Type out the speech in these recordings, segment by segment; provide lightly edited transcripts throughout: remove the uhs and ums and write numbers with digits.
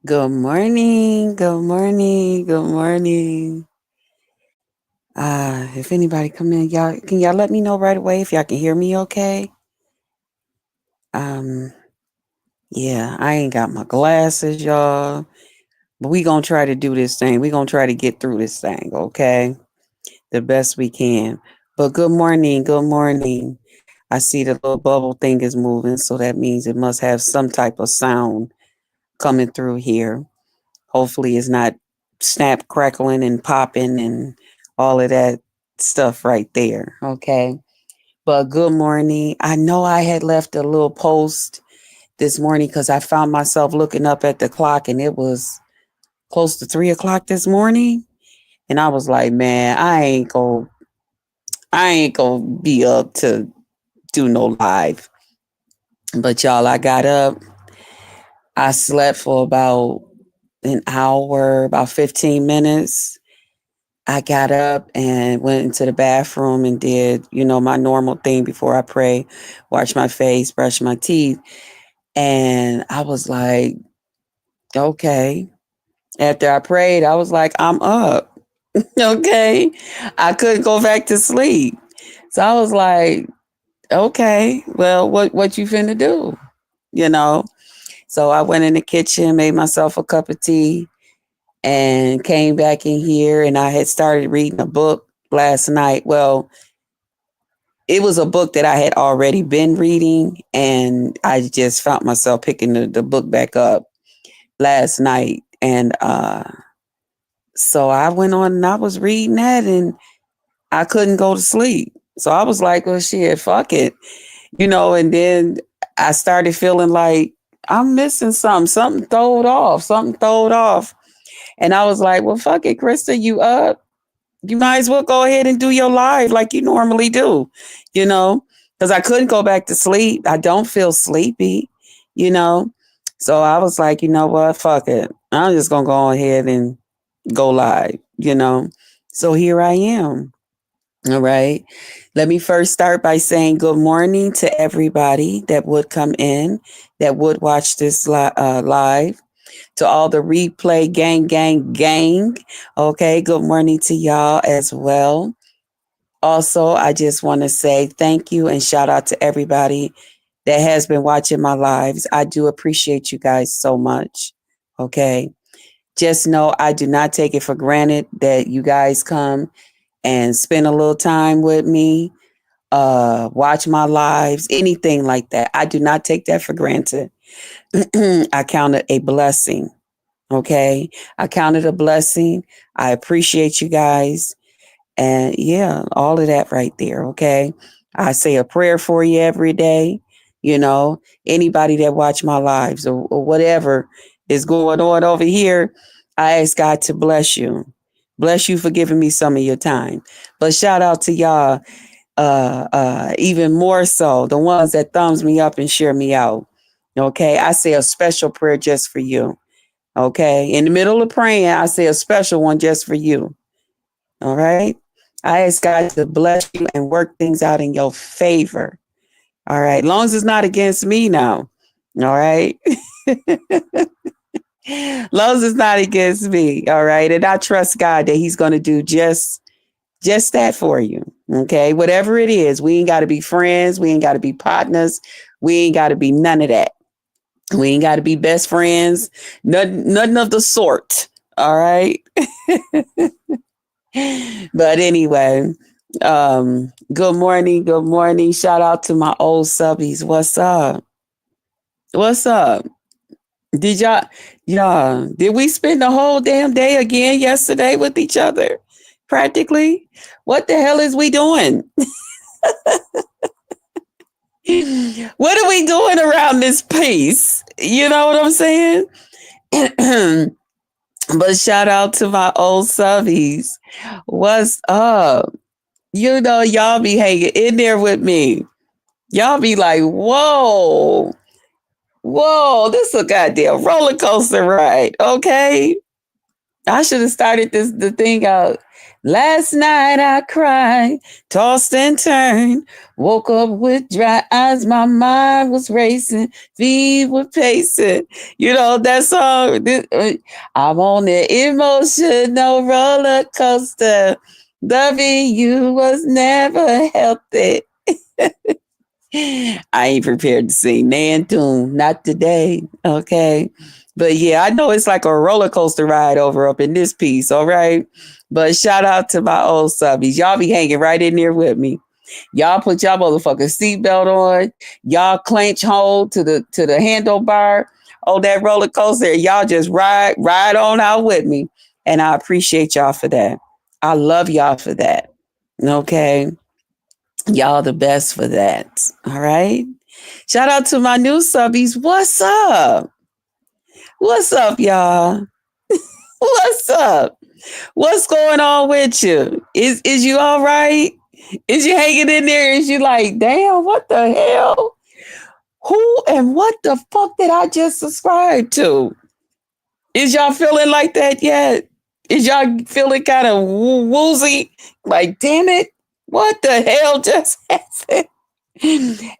Good morning. Good morning. Good morning. If anybody come in, y'all let me know right away if y'all can hear me okay? Um, yeah, I ain't got my glasses, y'all. But we gonna try to do this thing. We gonna try to get through this thing, okay? The best we can. But good morning, good morning. I see the little bubble thing is moving, so that means it must have some type of sound coming through here. Hopefully, it's not snap, crackling, and popping and all of that stuff right there. Okay. But good morning. I know I had left a little post this morning because I found myself looking up at the clock and it was close to 3 o'clock this morning. And I was like, man, I ain't gonna be up to do no live. But y'all, I got up. I slept for about an hour, about 15 minutes. I got up and went into the bathroom and did, my normal thing before I pray, wash my face, brush my teeth. And I was like, okay. After I prayed, I was like, I'm up. Okay. I couldn't go back to sleep. So I was like, okay, well, what you finna do? You know? So I went in the kitchen, made myself a cup of tea, and came back in here and I had started reading a book last night. Well, it was a book that I had already been reading, and I just found myself picking the book back up last night. And so I went on and I was reading that, and I couldn't go to sleep. So I was like, well, shit, fuck it. And then I started feeling like I'm missing something. Something throwed off. And I was like, well, fuck it, Krista, you up? You might as well go ahead and do your live like you normally do, you know, because I couldn't go back to sleep. I don't feel sleepy, you know. So I was like, you know what? Fuck it. I'm just going to go ahead and go live. So here I am. All right. Let me first start by saying good morning to everybody that would come in, that would watch this live. To all the replay gang. Okay, good morning to y'all as well. Also, I just want to say thank you and shout out to everybody that has been watching my lives. I do appreciate you guys so much. Okay, just know I do not take it for granted that you guys come and spend a little time with me, watch my lives, anything like that. I do not take that for granted. I count it a blessing. Okay. I count it a blessing. I appreciate you guys. And yeah, all of that right there. Okay. I say a prayer for you every day. Anybody that watch my lives or whatever is going on over here, I ask God to bless you. Bless you for giving me some of your time. But shout out to y'all, even more so, the ones that thumbs me up and share me out. Okay. I say a special prayer just for you. Okay. In the middle of praying, I say a special one just for you. All right. I ask God to bless you and work things out in your favor. All right. Long as it's not against me now. All right. Long as it's not against me. All right. And I trust God that He's going to do just that for you. Okay. Whatever it is, we ain't got to be friends. We ain't got to be partners. We ain't got to be none of that. We ain't got to be best friends. Nothing of the sort. All right. But anyway, good morning. Good morning. Shout out to my old subbies. What's up? What's up? Did did we spend the whole damn day again yesterday with each other? Practically? What the hell is we doing? What are we doing around this piece? You know what I'm saying? But shout out to my old subbies. What's up? Y'all be hanging in there with me. Y'all be like, whoa, this is a goddamn roller coaster ride. Okay. I should have started the thing out Last night I cried, tossed and turned, woke up with dry eyes. My mind was racing, feet were pacing. You know that song? I'm on the emotional roller coaster. Loving you was never healthy. I ain't prepared to sing Nan Doom, not today. Okay. But yeah, I know it's like a roller coaster ride over up in this piece. All right. But shout out to my old subbies. Y'all be hanging right in there with me. Y'all put y'all motherfucking seatbelt on. Y'all clench hold to the handlebar on that roller coaster. Y'all just ride on out with me. And I appreciate y'all for that. I love y'all for that. Okay. Y'all the best for that. All right. Shout out to my new subbies. What's up? What's up, y'all? What's up? What's going on with you? Is you all right? Is you hanging in there? Is you like, damn, what the hell? Who and what the fuck did I just subscribe to? Is y'all feeling like that yet? Is y'all feeling kind of woozy? Like, damn it, what the hell just happened?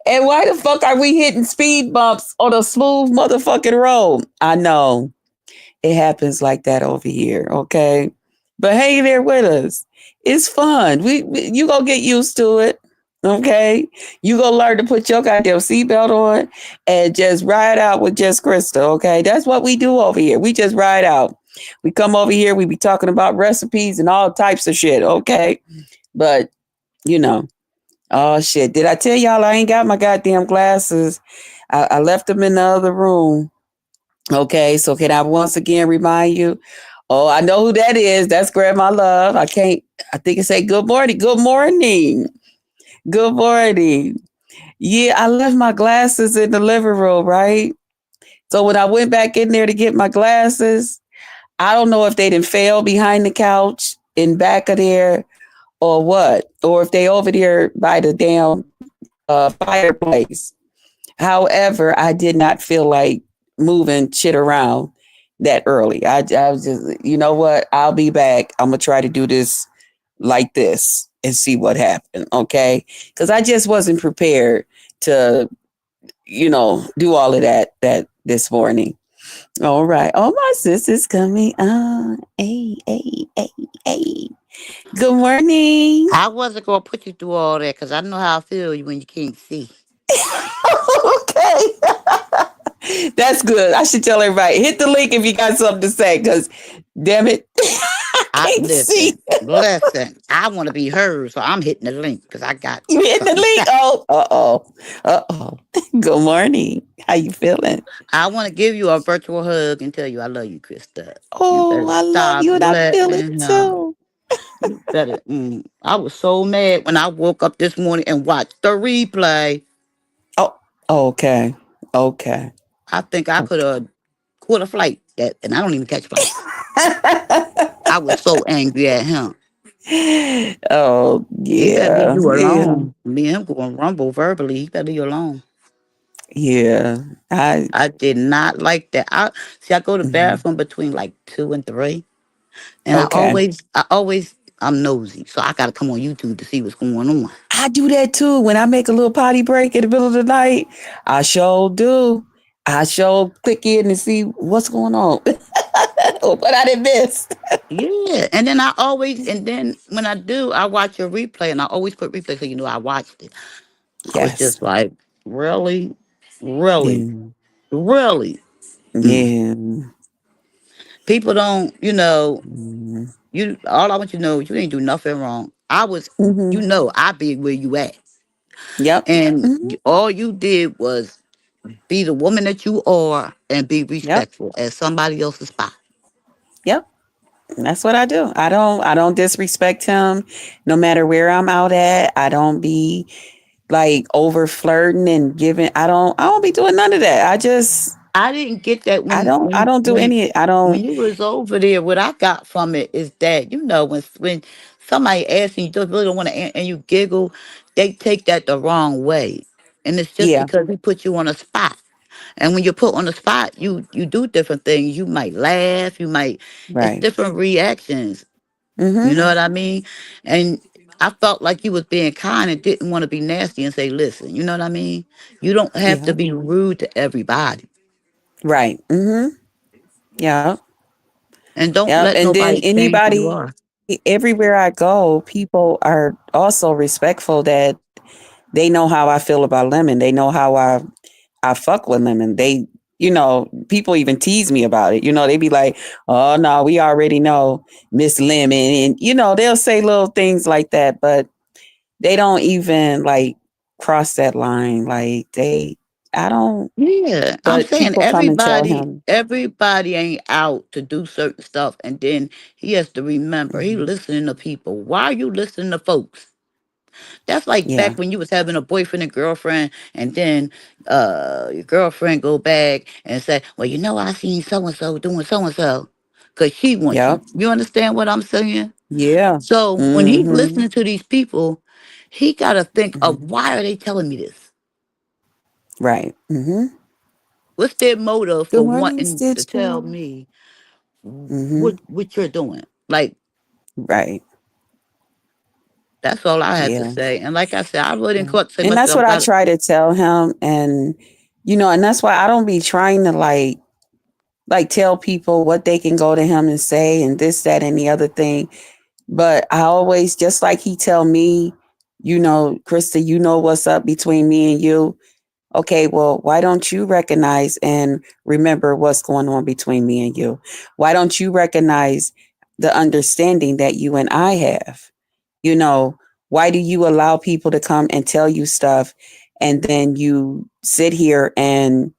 And why the fuck are we hitting speed bumps on a smooth motherfucking road? I know it happens like that over here, okay? But hang there with us. It's fun. You gonna get used to it, okay? You gonna learn to put your goddamn seatbelt on and just ride out with just Krista, okay? That's what we do over here. We just ride out. We come over here. We be talking about recipes and all types of shit, okay? But you know. Oh shit! Did I tell y'all I ain't got my goddamn glasses? I left them in the other room. Okay, so can I once again remind you? Oh, I know who that is. That's Grandma Love. I can't. I think it say good morning. Good morning. Good morning. Yeah, I left my glasses in the living room, right? So when I went back in there to get my glasses, I don't know if they didn't fail behind the couch in back of there or what, or if they over there by the damn fireplace. However, I did not feel like moving shit around that early. I was just, you know what? I'll be back. I'm gonna try to do this like this and see what happened. Okay, because I just wasn't prepared to, do all of that this morning. All right. Oh, my sister's coming on. Hey, hey, hey, hey. Good morning. I wasn't gonna put you through all that because I know how I feel when you can't see. Okay. That's good. I should tell everybody hit the link if you got something to say because damn it, I I can't see. listen. I want to be heard, so I'm hitting the link because I got You hit the something to link. say. Oh, uh-oh. Good morning. How you feeling? I want to give you a virtual hug and tell you I love you, Krista. You Oh, better I love stop you and I feel it letting him. too. You better. I was so mad when I woke up this morning and watched the replay. Oh, okay. Okay. I think I could Okay. have caught a flight, and I don't even catch flights. I was so angry at him. Oh, He better leave yeah. you Yeah. alone. Me and him going to rumble verbally. He better leave you alone. Yeah. I I did not like that. I go to mhm. bathroom between like 2 and 3, and Okay. I'm nosy, so I gotta come on YouTube to see what's going on. I do that too. When I make a little potty break in the middle of the night, I sure do. I sure click in and see what's going on. What I did miss. Yeah, and then when I do, I watch a replay, and I always put replay so you know I watched it. I was Yes. just like, really, really, Yeah. really. Mm. Yeah. People don't, Mm-hmm. you. All I want you to know, you didn't do nothing wrong. I be where you at. Yep. And Hmm. all you did was be the woman that you are and be Yep. respectful at somebody else's spot. Yep. That's what I do. I don't disrespect him no matter where I'm out at. I don't be like over flirting and giving I don't be doing none of that. I didn't get that I when don't I when don't do when any I when don't you was over there. What I got from it is that when somebody asks you just really don't want to and you giggle, they take that the wrong way, and it's just yeah, because we put you on a spot. And when you're put on the spot, you do different things. You might laugh. You might. It's right. different reactions. You Mm-hmm. know what I mean? And I felt like you was being kind and didn't want to be nasty and say, listen, you know what I mean? You don't have to Yep. be rude to everybody. Right. Mm-hmm. Yep. And don't Yep. let And then nobody change who you anybody, are. everywhere I go, people are also respectful that they know how I feel about lemon. They know how I fuck with lemon. People even tease me about it. They be like, "Oh no, we already know Miss Lemon," and they'll say little things like that, but they don't even like cross that line. Like I don't. Yeah, I'm But saying people come and tell him. everybody ain't out to do certain stuff, and then he has to remember he Mhm. listening to people. Why are you listening to folks? That's like Yeah. back when you was having a boyfriend and girlfriend, and then your girlfriend go back and say, "Well, you know, I seen so and so doing so and so," because she wants Yep. you. You understand what I'm saying? Yeah. So when he's Mm-hmm. listening to these people, he got to think of Hmm. why are they telling me this? Right. Mm-hmm. What's their motive Good for morning, wanting to tell Stitcher. me Mm-hmm. what you're doing? Like Right. that's all I had to Yeah. say. And like I said, I really didn't Yeah. quite say And much. that's I'm what I got try to tell him. And that's why I don't be trying to like tell people what they can go to him and say and this, that, and the other thing. But I always, just like he tell me, Krista, what's up between me and you. Okay, well, why don't you recognize and remember what's going on between me and you? Why don't you recognize the understanding that you and I have? You know, why do you allow people to come and tell you stuff and then you sit here and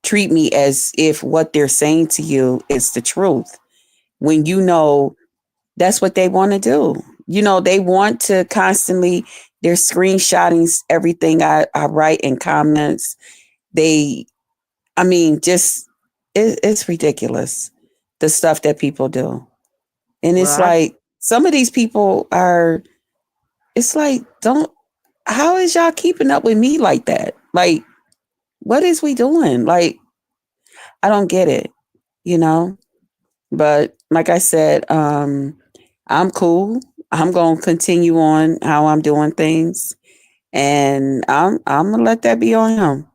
treat me as if what they're saying to you is the truth when that's what they want to do? They want to constantly, they're screenshotting everything I write in comments. They, I mean, just, it's ridiculous, the stuff that people do. And well, it's like, some of these people are, it's like, how is y'all keeping up with me like that? Like, what is we doing? Like, I don't get it, you know? But like I said, I'm cool. I'm going to continue on how I'm doing things. And I'm going to let that be on him.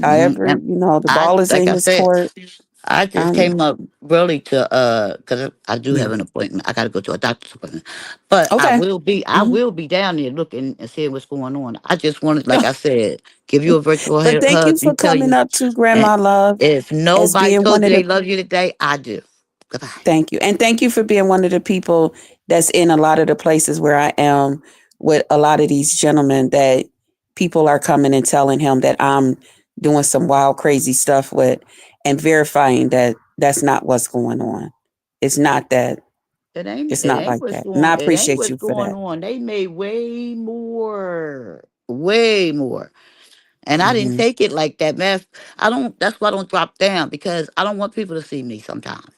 However, and the I ball is like in I his said, court. I just Um, came up really to because I do have yeah. an appointment. I got to go to a doctor's appointment, but Okay. I Hmm. will be down there looking and seeing what's going on. I just wanted, like I said, give you a virtual But thank you hug for and tell coming you. up to And Grandma Love if as nobody being one told of you they the love you today, I do. Goodbye. thank you. And thank you for being one of the people that's in a lot of the places where I am with a lot of these gentlemen that people are coming and telling him that I'm doing some wild, crazy stuff with and verifying that that's not what's going on. It's not that. It's not like that. And I It ain't appreciate what's you for going that. on. They made way more. And I didn't Hmm. take it like that, man. I don't. That's why I don't drop down because I don't want people to see me sometimes.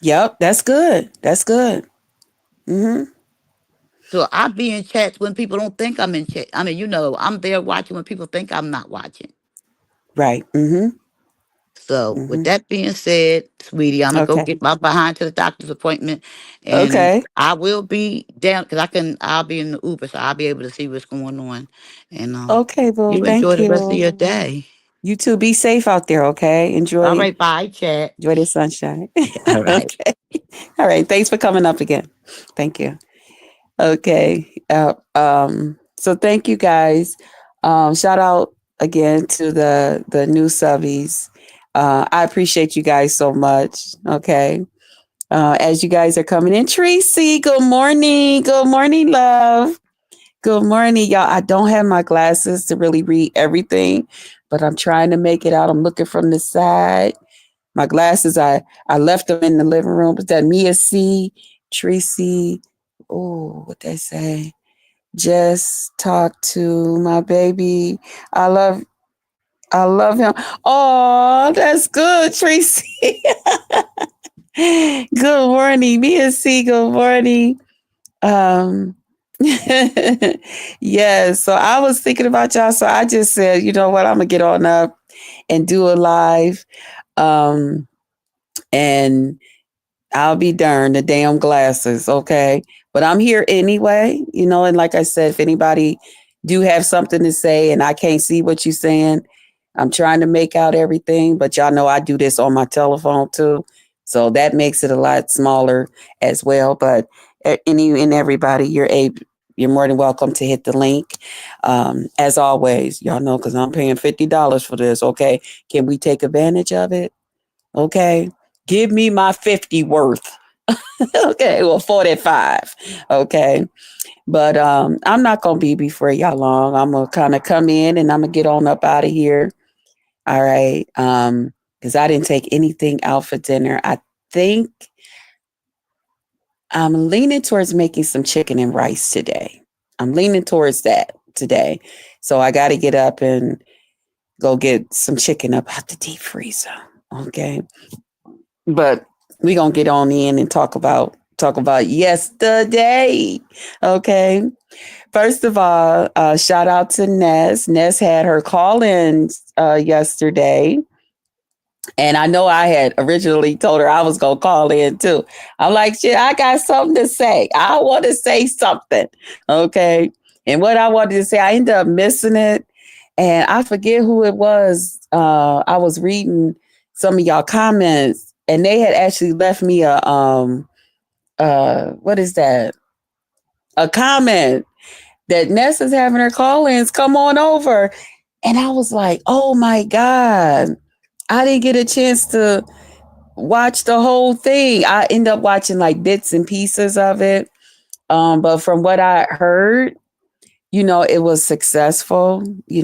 Yep, that's good. That's good. Hmm. So I be in chats when people don't think I'm in chat. I mean, I'm there watching when people think I'm not watching. Right. Hmm. So with Hmm. that being said, sweetie, I'm gonna go Okay. get my behind to the doctor's appointment, and Okay. I will be down because I can. I'll be in the Uber, so I'll be able to see what's going on. And Okay, well, you enjoy thank the rest of you. your day. You too. Be safe out there, okay? All Enjoy right, bye, chat. enjoy the sunshine. All right. Okay. All right. Thanks for coming up again. Thank you. Okay. So thank you guys. Shout out again to the new subbies. I appreciate you guys so much. Okay. As you guys are coming in, Tracy, good morning. Good morning, love. Good morning, y'all. I don't have my glasses to really read everything, but I'm trying to make it out. I'm looking from the side. My glasses, I left them in the living room. Was that Mia C, Tracy? Oh, what they say? Just talk to my baby. I love I love him. Oh, that's good, Tracy. Good morning, Mia C. Good morning. Um, yes. So I was thinking about y'all. So I just said, you know what? I'm gonna get on up and do a live. Um, and I'll be darned, the damn glasses, okay? But I'm here anyway, and like I said, if anybody do have something to say and I can't see what you're saying, I'm trying to make out everything, but y'all know I do this on my telephone too. So that makes it a lot smaller as well. But any and everybody, you're more than welcome to hit the link. As always, y'all know, because I'm paying $50 for this, okay? Can we take advantage of it? Okay. Give me my 50 worth. Okay. Well, 45. Okay. But I'm not gonna be before y'all long. I'm gonna kind of come in and I'm gonna get on up out of here. All right. Because I didn't take anything out for dinner. I think I'm leaning towards making some chicken and rice today. I'm leaning towards that today. So I gotta get up and go get some chicken up out the deep freezer. Okay. But we gonna get on in and talk about yesterday. Okay. First of all, shout out to Ness. Ness had her call in yesterday. And I know I had originally told her I was gonna call in too. I'm like, shit, I got something to say. I want to say something. Okay. And what I wanted to say, I ended up missing it. And I forget who it was. I was reading some of y'all comments and they had actually left me a what is that? A comment that Ness is having her call-ins come on over. And I was like, oh my God. I didn't get a chance to watch the whole thing. I end up watching like bits and pieces of it. But from what I heard, it was successful. I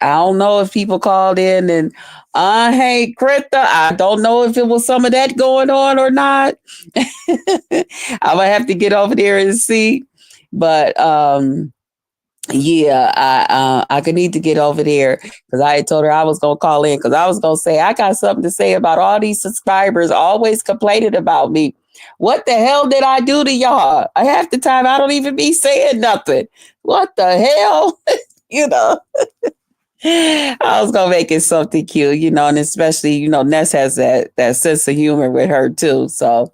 don't know if people called in and I hate Krita. I don't know if it was some of that going on or not. I'm gonna have to get over there and see. But yeah, I could need to get over there because I had told her I was gonna call in because I was gonna say I got something to say about all these subscribers always complaining about me. What the hell did I do to y'all? Half the time I don't even be saying nothing. What the hell? you know. I was gonna make it something cute, and especially, Ness has that sense of humor with her too. So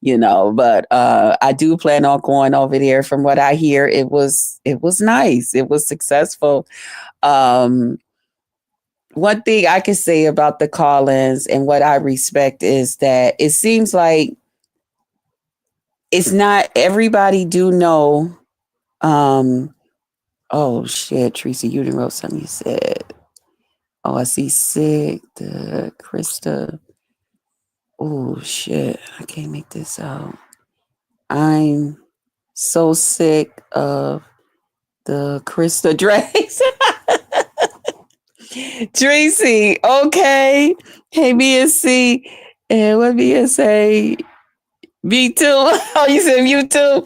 but I do plan on going over there. From what I hear, it was nice, it was successful. um One thing I can say about the call-ins and what I respect is that it seems like it's not everybody do know. Um oh shit, Teresa, you didn't wrote something. You said, oh, I see sick the Krista. Oh shit, I can't make this out. I'm so sick of the Krista Drakes. Tracy, okay. Hey, BSC. And what BSA? Me too. Oh, you said you too?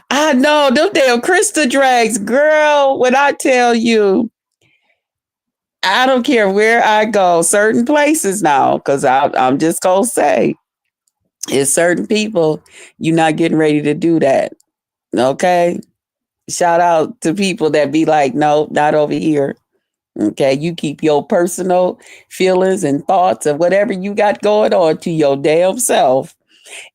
I know, them damn Krista Drags. Girl, when I tell you, I don't care where I go, certain places now, because I'm just going to say, it's certain people, you're not getting ready to do that. Okay? Shout out to people that be like, no, not over here. Okay, you keep your personal feelings and thoughts and whatever you got going on to your damn self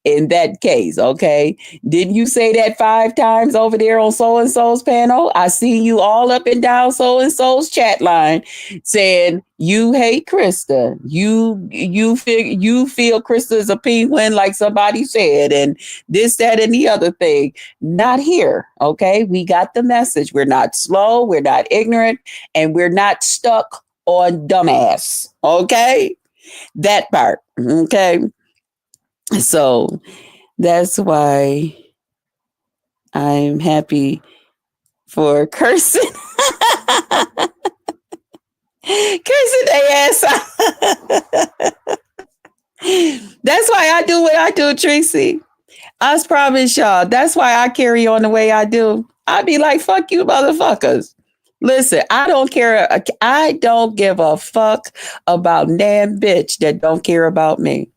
in that case, okay? Didn't you say that 5 times over there on so and so's panel? I see you all up and down so and so's chat line saying you hate Krista. You feel Krista is a penguin, like somebody said, and this, that, and the other thing. Not here, okay? We got the message. We're not slow, we're not ignorant, and we're not stuck on dumbass, okay? That part, okay? So that's why I'm happy for cursing. Cursing their ass out. That's why I do what I do, Tracy. I promise y'all. That's why I carry on the way I do. I be like, fuck you, motherfuckers. Listen, I don't care. I don't give a fuck about nan bitch that don't care about me.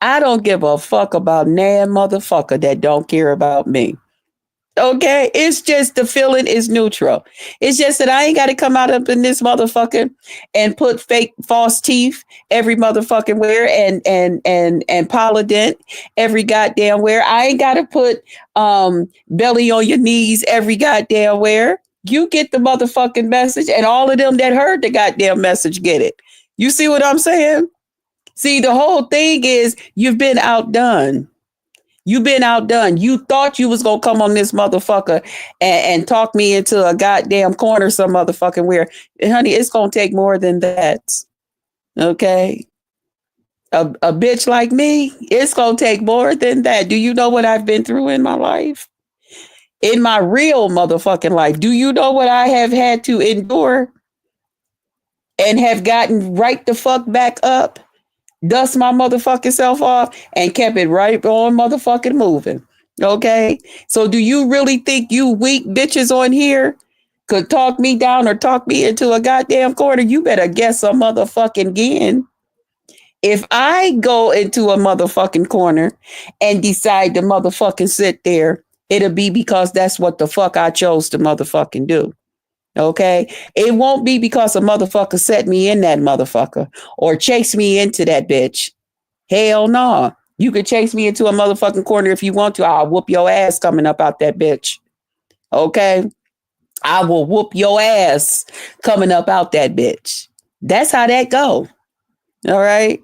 I don't give a fuck about nan motherfucker that don't care about me. Okay, it's just the feeling is neutral. It's just that I ain't got to come out up in this motherfucker and put fake false teeth every motherfucking where and polydent every goddamn where. I ain't got to put belly on your knees every goddamn where. You get the motherfucking message, and all of them that heard the goddamn message get it. You see what I'm saying? See, the whole thing is you've been outdone. You've been outdone. You thought you was gonna come on this motherfucker and talk me into a goddamn corner some motherfucking where. And honey, it's gonna take more than that. Okay. A bitch like me, it's gonna take more than that. Do you know what I've been through in my life? In my real motherfucking life. Do you know what I have had to endure and have gotten right the fuck back up? Dust my motherfucking self off and kept it right on motherfucking moving. Okay. So do you really think you weak bitches on here could talk me down or talk me into a goddamn corner? You better guess some motherfucking again. If I go into a motherfucking corner and decide to motherfucking sit there, it'll be because that's what the fuck I chose to motherfucking do. Okay. It won't be because a motherfucker set me in that motherfucker or chase me into that bitch. Hell no. You could chase me into a motherfucking corner if you want to. I'll whoop your ass coming up out that bitch. Okay. I will whoop your ass coming up out that bitch. That's how that go. All right.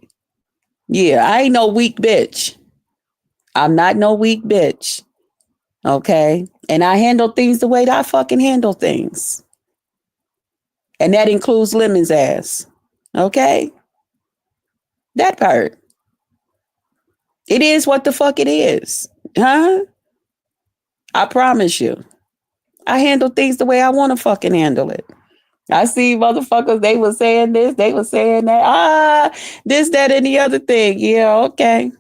Yeah. I ain't no weak bitch. I'm not no weak bitch. Okay. And I handle things the way that I fucking handle things. And that includes Lemon's ass. Okay. That part. It is what the fuck it is. Huh? I promise you. I handle things the way I want to fucking handle it. I see motherfuckers, they were saying this, they were saying that. This, that, and the other thing. Yeah, okay.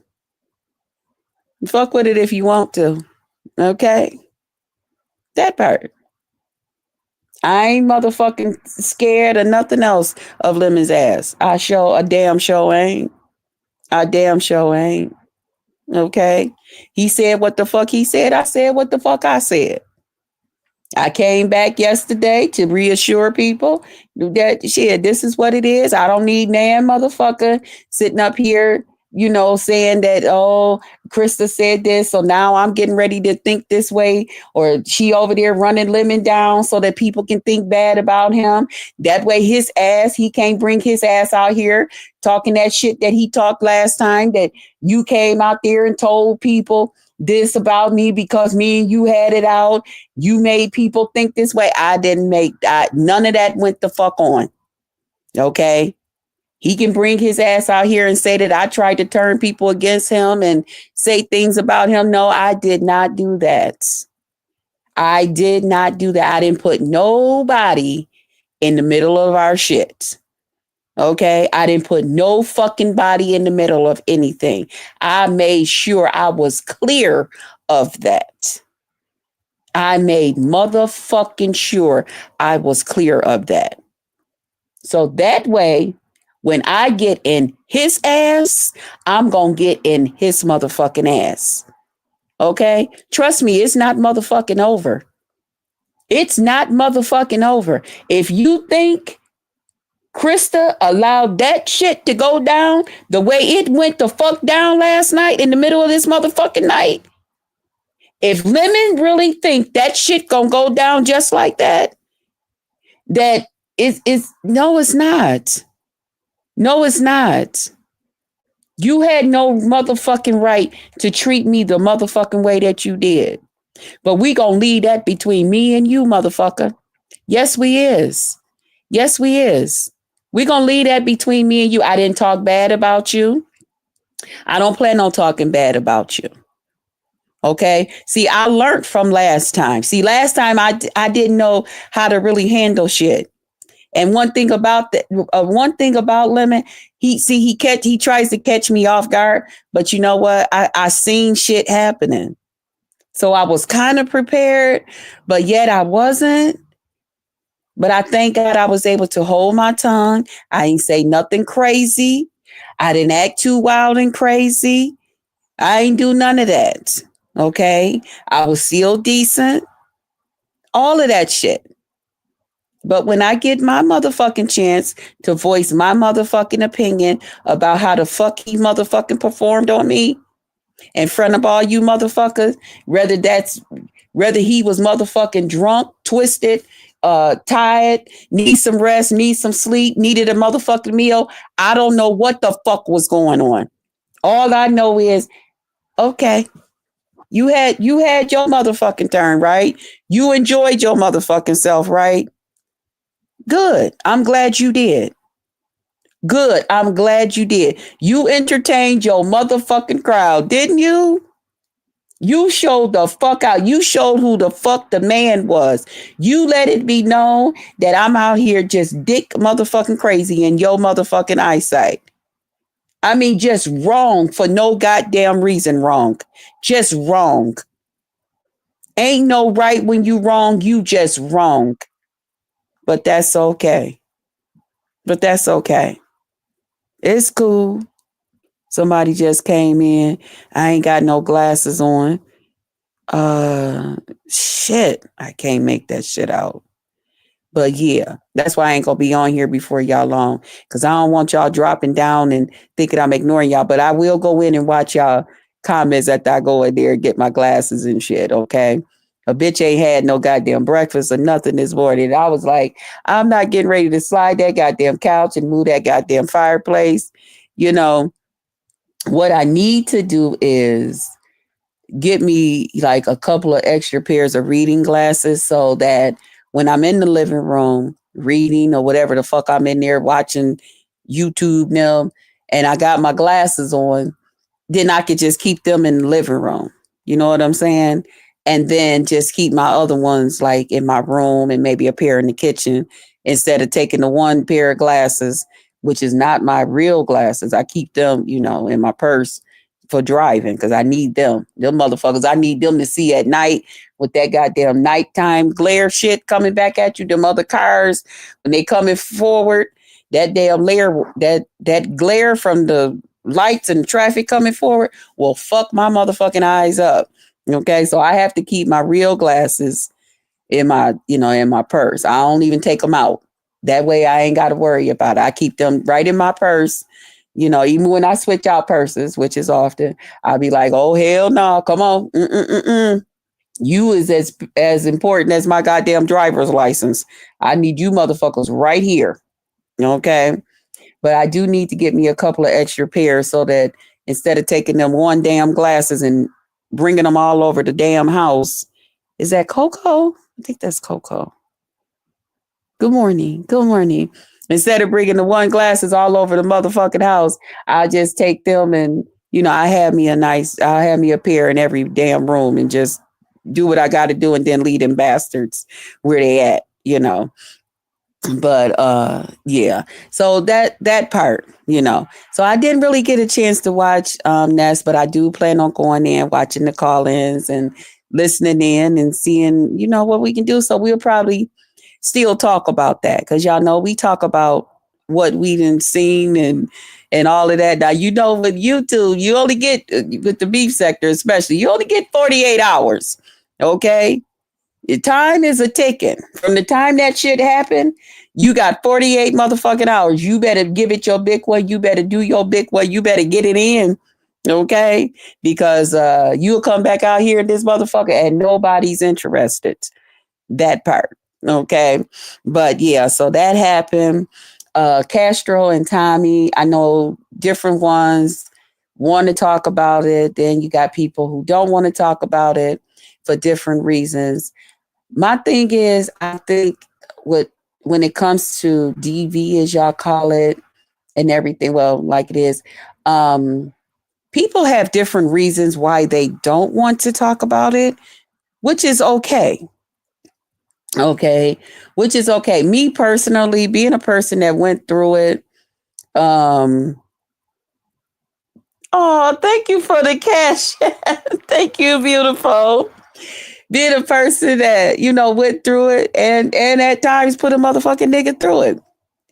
Fuck with it if you want to. Okay. That part. I ain't motherfucking scared of nothing else of Lemon's ass. A damn show ain't. I damn show ain't. Okay. He said what the fuck he said. I said what the fuck I said. I came back yesterday to reassure people that shit, this is what it is. I don't need nan motherfucker sitting up here, saying that, oh, Krista said this, so now I'm getting ready to think this way, or she over there running Lemon down so that people can think bad about him. That way his ass, he can't bring his ass out here talking that shit that he talked last time that you came out there and told people this about me because me and you had it out. You made people think this way. I didn't none of that went the fuck on. Okay. He can bring his ass out here and say that I tried to turn people against him and say things about him. No, I did not do that. I did not do that. I didn't put nobody in the middle of our shit. Okay. I didn't put no fucking body in the middle of anything. I made sure I was clear of that. I made motherfucking sure I was clear of that. So that way, when I get in his ass, I'm going to get in his motherfucking ass. Okay? Trust me, it's not motherfucking over. It's not motherfucking over. If you think Krista allowed that shit to go down the way it went the fuck down last night in the middle of this motherfucking night, if Lemon really think that shit gonna go down just like that, that is no, it's not. No, it's not. You had no motherfucking right to treat me the motherfucking way that you did. But we gonna leave that between me and you, motherfucker. Yes, we is. Yes, we is. We gonna leave that between me and you. I didn't talk bad about you. I don't plan on talking bad about you. Okay. See, I learned from last time. See, last time I didn't know how to really handle shit. And one thing about Lemon, he tries to catch me off guard. But you know what? I seen shit happening, so I was kind of prepared, but yet I wasn't. But I thank God I was able to hold my tongue. I ain't say nothing crazy. I didn't act too wild and crazy. I ain't do none of that. Okay. I was still decent, all of that shit. But when I get my motherfucking chance to voice my motherfucking opinion about how the fuck he motherfucking performed on me in front of all you motherfuckers, whether that's whether he was motherfucking drunk, twisted, tired, need some rest, need some sleep, needed a motherfucking meal. I don't know what the fuck was going on. All I know is, okay, you had your motherfucking turn, right? You enjoyed your motherfucking self, right? Good. I'm glad you did. Good. I'm glad you did. You entertained your motherfucking crowd, didn't you? You showed the fuck out. You showed who the fuck the man was. You let it be known that I'm out here just dick motherfucking crazy in your motherfucking eyesight. I mean, just wrong for no goddamn reason wrong. Just wrong. Ain't no right when you wrong. You just wrong. But that's okay. But that's okay. It's cool. Somebody just came in. I ain't got no glasses on. Uh, shit. I can't make that shit out. But yeah, that's why I ain't gonna be on here before y'all long. Cause I don't want y'all dropping down and thinking I'm ignoring y'all. But I will go in and watch y'all comments after I go in there and get my glasses and shit. Okay. A bitch ain't had no goddamn breakfast or nothing this morning. I was like, I'm not getting ready to slide that goddamn couch and move that goddamn fireplace. You know, what I need to do is get me like a couple of extra pairs of reading glasses so that when I'm in the living room reading or whatever the fuck I'm in there watching YouTube now and I got my glasses on, then I could just keep them in the living room. You know what I'm saying? And then just keep my other ones like in my room and maybe a pair in the kitchen instead of taking the one pair of glasses, which is not my real glasses. I keep them, in my purse for driving because I need them. Them motherfuckers, I need them to see at night with that goddamn nighttime glare shit coming back at you. Them other cars, when they coming forward, that damn glare, that glare from the lights and traffic coming forward will fuck my motherfucking eyes up. Okay, so I have to keep my real glasses in my purse. I don't even take them out. That way I ain't got to worry about it. I keep them right in my purse. Even when I switch out purses, which is often, I'll be like, oh, hell no, come on. Mm-mm-mm-mm. You is as important as my goddamn driver's license. I need you motherfuckers right here. Okay. But I do need to get me a couple of extra pairs so that instead of taking them one damn glasses and bringing them all over the damn house, is that Coco? I think that's Coco. Good morning. Good morning. Instead of bringing the one glasses all over the motherfucking house, I'll just take them and, I have me a pair in every damn room and just do what I got to do and then lead them bastards where they at. But yeah, so that part. So I didn't really get a chance to watch Ness, but I do plan on going in, watching the call-ins and listening in and seeing what we can do. So we'll probably still talk about that because y'all know we talk about what we done seen and all of that. Now with YouTube you only get with the beef sector especially, you only get 48 hours. Okay, your time is a ticking. From the time that shit happened, you got 48 motherfucking hours. You better give it your big way. You better do your big way. You better get it in. Okay? Because you'll come back out here in this motherfucker and nobody's interested. That part. Okay. But yeah, so that happened. Castro and Tommy, I know different ones want to talk about it. Then you got people who don't want to talk about it for different reasons. My thing is, I think what when it comes to DV, as y'all call it, and everything, well, like it is, people have different reasons why they don't want to talk about it, which is okay. Okay, which is okay. Me personally, being a person that went through it, um, oh, thank you for the cash. Thank you, beautiful. Being a person that went through it and at times put a motherfucking nigga through it.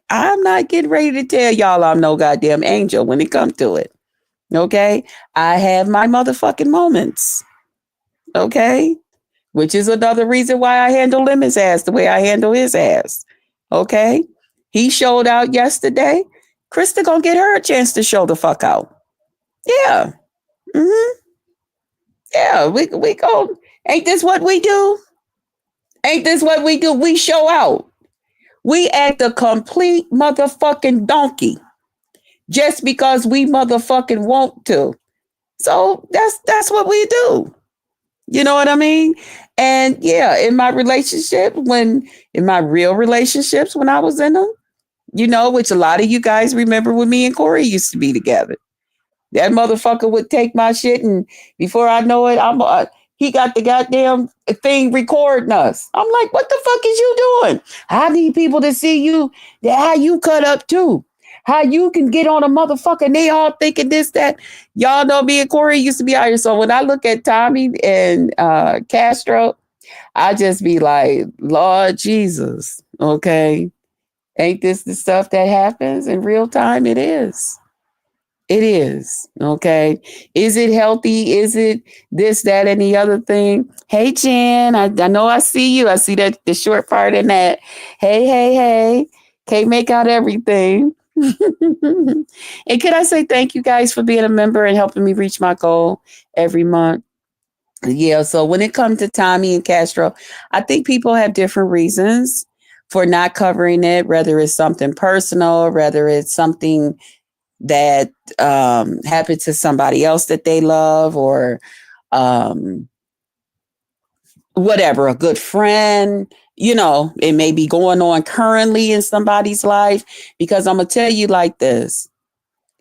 I'm not getting ready to tell y'all I'm no goddamn angel when it comes to it. Okay, I have my motherfucking moments. Okay. Which is another reason why I handle Lemon's ass the way I handle his ass. Okay. He showed out yesterday. Krista gonna get her a chance to show the fuck out. Yeah. Hmm. Yeah. We go. Ain't this what we do? Ain't this what we do? We show out. We act a complete motherfucking donkey just because we motherfucking want to. So that's what we do. You know what I mean? And yeah, in my relationship, when in my real relationships, when I was in them, which a lot of you guys remember when me and Corey used to be together. That motherfucker would take my shit, and before I know it, he got the goddamn thing recording us. I'm like, what the fuck is you doing? I need people to see you, how you cut up too. How you can get on a motherfucker and they all thinking this, that. Y'all know me and Corey used to be out here. So when I look at Tommy and Castro, I just be like, Lord Jesus, okay. Ain't this the stuff that happens in real time? It is. It is. Okay. Is it healthy? Is it this, that, and the other thing? Hey, Jen, I know I see you. I see that the short part in that. Hey, hey, hey. Can't make out everything. And can I say thank you guys for being a member and helping me reach my goal every month? Yeah. So when it comes to Tommy and Castro, I think people have different reasons for not covering it, whether it's something personal, whether it's something that happened to somebody else that they love, or um, whatever, a good friend. It may be going on currently in somebody's life. Because I'm going to tell you like this: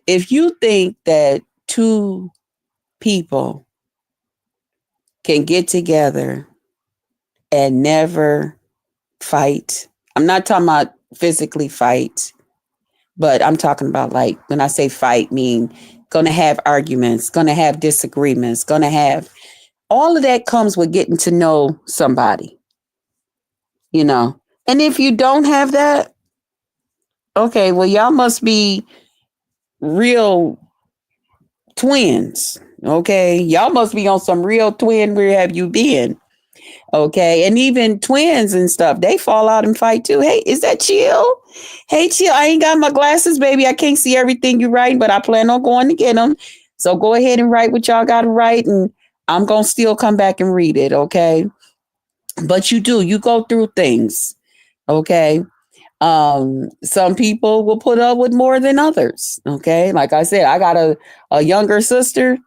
if you think that two people can get together and never fight, I'm not talking about physically fight, but I'm talking about, like, when I say fight, mean gonna have arguments, gonna have disagreements, gonna have all of that comes with getting to know somebody, you know. And if you don't have that, okay, well, y'all must be real twins. Okay. Y'all must be on some real twin. Where have you been? Okay. And even twins and stuff, they fall out and fight too. Hey, is that Chill? Hey, Chill, I ain't got my glasses, baby. I can't see everything you're writing, but I plan on going to get them. So go ahead and write what y'all got to write. And I'm going to still come back and read it. Okay. But you go through things. Okay. Some people will put up with more than others. Okay. Like I said, I got a younger sister.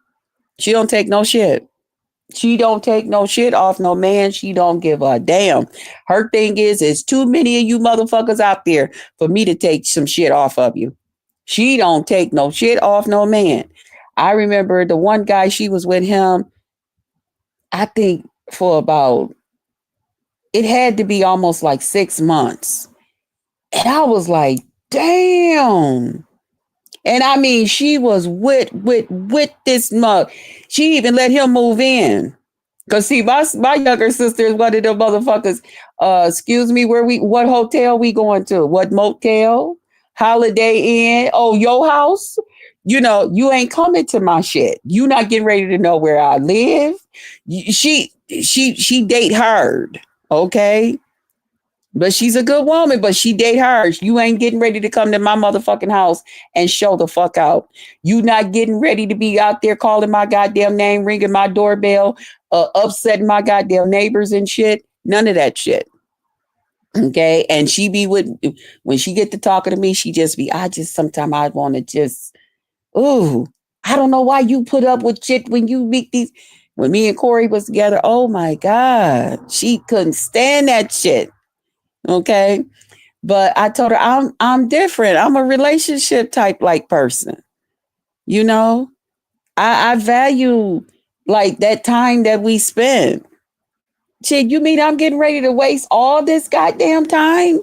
She don't take no shit. She don't take no shit off no man. She don't give a damn. Her thing is, it's too many of you motherfuckers out there for me to take some shit off of you. She don't take no shit off no man. I remember the one guy, she was with him, I think for about, it had to be almost like 6 months. And I was like, damn. And I mean, she was with this mug. She even let him move in. Cause see, my younger sister is one of them motherfuckers. Excuse me, what hotel we going to? What motel? Holiday Inn? Oh, your house? You ain't coming to my shit. You not getting ready to know where I live. She date hard, okay? But she's a good woman, but she date hard. You ain't getting ready to come to my motherfucking house and show the fuck out. You not getting ready to be out there calling my goddamn name, ringing my doorbell, upsetting my goddamn neighbors and shit. None of that shit. Okay. And she be with, when she get to talking to me, she just be, sometimes I want to just, ooh, I don't know why you put up with shit when you meet these. When me and Corey was together, oh my God, she couldn't stand that shit. Okay. But I told her I'm different. I'm a relationship type like person. You know, I value like that time that we spend. Shit, you mean I'm getting ready to waste all this goddamn time?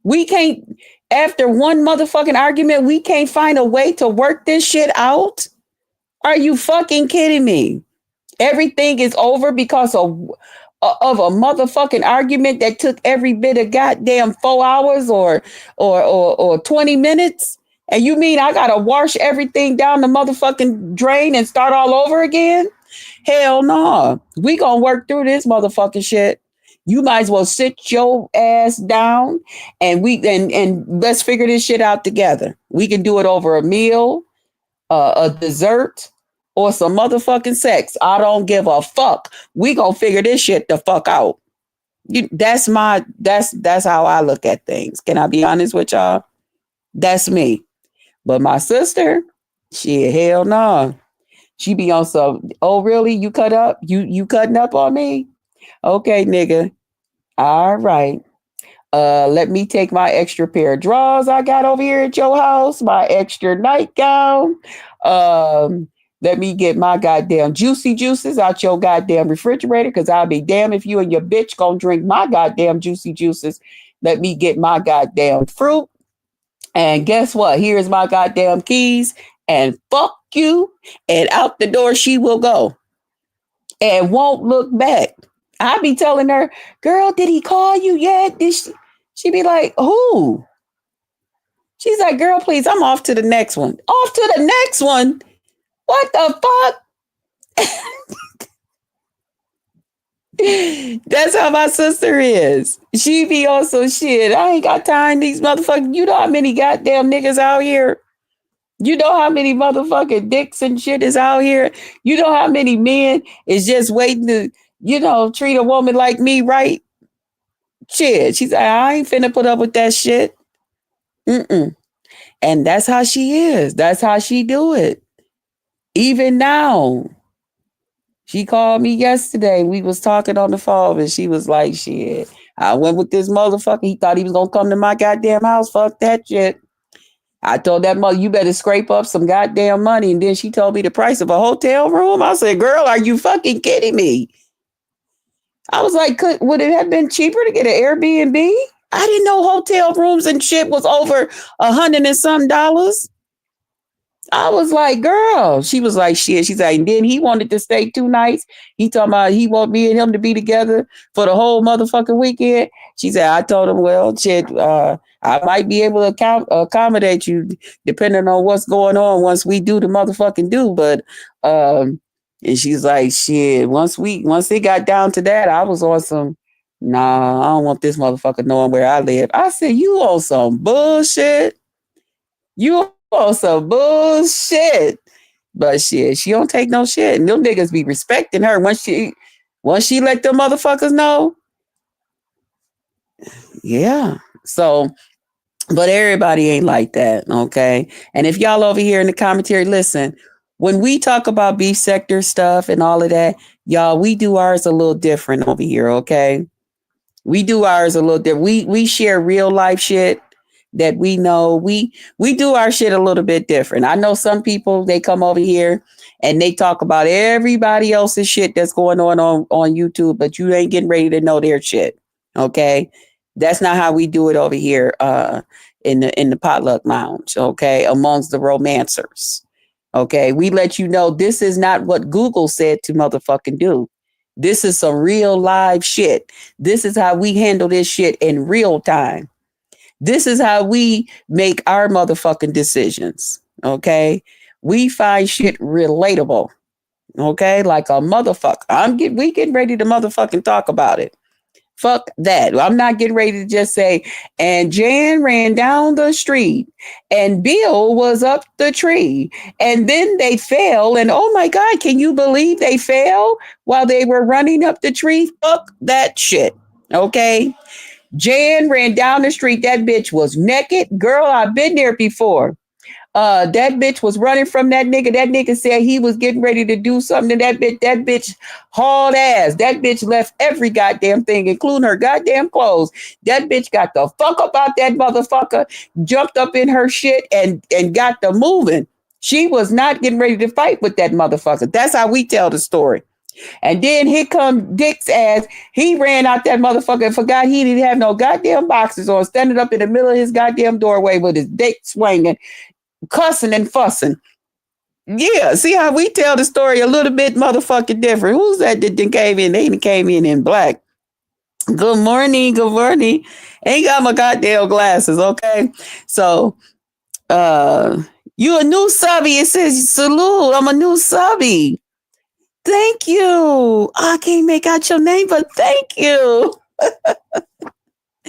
We can't, after one motherfucking argument, we can't find a way to work this shit out? Are you fucking kidding me? Everything is over because of a motherfucking argument that took every bit of goddamn 4 hours or 20 minutes. And you mean I gotta wash everything down the motherfucking drain and start all over again? Hell no. We gonna work through this motherfucking shit. You might as well sit your ass down and and let's figure this shit out together. We can do it over a meal, a dessert, or some motherfucking sex. I don't give a fuck. We gonna figure this shit the fuck out. That's how I look at things. Can I be honest with y'all? That's me. But my sister, shit, hell no. She be on some, oh really? You cut up? You cutting up on me? Okay, nigga. All right. Let me take my extra pair of drawers I got over here at your house, my extra nightgown. Um, Let me get my goddamn juicy juices out your goddamn refrigerator, because I'll be damn if you and your bitch gonna drink my goddamn juicy juices. Let me get my goddamn fruit. And guess what? Here's my goddamn keys. And fuck you. And out the door she will go. And won't look back. I be telling her, girl, did he call you yet? She be like, who? She's like, girl, please, I'm off to the next one. Off to the next one? What the fuck? That's how my sister is. She be on some shit. I ain't got time. These motherfuckers. You know how many goddamn niggas out here? You know how many motherfucking dicks and shit is out here? You know how many men is just waiting to, treat a woman like me right? Shit. She's like, I ain't finna put up with that shit. Mm-mm. And that's how she is. That's how she do it. Even now. She called me yesterday. We was talking on the phone and she was like, shit, I went with this motherfucker. He thought he was going to come to my goddamn house. Fuck that shit. I told that mother, you better scrape up some goddamn money. And then she told me the price of a hotel room. I said, girl, are you fucking kidding me? I was like, would it have been cheaper to get an Airbnb? I didn't know hotel rooms and shit was over $100 and some dollars. I was like, girl. She was like, shit. She's like, and then he wanted to stay 2 nights. He talking about he want me and him to be together for the whole motherfucking weekend. She said, I told him, well, shit, I might be able to accommodate you depending on what's going on once we do the motherfucking do. But and she's like, shit, once it got down to that, I was on some, nah, I don't want this motherfucker knowing where I live. I said, you on some bullshit. You on some bullshit. But shit, she don't take no shit. And them niggas be respecting her. Once she let them motherfuckers know. Yeah. So, but everybody ain't like that, okay? And if y'all over here in the commentary, listen, when we talk about beef sector stuff and all of that, y'all, we do ours a little different over here, okay? We do ours a little different. We share real life shit that we know. We do our shit a little bit different. I know some people, they come over here and they talk about everybody else's shit that's going on YouTube, but you ain't getting ready to know their shit. Okay? That's not how we do it over here in the potluck lounge, okay? Amongst the romancers. Okay? We let you know this is not what Google said to motherfucking do. This is some real live shit. This is how we handle this shit in real time. This is how we make our motherfucking decisions. Okay. We find shit relatable. Okay. Like a motherfucker. We getting ready to motherfucking talk about it. Fuck that. I'm not getting ready to just say, and Jan ran down the street and Bill was up the tree and then they fell. And oh my God, can you believe they fell while they were running up the tree? Fuck that shit. Okay. Jan ran down the street. That bitch was naked. Girl, I've been there before. That bitch was running from that nigga. That nigga said he was getting ready to do something to that bitch hauled ass. That bitch left every goddamn thing, including her goddamn clothes. That bitch got the fuck up out that motherfucker, jumped up in her shit and got the moving. She was not getting ready to fight with that motherfucker. That's how we tell the story. And then here come Dick's ass. He ran out that motherfucker and forgot he didn't have no goddamn boxes on, standing up in the middle of his goddamn doorway with his dick swinging, cussing and fussing. Yeah, see how we tell the story a little bit motherfucking different. Who's that then came in? They came in black. Good morning, good morning. Ain't got my goddamn glasses, okay? So, you a new subby. It says salute. I'm a new subby. Thank you. I can't make out your name, but thank you.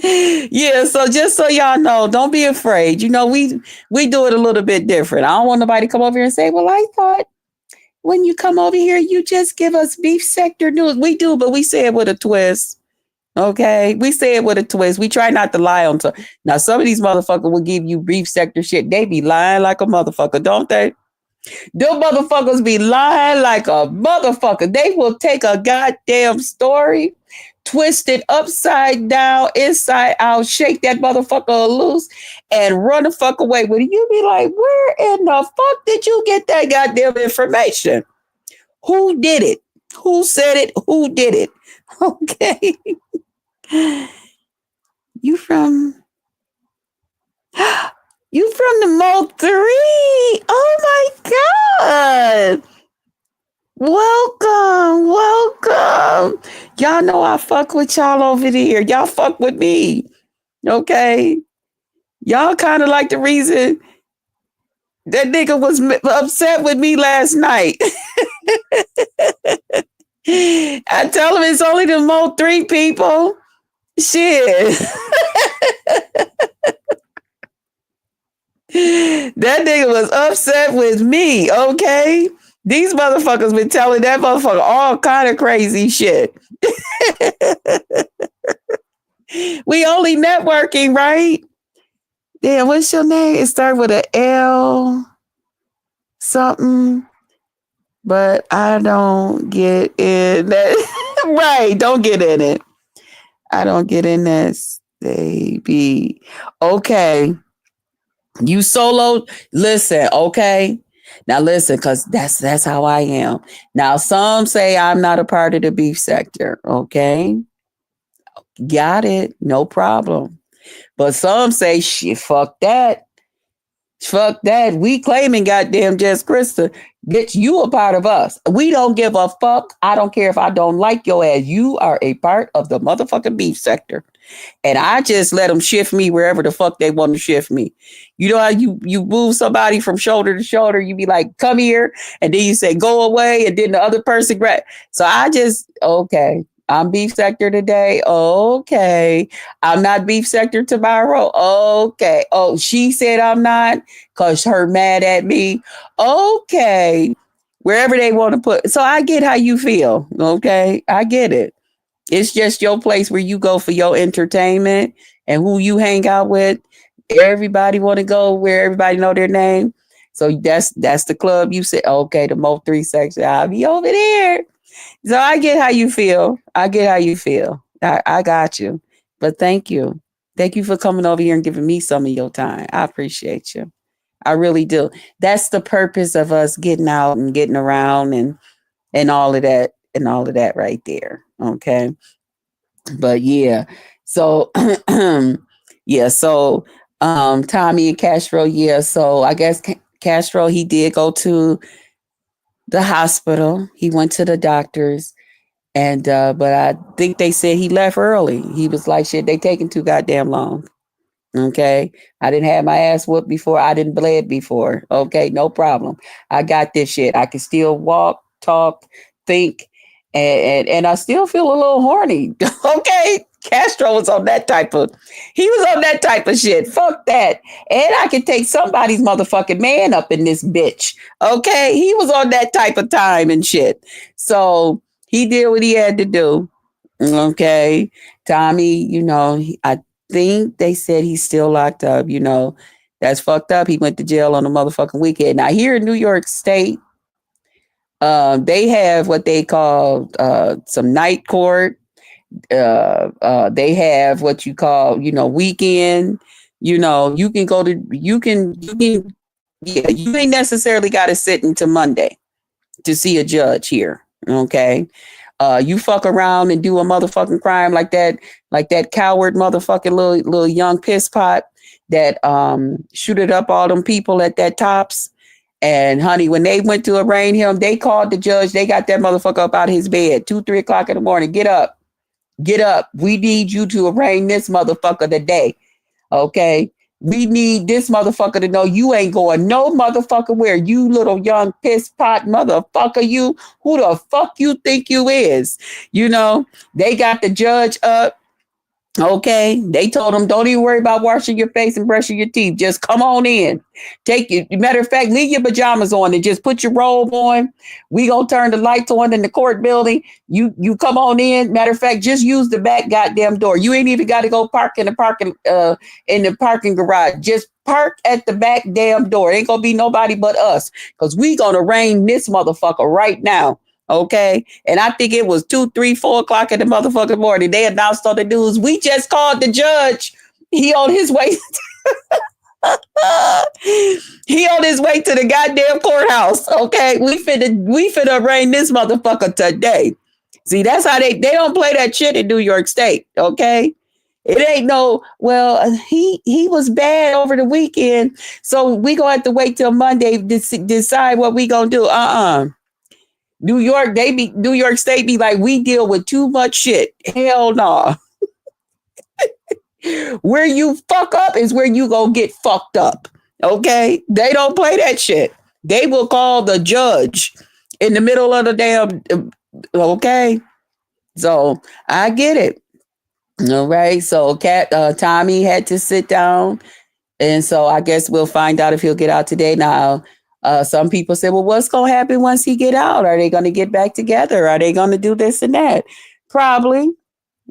Yeah, so just so y'all know, don't be afraid. We do it a little bit different. I don't want nobody to come over here and say, "Well, I thought when you come over here, you just give us beef sector news." We do, but we say it with a twist. Okay, we say it with a twist. We try not to lie on. Now, some of these motherfuckers will give you beef sector shit. They be lying like a motherfucker, don't they? Them motherfuckers be lying like a motherfucker. They will take a goddamn story, twist it upside down, inside out, shake that motherfucker loose, and run the fuck away with it. You be like, where in the fuck did you get that goddamn information? Who did it? Who said it? Who did it? Okay. You from you from the Mo 3. Oh my God. Welcome, welcome. Y'all know I fuck with y'all over there. Y'all fuck with me. Okay. Y'all kind of like the reason that nigga was upset with me last night. I tell him it's only the Mo 3 people. Shit. That nigga was upset with me, okay? These motherfuckers been telling that motherfucker all kind of crazy shit. We only networking, right? Damn, what's your name? It started with a L something, but I don't get in that. Right, don't get in it. I don't get in this, baby. Okay. You solo, listen, okay? Now listen, because that's how I am. Now, some say I'm not a part of the beef sector, okay? Got it, no problem. But some say, shit, fuck that. Fuck that. We claiming goddamn Jess Krista. Bitch, you a part of us. We don't give a fuck. I don't care if I don't like your ass. You are a part of the motherfucking beef sector. And I just let them shift me wherever the fuck they want to shift me. You know how you move somebody from shoulder to shoulder, you be like, come here, and then you say, go away, and then the other person grab. So I just, okay, I'm beef sector today. Okay. I'm not beef sector tomorrow. Okay. Oh, she said I'm not because her mad at me. Okay. Wherever they want to put. So I get how you feel. Okay. I get it. It's just your place where you go for your entertainment and who you hang out with. Everybody want to go where everybody know their name. So that's the club you say, okay, the Mo 3 section. I'll be over there. So I get how you feel. I get how you feel. I got you. But thank you. Thank you for coming over here and giving me some of your time. I appreciate you. I really do. That's the purpose of us getting out and getting around and all of that right there. Okay. But yeah. So yeah, so Tommy and Castro, yeah. So I guess Castro, he did go to the hospital. He went to the doctors. And but I think they said he left early. He was like, shit, they taking too goddamn long. Okay. I didn't have my ass whooped before. I didn't bled before. Okay, no problem. I got this shit. I can still walk, talk, think, and I still feel a little horny. Okay. Castro was on that type of he was on that type of shit. Fuck that. And I can take somebody's motherfucking man up in this bitch. Okay. He was on that type of time and shit. So he did what he had to do. Okay. Tommy, I think they said he's still locked up. That's fucked up. He went to jail on a motherfucking weekend. Now, here in New York State, they have what they call some night court. They have what you call, weekend. You can go to, yeah, you ain't necessarily got to sit until Monday to see a judge here. Okay. You fuck around and do a motherfucking crime like that coward motherfucking little young piss pot that shooted up all them people at that Tops. And honey, when they went to arraign him, they called the judge. They got that motherfucker up out of his bed, 2-3 o'clock in the morning. Get up. We need you to arraign this motherfucker today. Okay. We need this motherfucker to know you ain't going no motherfucker where. You little young piss pot motherfucker. You, who the fuck you think you is? You know, they got the judge up. Okay, they told him don't even worry about washing your face and brushing your teeth. Just come on in. Take your matter of fact, leave your pajamas on and just put your robe on. We gonna turn the lights on in the court building. You come on in. Matter of fact, just use the back goddamn door. You ain't even got to go park in the parking garage. Just park at the back damn door. Ain't gonna be nobody but us because we gonna arraign this motherfucker right now. Okay. And I think it was 2, 3, 4 o'clock in the motherfucking morning. They announced on the news, we just called the judge. He on his way. He on his way to the goddamn courthouse. Okay. We finna arraign this motherfucker today. See, that's how they don't play that shit in New York State. Okay. It ain't no, well, he was bad over the weekend. So we gonna have to wait till Monday to decide what we gonna do. New York State be like, we deal with too much shit. Hell no. Where you fuck up is where you gonna get fucked up. Okay? They don't play that shit. They will call the judge in the middle of the damn okay. So I get it. All right. So Tommy had to sit down. And so I guess we'll find out if he'll get out today. Now, some people say, well, what's going to happen once he get out? Are they going to get back together? Are they going to do this and that? Probably.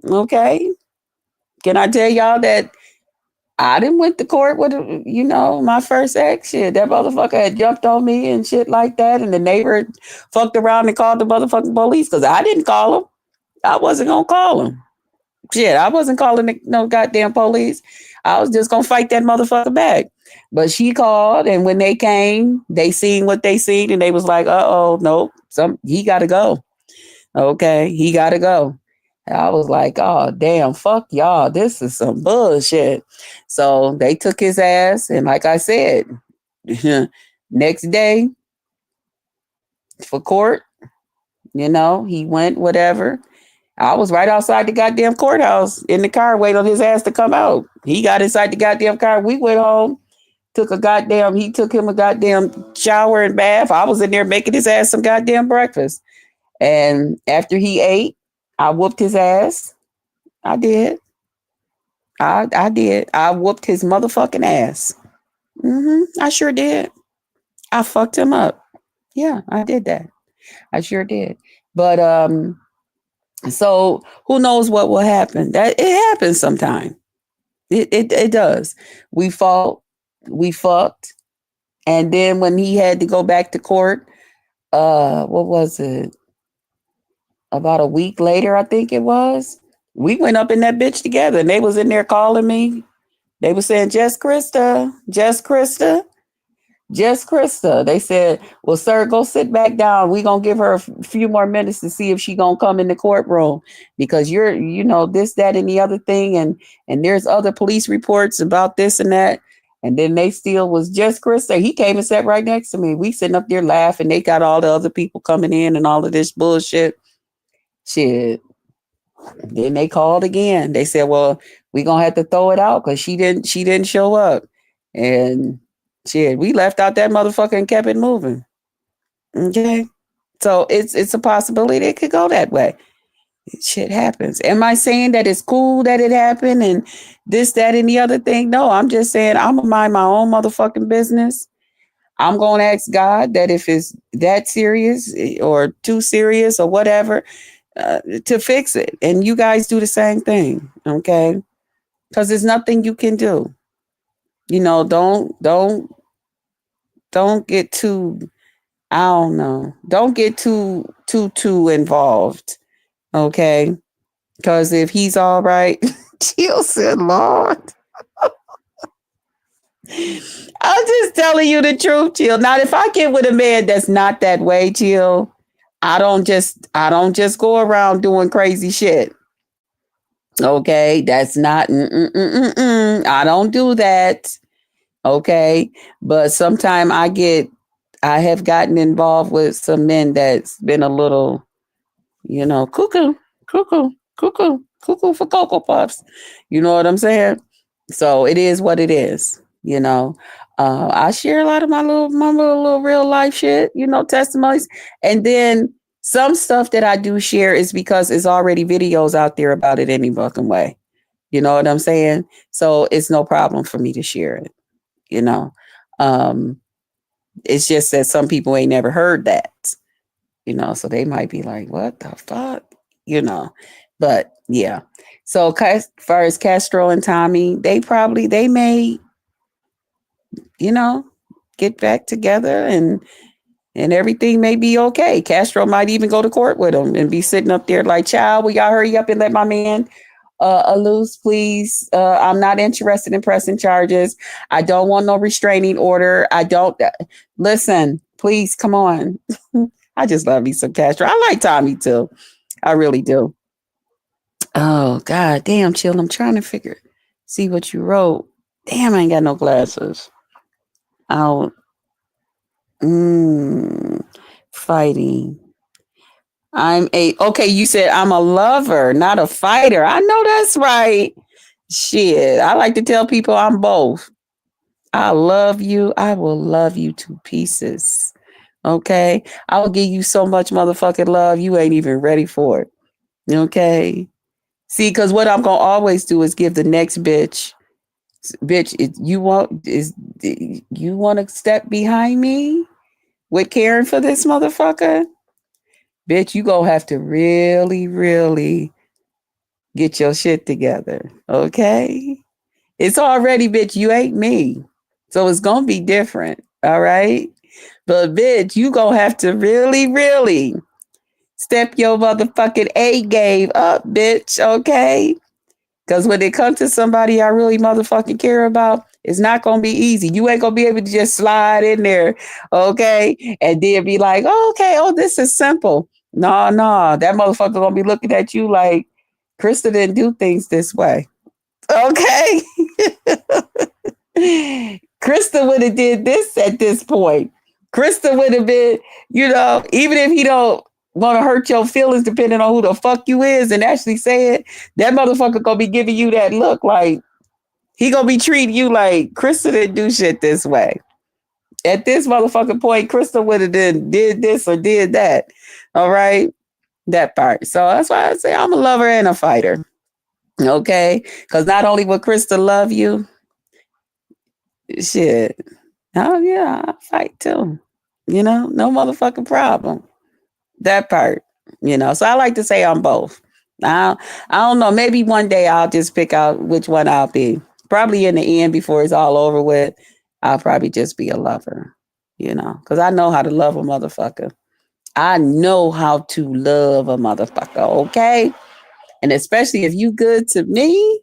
Okay. Can I tell y'all that I didn't went to court with, my first ex shit. That motherfucker had jumped on me and shit like that. And the neighbor fucked around and called the motherfucking police because I didn't call him. I wasn't going to call him. Shit, I wasn't calling no goddamn police. I was just gonna fight that motherfucker back. But she called, and when they came, they seen what they seen, and they was like, "Uh oh, nope, he got to go." Okay, he got to go. I was like, "Oh damn, fuck y'all, this is some bullshit." So they took his ass, and like I said, next day for court, he went whatever. I was right outside the goddamn courthouse in the car waiting on his ass to come out. He got inside the goddamn car. We went home, he took him a goddamn shower and bath. I was in there making his ass some goddamn breakfast. And after he ate, I whooped his ass. I did. I did. I whooped his motherfucking ass. I sure did. I fucked him up. Yeah, I did that. I sure did. But, so who knows what will happen? That it happens sometime. It does. We fought, we fucked, and then when he had to go back to court, what was it? About a week later, I think it was. We went up in that bitch together, and they was in there calling me. They were saying, "Just Krista, just Krista." Just Krista. They said, well, sir, go sit back down. We're going to give her a few more minutes to see if she going to come in the courtroom because you're, this, that, and the other thing. And there's other police reports about this and that. And then they still was just Krista. He came and sat right next to me. We sitting up there laughing. They got all the other people coming in and all of this bullshit. Shit. Then they called again. They said, well, we're going to have to throw it out because she didn't show up. And shit, we left out that motherfucker and kept it moving. Okay. So it's a possibility it could go that way. Shit happens. Am I saying that it's cool that it happened and this, that, and the other thing? No, I'm just saying I'm gonna mind my own motherfucking business. I'm gonna ask God that if it's that serious or too serious or whatever, to fix it. And you guys do the same thing, okay? Because there's nothing you can do. Don't get too, I don't know. Don't get too involved. Okay. Because if he's all right, Jill said, Lord. I'm just telling you the truth, Jill. Now, if I get with a man that's not that way, Jill, I don't just go around doing crazy shit. Okay. That's not, I don't do that. Okay. But sometimes I have gotten involved with some men that's been a little, cuckoo for Cocoa Puffs. You know what I'm saying? So it is what it is, you know. I share a lot of my little real life shit, testimonies, and then some stuff that I do share is because it's already videos out there about it any fucking way. You know what I'm saying? So it's no problem for me to share it. You know, um, it's just that some people ain't never heard that. So they might be like, "What the fuck?" You know, but yeah. So as far as Castro and Tommy, they may you know, get back together and everything may be okay. Castro might even go to court with him and be sitting up there like, child, will y'all hurry up and let my man loose, please? I'm not interested in pressing charges. I don't want no restraining order. I don't listen, please come on. I just love me some Castro. I like Tommy too. I really do. Oh God damn, chill. I'm trying to see what you wrote. Damn, I ain't got no glasses. I'll Mm, fighting. Okay, you said I'm a lover, not a fighter. I know that's right. Shit. I like to tell people I'm both. I love you. I will love you to pieces. Okay. I will give you so much motherfucking love. You ain't even ready for it. Okay. See, because what I'm going to always do is give the next bitch, you want to step behind me with caring for this motherfucker? Bitch, you gonna have to really, really get your shit together. Okay? It's already, bitch, you ain't me. So it's gonna be different. All right? But bitch, you gonna have to really, really step your motherfucking A game up, bitch. Okay? Because when it comes to somebody I really motherfucking care about, it's not gonna be easy. You ain't gonna be able to just slide in there, okay, and then be like, oh, okay, oh, this is simple. No, no, that motherfucker gonna be looking at you like Krista didn't do things this way, okay. Krista would have did this at this point. Krista would have been, even if he don't want to hurt your feelings, depending on who the fuck you is, and actually say it, that motherfucker gonna be giving you that look like he gonna be treating you like Krista didn't do shit this way. At this motherfucking point, Krista would have did this or did that. All right, that part. So that's why I say I'm a lover and a fighter. Okay, because not only will Krista love you, shit. Oh yeah, I fight too. No motherfucking problem. That part. So I like to say I'm both. I don't know. Maybe one day I'll just pick out which one I'll be. Probably in the end, before it's all over with, I'll probably just be a lover. Because I know how to love a motherfucker. I know how to love a motherfucker. Okay, and especially if you good to me,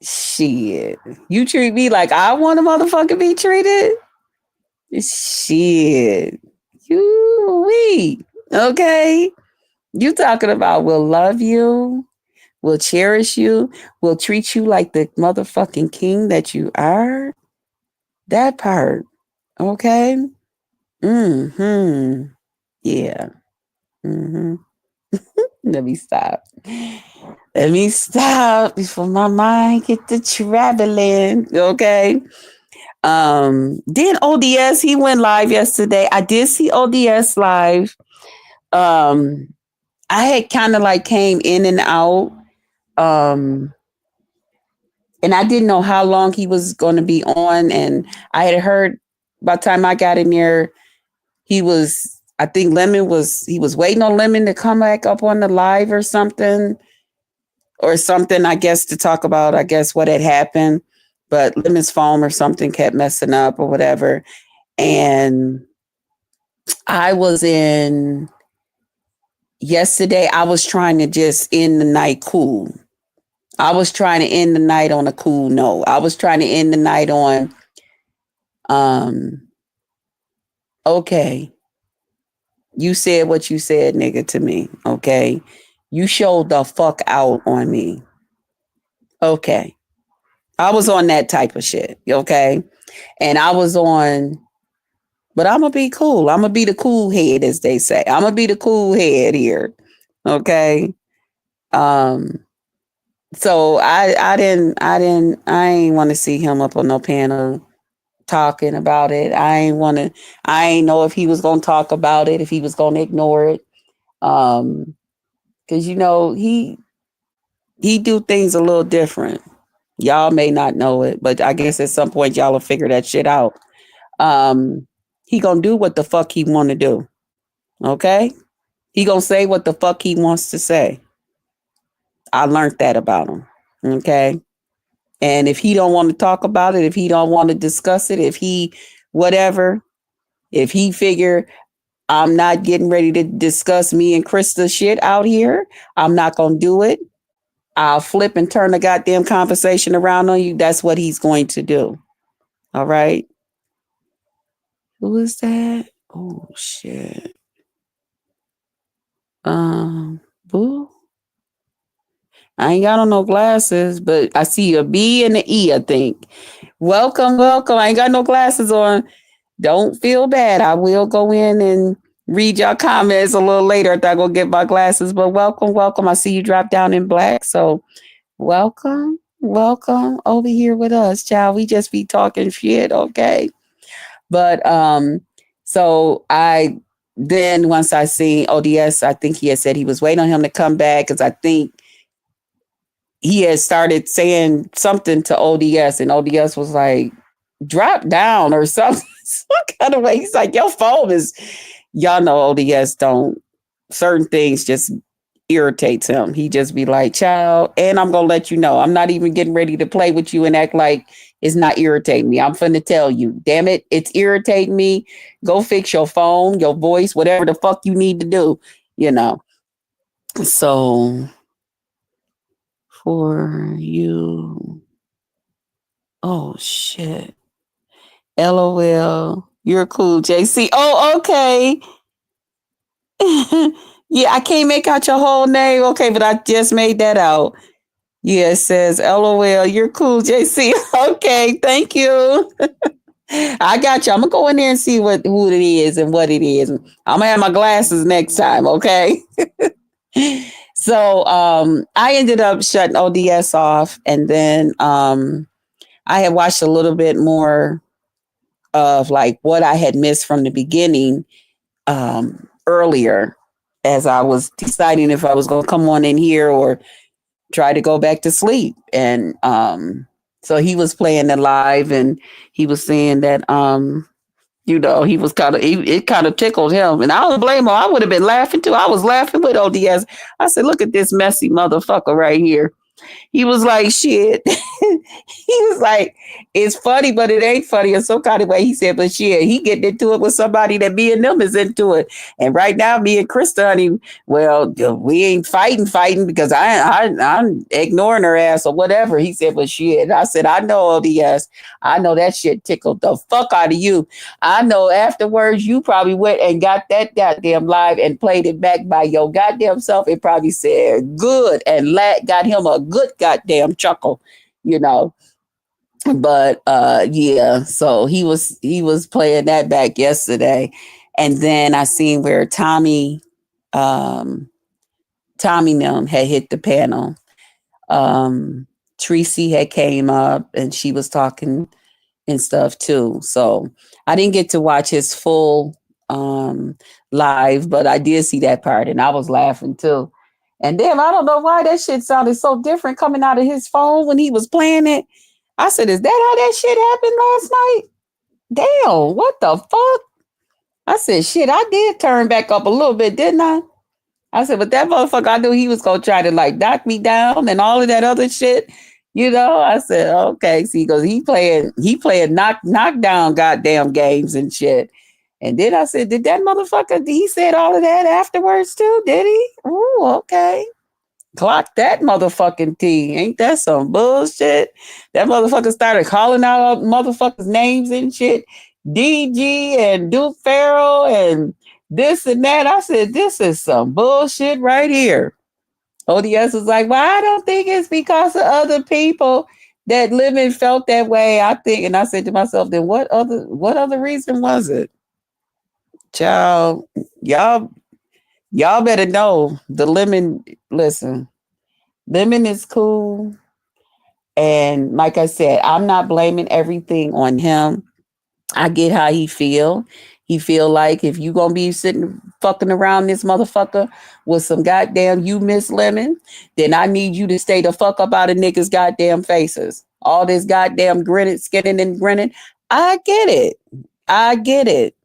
shit. You treat me like I want a motherfucker be treated. Shit. You we. Okay. You talking about we'll love you, we'll cherish you, we'll treat you like the motherfucking king that you are. That part. Okay. Mm-hmm. Yeah. Mm-hmm. Let me stop. Let me stop before my mind get to traveling. Okay. Then ODS, he went live yesterday. I did see ODS live. Um, I had kind of like came in and out. Um, and I didn't know how long he was going to be on. And I had heard by the time I got in there, I think he was waiting on Lemon to come back up on the live or something, I guess, to talk about, I guess, what had happened. But Lemon's phone or something kept messing up or whatever. And I was in yesterday, I was trying to just end the night cool. I was trying to end the night on a cool note. I was trying to end the night on, um, okay, you said what you said, nigga, to me. Okay. You showed the fuck out on me. Okay. I was on that type of shit. Okay. And I was on, but I'm going to be cool. I'm going to be the cool head, as they say. I'm going to be the cool head here. Okay. Um, So I ain't want to see him up on no panel talking about it. I ain't know if he was gonna talk about it, if he was gonna ignore it. Um, because he do things a little different. Y'all may not know it, but I guess at some point y'all will figure that shit out. Um, he gonna do what the fuck he want to do. Okay, he gonna say what the fuck he wants to say. I learned that about him. Okay, and if he don't want to talk about it, if he don't want to discuss it, if he whatever, if he figure I'm not getting ready to discuss me and Krista shit out here, I'm not gonna do it. I'll flip and turn the goddamn conversation around on you. That's what he's going to do. All right. Who is that? Oh shit. Boo. I ain't got on no glasses, but I see a B and an E, I think. Welcome, welcome. I ain't got no glasses on. Don't feel bad. I will go in and read your comments a little later after I go get my glasses. But welcome, welcome. I see you drop down in black. So welcome, welcome over here with us, child. We just be talking shit, okay? But so I then once I seen ODS, I think he had said he was waiting on him to come back because I think he had started saying something to ODS, and ODS was like, "Drop down" or something, some kind of way. He's like, "Your phone is," y'all know ODS don't certain things just irritates him. He just be like, child, and I'm gonna let you know, I'm not even getting ready to play with you and act like it's not irritating me. I'm finna tell you, damn it, it's irritating me. Go fix your phone, your voice, whatever the fuck you need to do, you know. So for you, oh shit. LOL. You're cool, JC. Oh, okay. Yeah, I can't make out your whole name. Okay, but I just made that out. Yeah, it says LOL, you're cool, JC. Okay, thank you. I got you. I'm gonna go in there and see what who it is and what it is. I'm gonna have my glasses next time, okay? So I ended up shutting ODS off and then I had watched a little bit more of like what I had missed from the beginning earlier as I was deciding if I was gonna come on in here or try to go back to sleep. And so he was playing it live and he was saying that he was it kind of tickled him. And I don't blame him. I would have been laughing too. I was laughing with ODS. I said, look at this messy motherfucker right here. He was like, shit. He was like, it's funny, but it ain't funny in some kind of way. He said, but shit, he getting into it with somebody that me and them is into it. And right now, me and Krista, honey, well, we ain't fighting because I'm ignoring her ass or whatever. He said, but shit. I said, I know ODS. I know that shit tickled the fuck out of you. I know afterwards you probably went and got that goddamn live and played it back by your goddamn self. It probably said good and got him a good goddamn chuckle, you know. But yeah, so he was playing that back yesterday. And then I seen where um Tommy Nim had hit the panel. Um Tracy had came up and she was talking and stuff too. So I didn't get to watch his full live, but I did see that part and I was laughing too. And then I don't know why that shit sounded so different coming out of his phone when he was playing it. I said, is that how that shit happened last night? Damn, what the fuck? I said, shit, I did turn back up a little bit, didn't I? I said, but that motherfucker, I knew he was gonna try to like knock me down and all of that other shit. You know, I said, okay, see, because he playing knockdown goddamn games and shit. And then I said, did that motherfucker, he said all of that afterwards too, did he? Ooh, okay. Clock that motherfucking T. Ain't that some bullshit? That motherfucker started calling out motherfuckers' names and shit. DG and Duke Farrell and this and that. I said, this is some bullshit right here. ODS was like, well, I don't think it's because of other people that live and felt that way. I think, and I said to myself, then what other reason was it? Child, y'all better know the lemon. Listen, Lemon is cool. And like I said, I'm not blaming everything on him. I get how he feel. He feel like if you gonna be sitting fucking around this motherfucker with some goddamn you Miss Lemon, then I need you to stay the fuck up out of niggas' goddamn faces. All this goddamn grinning, skinning and grinning. I get it. I get it.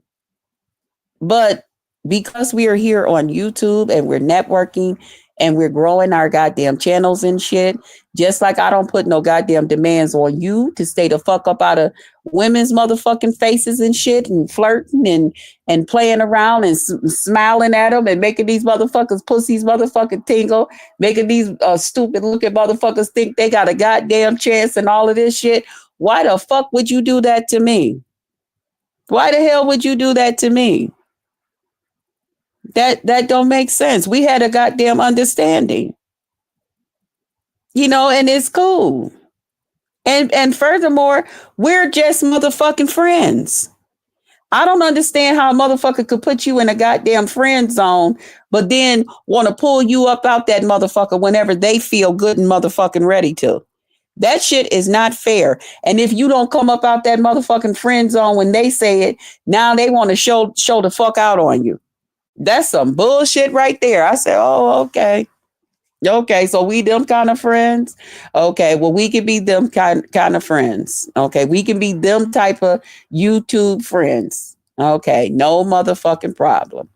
But because we are here on YouTube and we're networking and we're growing our goddamn channels and shit, just like I don't put no goddamn demands on you to stay the fuck up out of women's motherfucking faces and shit and flirting and playing around and smiling at them and making these motherfuckers pussies motherfucking tingle, making these stupid looking motherfuckers think they got a goddamn chance and all of this shit. Why the fuck would you do that to me? Why the hell would you do that to me? That don't make sense. We had a goddamn understanding, and it's cool. And furthermore, we're just motherfucking friends. I don't understand how a motherfucker could put you in a goddamn friend zone, but then want to pull you up out that motherfucker whenever they feel good and motherfucking ready to. That shit is not fair. And if you don't come up out that motherfucking friend zone when they say it, now they want to show the fuck out on you. That's some bullshit right there. I said, oh, okay. Okay, so we them kind of friends. Okay, well, we can be them kind of friends. Okay, we can be them type of YouTube friends. Okay, no motherfucking problem.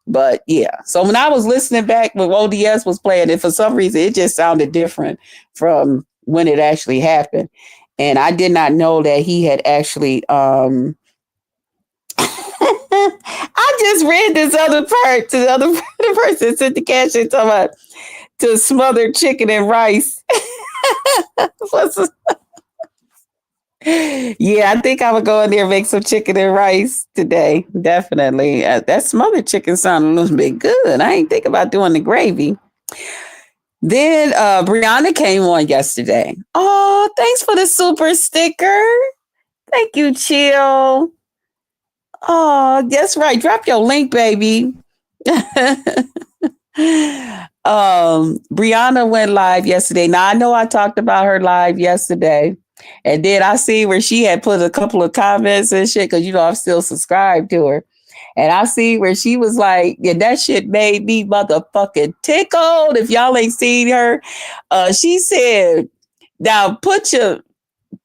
But yeah, so when I was listening back when ODS was playing it, for some reason it just sounded different from when it actually happened. And I did not know that he had actually I just read this other part to the other the person sent the cash in talking about to smothered chicken and rice. Yeah, I think I would go in there and make some chicken and rice today. Definitely. That smothered chicken sounded a little bit good. I ain't think about doing the gravy. Then Briana came on yesterday. Oh, thanks for the super sticker. Thank you, Chill. Oh, that's right. Drop your link, baby. Briana went live yesterday. Now I know I talked about her live yesterday, and then I see where she had put a couple of comments and shit because I'm still subscribed to her, and I see where she was like, "Yeah, that shit made me motherfucking tickled." If y'all ain't seen her, she said, "Now put your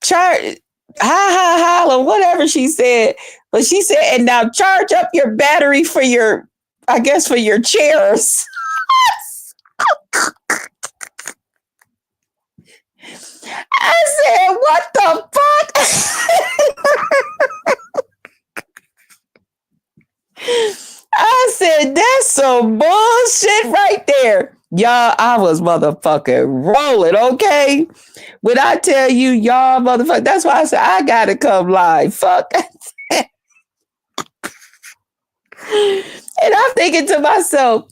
chart." Or whatever she said, but she said, and now charge up your battery for your, I guess, for your chairs. I said, what the fuck? I said, that's some bullshit right there. Y'all, I was motherfucking rolling, okay? When I tell you, y'all motherfucker, that's why I said, I gotta come live. Fuck. And I'm thinking to myself,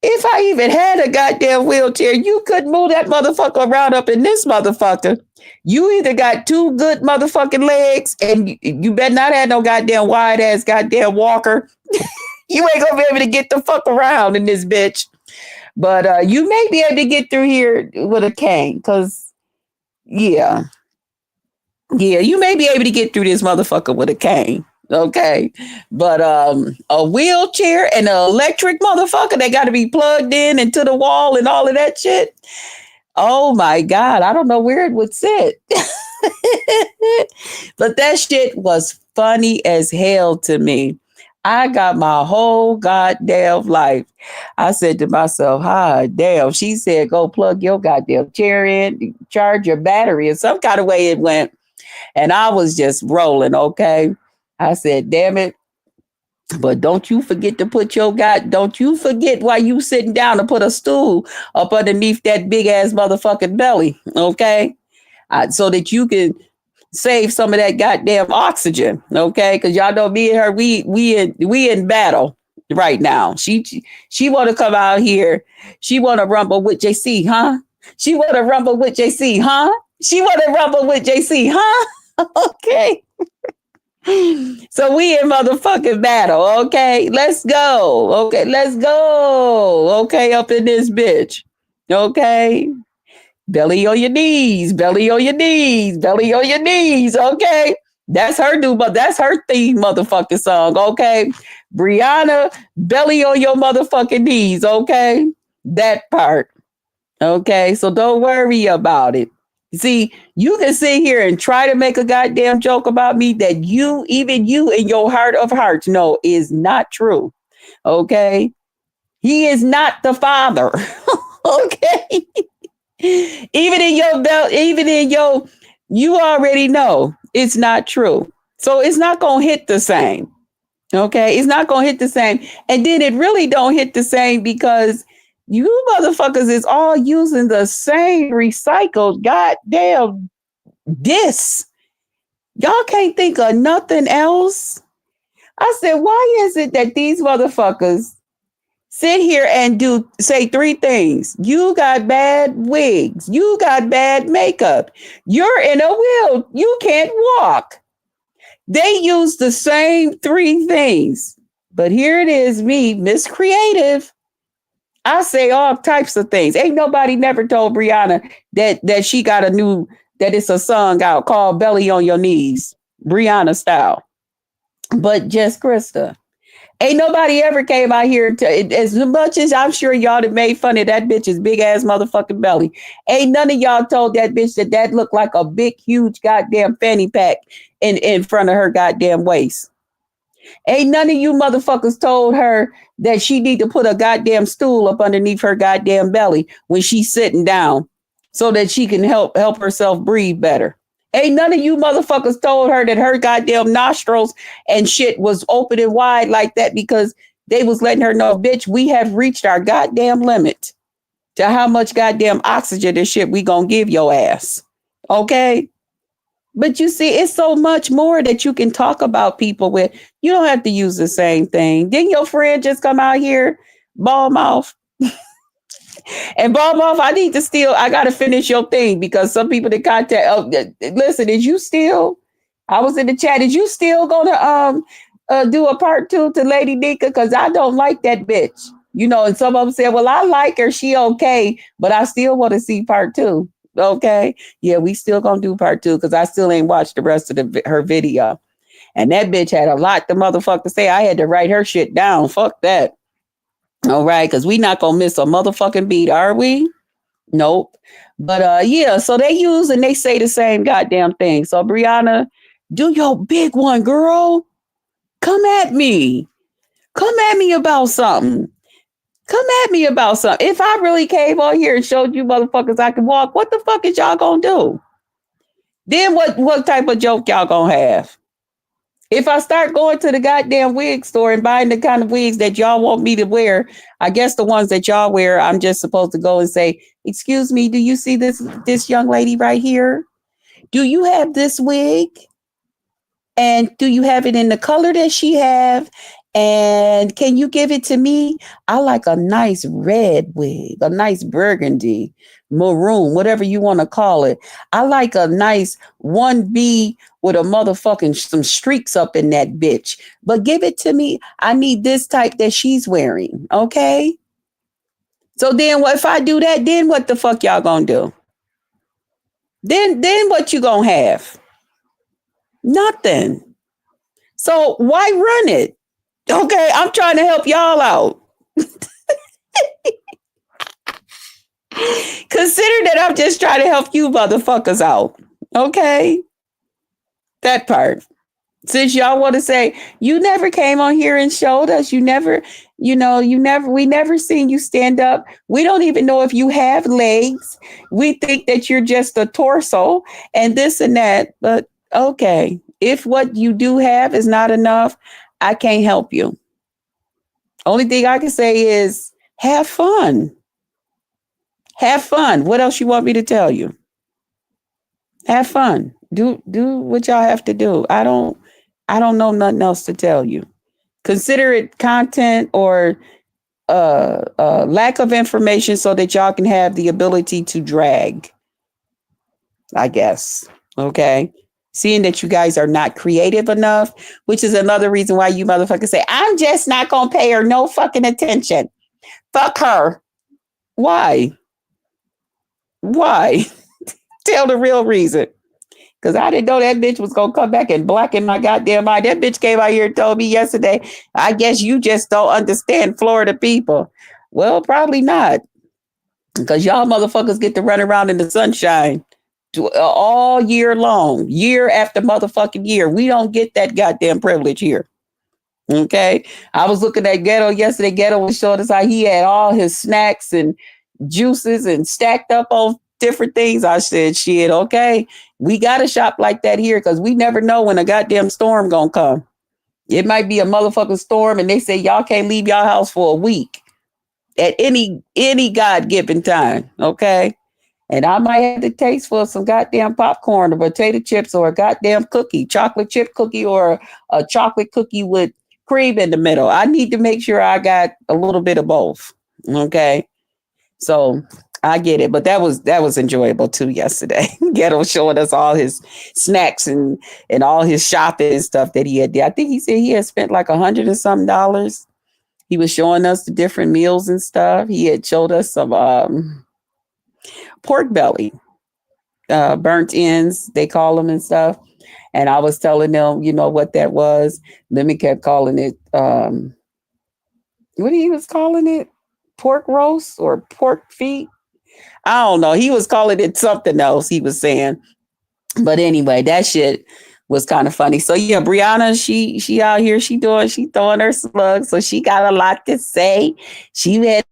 if I even had a goddamn wheelchair, you couldn't move that motherfucker around up in this motherfucker. You either got two good motherfucking legs and you better not have no goddamn wide ass goddamn walker. You ain't gonna be able to get the fuck around in this bitch. But you may be able to get through here with a cane, because yeah, you may be able to get through this motherfucker with a cane. Okay, but a wheelchair and an electric motherfucker, they got to be plugged in and to the wall and all of that shit. Oh my God, I don't know where it would sit. But that shit was funny as hell to me. I got my whole goddamn life. I said to myself, "Hi, damn." She said, "Go plug your goddamn chair in, charge your battery," in some kind of way it went. And I was just rolling, okay? I said, "Damn it." But don't you forget to put don't you forget while you sitting down to put a stool up underneath that big ass motherfucking belly, okay? So that you can save some of that goddamn oxygen, okay? Because y'all know me and her, we in battle right now. She want to come out here. She want to rumble with JC, huh? She want to rumble with JC, huh? She want to rumble with JC, huh? Okay. So we in motherfucking battle, okay? Let's go. Okay, let's go. Okay, up in this bitch. Okay. Belly on your knees, belly on your knees, belly on your knees. Okay. That's her new, but that's her theme motherfucking song. Okay. Briana, belly on your motherfucking knees. Okay. That part. Okay. So don't worry about it. See, you can sit here and try to make a goddamn joke about me that you, even you in your heart of hearts, know is not true. Okay. He is not the father. Okay. Even in your belt, even in your, you already know it's not true. So it's not gonna hit the same. Okay, it's not gonna hit the same. And then it really don't hit the same because you motherfuckers is all using the same recycled goddamn disc. Y'all can't think of nothing else. I said, why is it that these motherfuckers sit here and do say three things? You got bad wigs, you got bad makeup, you're in a wheel, you can't walk. They use the same three things. But here it is, me, Miss Creative. I say all types of things. Ain't nobody never told Briana that she got a new, that it's a song out called Belly on Your Knees, Briana style. But just Krista. Ain't nobody ever came out here to, as much as I'm sure y'all have made fun of that bitch's big ass motherfucking belly. Ain't none of y'all told that bitch that looked like a big, huge goddamn fanny pack in front of her goddamn waist. Ain't none of you motherfuckers told her that she need to put a goddamn stool up underneath her goddamn belly when she's sitting down so that she can help herself breathe better. Ain't none of you motherfuckers told her that her goddamn nostrils and shit was open and wide like that because they was letting her know, bitch, we have reached our goddamn limit to how much goddamn oxygen and shit we gonna give your ass. Okay? But you see, it's so much more that you can talk about people with. You don't have to use the same thing. Didn't your friend just come out here, ball mouth? And ball mouth, I need to still, I got to finish your thing because some people that contact, listen, is you still, I was in the chat, is you still going to do a part two to Lady Nika? Because I don't like that bitch. You know, and some of them said, well, I like her. She okay. But I still want to see part two. Okay. Yeah, we still gonna do part two because I still ain't watched the rest of her video. And that bitch had a lot to motherfucker say. I had to write her shit down. Fuck that. All right, because we not gonna miss a motherfucking beat, are we? Nope. But yeah, so they use and they say the same goddamn thing. So Briana, do your big one, girl. Come at me. Come at me about something. Come at me about something. If I really came on here and showed you motherfuckers I can walk, what the fuck is y'all gonna do? Then what type of joke y'all gonna have? If I start going to the goddamn wig store and buying the kind of wigs that y'all want me to wear, I guess the ones that y'all wear, I'm just supposed to go and say, excuse me, do you see this young lady right here? Do you have this wig? And do you have it in the color that she have? And can you give it to me? I like a nice red wig, a nice burgundy, maroon, whatever you want to call it. I like a nice 1B with a motherfucking some streaks up in that bitch. But give it to me. I need this type that she's wearing. Okay. So then if I do that, then what the fuck y'all gonna do? Then what you gonna have? Nothing. So why run it? Okay, I'm trying to help y'all out. Consider that I'm just trying to help you motherfuckers out. Okay? That part. Since y'all want to say, you never came on here and showed us, you never, we never seen you stand up. We don't even know if you have legs. We think that you're just a torso and this and that. But okay, if what you do have is not enough, I can't help you. Only thing I can say is have fun. Have fun. What else you want me to tell you? Have fun. Do what y'all have to do. I don't know nothing else to tell you. Consider it content or lack of information so that y'all can have the ability to drag, I guess. Okay. Seeing that you guys are not creative enough, which is another reason why you motherfuckers say, I'm just not going to pay her no fucking attention. Fuck her. Why? Why? Tell the real reason. Because I didn't know that bitch was going to come back and blacken my goddamn eye. That bitch came out here and told me yesterday, I guess you just don't understand Florida people. Well, probably not. Because y'all motherfuckers get to run around in the sunshine all year long, year after motherfucking year. We don't get that goddamn privilege here. Okay. I was looking at Ghetto yesterday. Ghetto was showing us how he had all his snacks and juices and stacked up on different things. I said, shit, okay. We got to shop like that here because we never know when a goddamn storm gonna come. It might be a motherfucking storm and they say y'all can't leave y'all house for a week at any God given time. Okay. And I might have the taste for some goddamn popcorn or potato chips or a goddamn cookie, chocolate chip cookie or a chocolate cookie with cream in the middle. I need to make sure I got a little bit of both. Okay. So I get it. But that was enjoyable too yesterday. Ghetto showing us all his snacks and all his shopping and stuff that he had did. I think he said he had spent like $100 and something dollars. He was showing us the different meals and stuff. He had showed us some pork belly, burnt ends, they call them and stuff. And I was telling them, you know what that was. Lemmy kept calling it, what he was calling it? Pork roast or pork feet? I don't know. He was calling it something else, he was saying. But anyway, that shit was kind of funny. So yeah, Briana, she out here, she throwing her slugs. So she got a lot to say. She had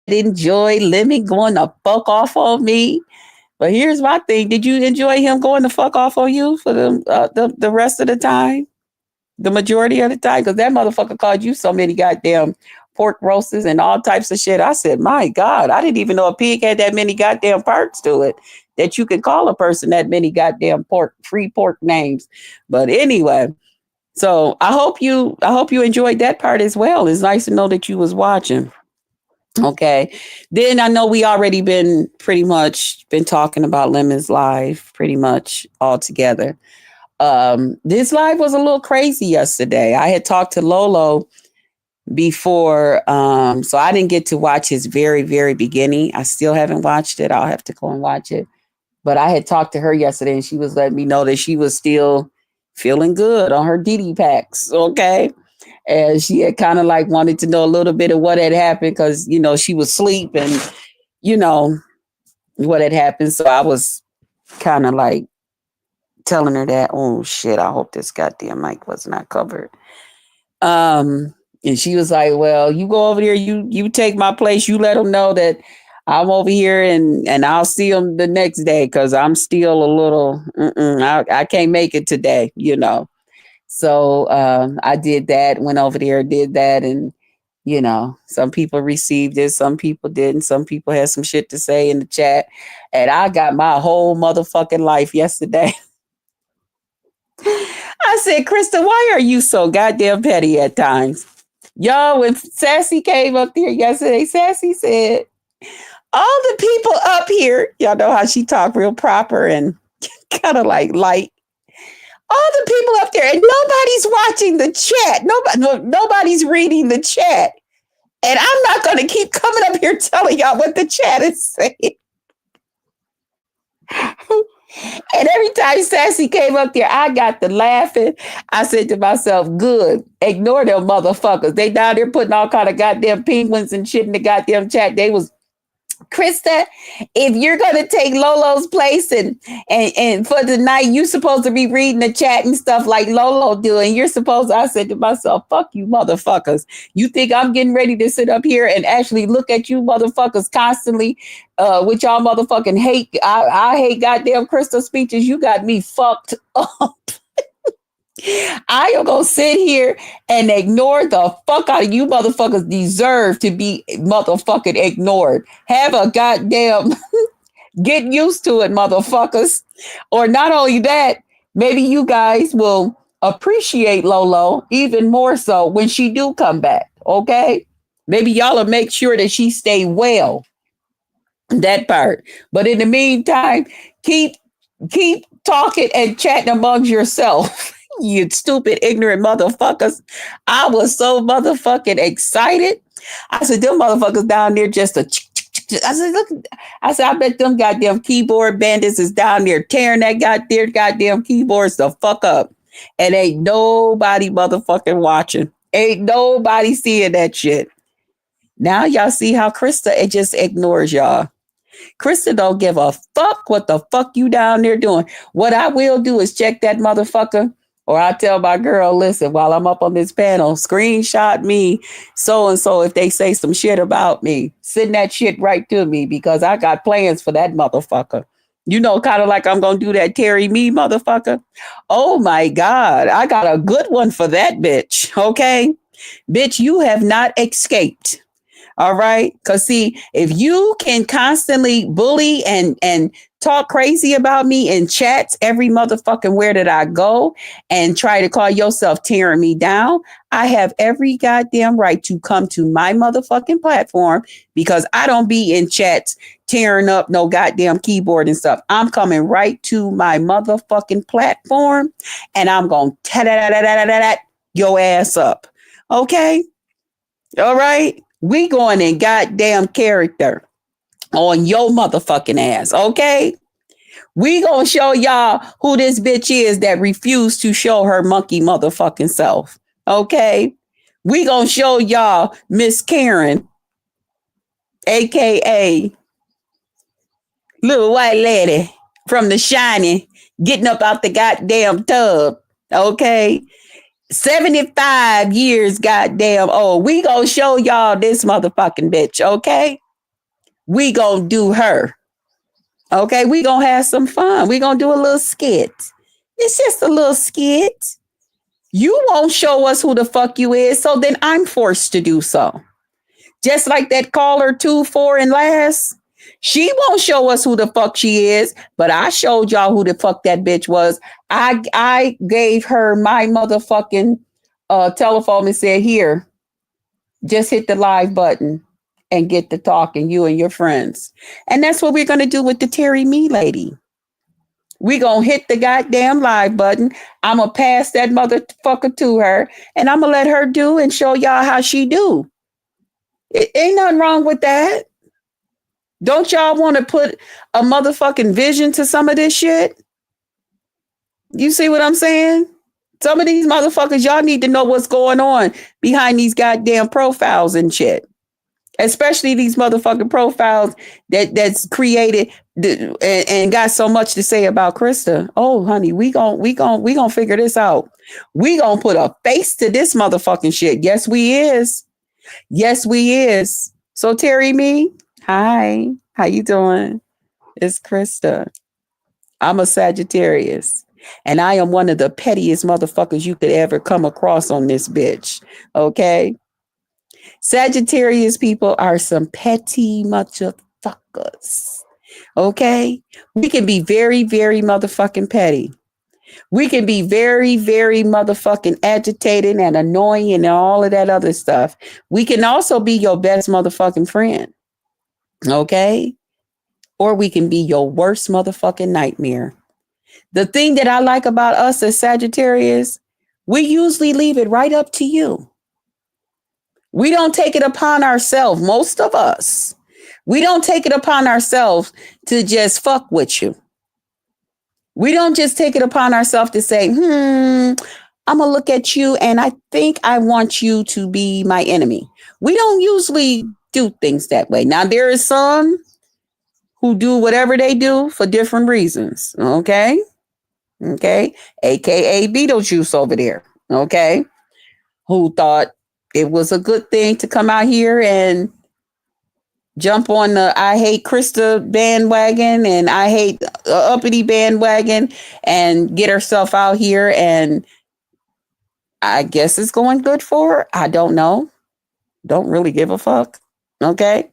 enjoyed Lemmy going the fuck off on me. But here's my thing: did you enjoy him going the fuck off on you for the rest of the time, the majority of the time? Because that motherfucker called you so many goddamn pork roasts and all types of shit. I said, my God, I didn't even know a pig had that many goddamn parts to it that you can call a person that many goddamn free pork names. But anyway, so I hope you enjoyed that part as well. It's nice to know that you was watching. Okay. Then I know we already been pretty much been talking about Lemon's live pretty much all together. This live was a little crazy yesterday. I had talked to Lolo before, so I didn't get to watch his very, very beginning. I still haven't watched it. I'll have to go and watch it. But I had talked to her yesterday and she was letting me know that she was still feeling good on her DD packs. Okay. And she had kind of like wanted to know a little bit of what had happened because, she was asleep and, you know, what had happened. So I was kind of like telling her that, oh shit, I hope this goddamn mic was not covered. And she was like, well, you go over there, you take my place, you let them know that I'm over here and I'll see them the next day because I'm still a little, I can't make it today, So I did that, went over there, did that. And, some people received it, some people didn't. Some people had some shit to say in the chat. And I got my whole motherfucking life yesterday. I said, Krista, why are you so goddamn petty at times? Y'all, when Sassy came up there yesterday, Sassy said, all the people up here, y'all know how she talked real proper and kind of like light. All the people up there, and nobody's watching the chat. Nobody's reading the chat. And I'm not going to keep coming up here telling y'all what the chat is saying. And every time Sassy came up there, I got to laughing. I said to myself, good, ignore them motherfuckers. They down there putting all kind of goddamn penguins and shit in the goddamn chat. They was, Krista, if you're gonna take Lolo's place and for the night, you supposed to be reading the chat and stuff like Lolo doing. You're supposed to, I said to myself, fuck you motherfuckers. You think I'm getting ready to sit up here and actually look at you motherfuckers constantly with y'all motherfucking hate. I hate goddamn Krista speeches. You got me fucked up. I am gonna sit here and ignore the fuck out of you motherfuckers. Deserve to be motherfucking ignored. Have a goddamn get used to it, motherfuckers. Or not only that, maybe you guys will appreciate Lolo even more so when she do come back. Okay, maybe y'all will make sure that she stay well. That part. But in the meantime, keep talking and chatting amongst yourself. You stupid, ignorant motherfuckers. I was so motherfucking excited. I said, them motherfuckers down there just a I said, look, I said, I bet them goddamn keyboard bandits is down there tearing that goddamn keyboards the fuck up. And ain't nobody motherfucking watching. Ain't nobody seeing that shit. Now y'all see how Krista it just ignores y'all. Krista don't give a fuck what the fuck you down there doing. What I will do is check that motherfucker, or I tell my girl, listen, while I'm up on this panel, screenshot me so and so if they say some shit about me. Send that shit right to me because I got plans for that motherfucker. You know, kind of like I'm gonna do that Terry me motherfucker. Oh my God, I got a good one for that bitch. Okay. Bitch, you have not escaped. All right. Because see, if you can constantly bully and talk crazy about me in chats every motherfucking where did I go and try to call yourself tearing me down, I have every goddamn right to come to my motherfucking platform because I don't be in chats tearing up no goddamn keyboard and stuff. I'm coming right to my motherfucking platform and I'm going to your ass up. Okay. All right. We going in goddamn character on your motherfucking ass. Okay. We gonna show y'all who this bitch is that refused to show her monkey motherfucking self. Okay. We gonna show y'all Miss Karen, aka little white lady from the Shining, getting up out the goddamn tub. Okay. 75 years goddamn old. We gonna show y'all this motherfucking bitch, okay? We gonna do her. Okay, we gonna have some fun. We gonna do a little skit. It's just a little skit. You won't show us who the fuck you is, so then I'm forced to do so. Just like that caller 2, 4, and last. She won't show us who the fuck she is, but I showed y'all who the fuck that bitch was. I gave her my motherfucking telephone and said, here, just hit the live button and get to talking, you and your friends. And that's what we're going to do with the Terry Me lady. We going to hit the goddamn live button. I'm going to pass that motherfucker to her and I'm going to let her do and show y'all how she do. It ain't nothing wrong with that. Don't y'all want to put a motherfucking vision to some of this shit? You see what I'm saying? Some of these motherfuckers, y'all need to know what's going on behind these goddamn profiles and shit. Especially these motherfucking profiles that's created and got so much to say about Krista. Oh, honey, we gon' figure this out. We gonna put a face to this motherfucking shit. Yes, we is. Yes, we is. So Terry me, hi, how you doing? It's Krista. I'm a Sagittarius. And I am one of the pettiest motherfuckers you could ever come across on this bitch. Okay? Sagittarius people are some petty motherfuckers. Okay? We can be very, very motherfucking petty. We can be very, very motherfucking agitated and annoying and all of that other stuff. We can also be your best motherfucking friend. Okay? Or we can be your worst motherfucking nightmare. The thing that I like about us as Sagittarius, we usually leave it right up to you. We don't take it upon ourselves, most of us. We don't take it upon ourselves to just fuck with you. We don't just take it upon ourselves to say, I'm going to look at you and I think I want you to be my enemy. We don't usually do things that way. Now, there is some who do whatever they do for different reasons. Okay. Okay. AKA Beetlejuice over there. Okay. Who thought it was a good thing to come out here and jump on the I hate Krista bandwagon and I hate uppity bandwagon and get herself out here. And I guess it's going good for her. I don't know. Don't really give a fuck. Okay.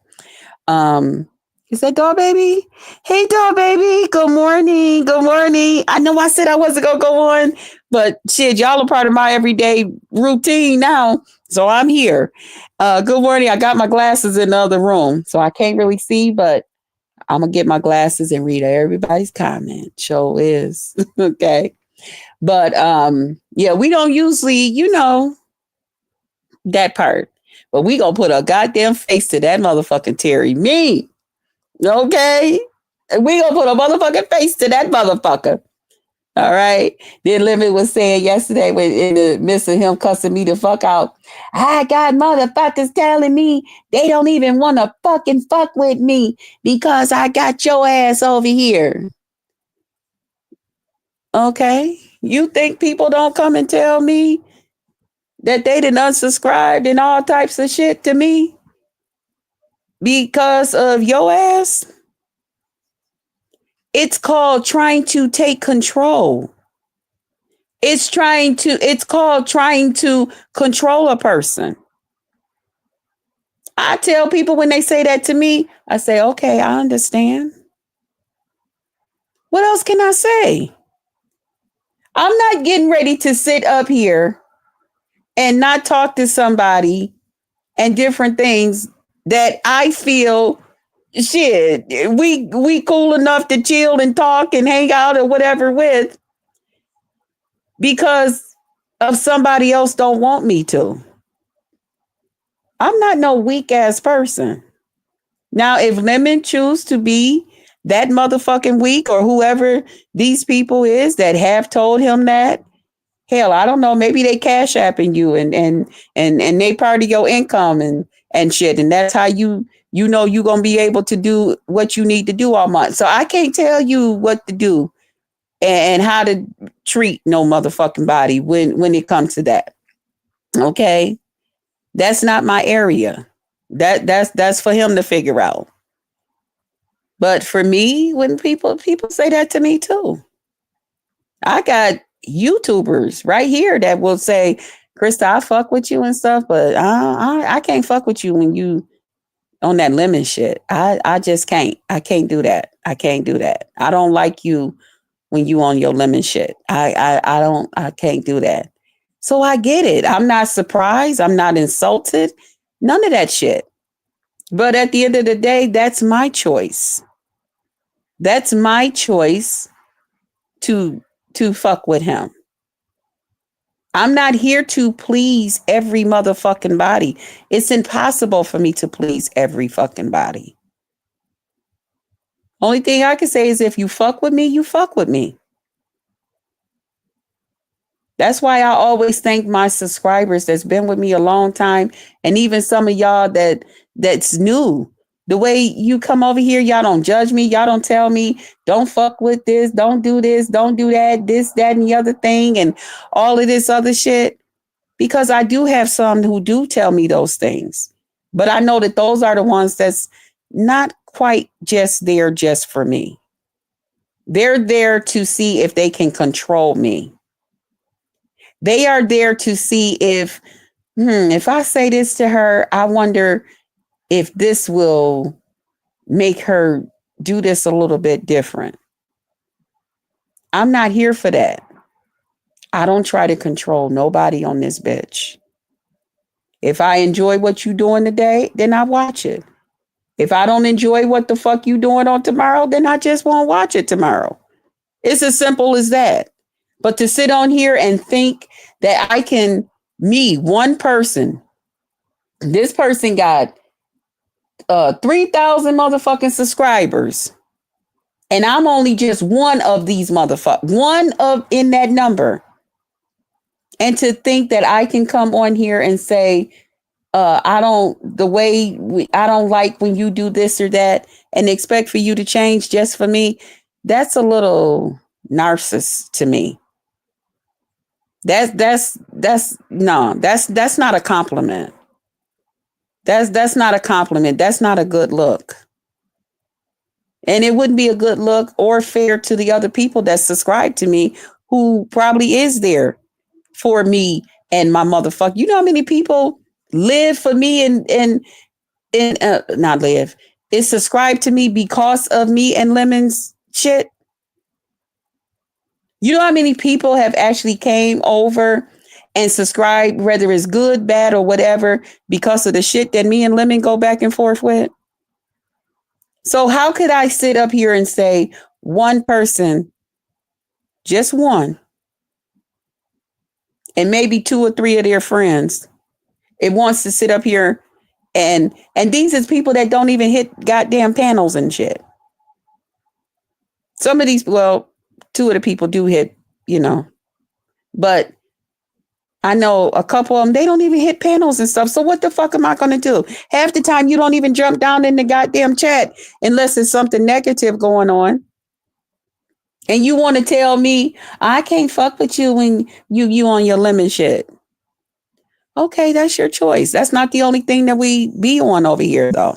Is that doll baby? Hey, doll baby. Good morning. Good morning. I know I said I wasn't going to go on, but shit, y'all are part of my everyday routine now. So I'm here. Good morning. I got my glasses in the other room, so I can't really see, but I'm going to get my glasses and read everybody's comment. Show is. Okay. But yeah, we don't usually, that part. But we going to put a goddamn face to that motherfucking Terry. Me. Okay? We gonna put a motherfucking face to that motherfucker. All right. Then Lemon was saying yesterday when in the midst of him cussing me the fuck out, I got motherfuckers telling me they don't even want to fucking fuck with me because I got your ass over here. Okay. You think people don't come and tell me that they done unsubscribed and all types of shit to me because of your ass? It's called trying to take control. It's called trying to control a person. I tell people when they say that to me, I say, okay, I understand. What else can I say? I'm not getting ready to sit up here and not talk to somebody and different things that I feel shit. We cool enough to chill and talk and hang out or whatever with because of somebody else don't want me to. I'm not no weak ass person. Now, if Lemon choose to be that motherfucking weak or whoever these people is that have told him that, hell, I don't know, maybe they cash apping you and they part of your income and shit. And that's how you know you gonna be able to do what you need to do all month. So I can't tell you what to do and how to treat no motherfucking body when it comes to that. Okay. That's not my area. That's for him to figure out. But for me, when people say that to me too, I got YouTubers right here that will say, "Krista, I fuck with you and stuff, but I can't fuck with you when you on that lemon shit. I just can't. I can't do that. I can't do that. I don't like you when you on your lemon shit. I don't. I can't do that. So I get it. I'm not surprised. I'm not insulted. None of that shit. But at the end of the day, that's my choice. That's my choice to fuck with him. I'm not here to please every motherfucking body. It's impossible for me to please every fucking body. Only thing I can say is if you fuck with me, you fuck with me. That's why I always thank my subscribers that's been with me a long time, and even some of y'all that's new. The way you come over here, y'all don't judge me. Y'all don't tell me, don't fuck with this, don't do that, this, that, and the other thing, and all of this other shit. Because I do have some who do tell me those things. But I know that those are the ones that's not quite just there just for me. They're there to see if they can control me. They are there to see if I say this to her, I wonder if this will make her do this a little bit different. I'm not here for that. I don't try to control nobody on this bitch. If I enjoy what you doing today, then I watch it. If I don't enjoy what the fuck you doing on tomorrow, then I just won't watch it tomorrow. It's as simple as that. But to sit on here and think that I can, me, one person, this person got 3,000 motherfucking subscribers. And I'm only just one of these motherfuckers, one of in that number. And to think that I can come on here and say, I don't, I don't like when you do this or that and expect for you to change just for me. That's a little narcissist to me. That's not a compliment. That's not a compliment. That's not a good look. And it wouldn't be a good look or fair to the other people that subscribe to me who probably is there for me and my motherfucker. You know how many people live for me and not live, is subscribed to me because of me and Lemon's shit? You know how many people have actually came over and subscribed, whether it's good, bad, or whatever, because of the shit that me and Lemon go back and forth with? So how could I sit up here and say one person, just one, and maybe two or three of their friends, it wants to sit up here And these is people that don't even hit goddamn panels and shit. Some of these, well, two of the people do hit, you know, but I know a couple of them, they don't even hit panels and stuff. So what the fuck am I going to do? Half the time you don't even jump down in the goddamn chat unless there's something negative going on. And you want to tell me I can't fuck with you when you on your lemon shit. Okay, that's your choice. That's not the only thing that we be on over here though.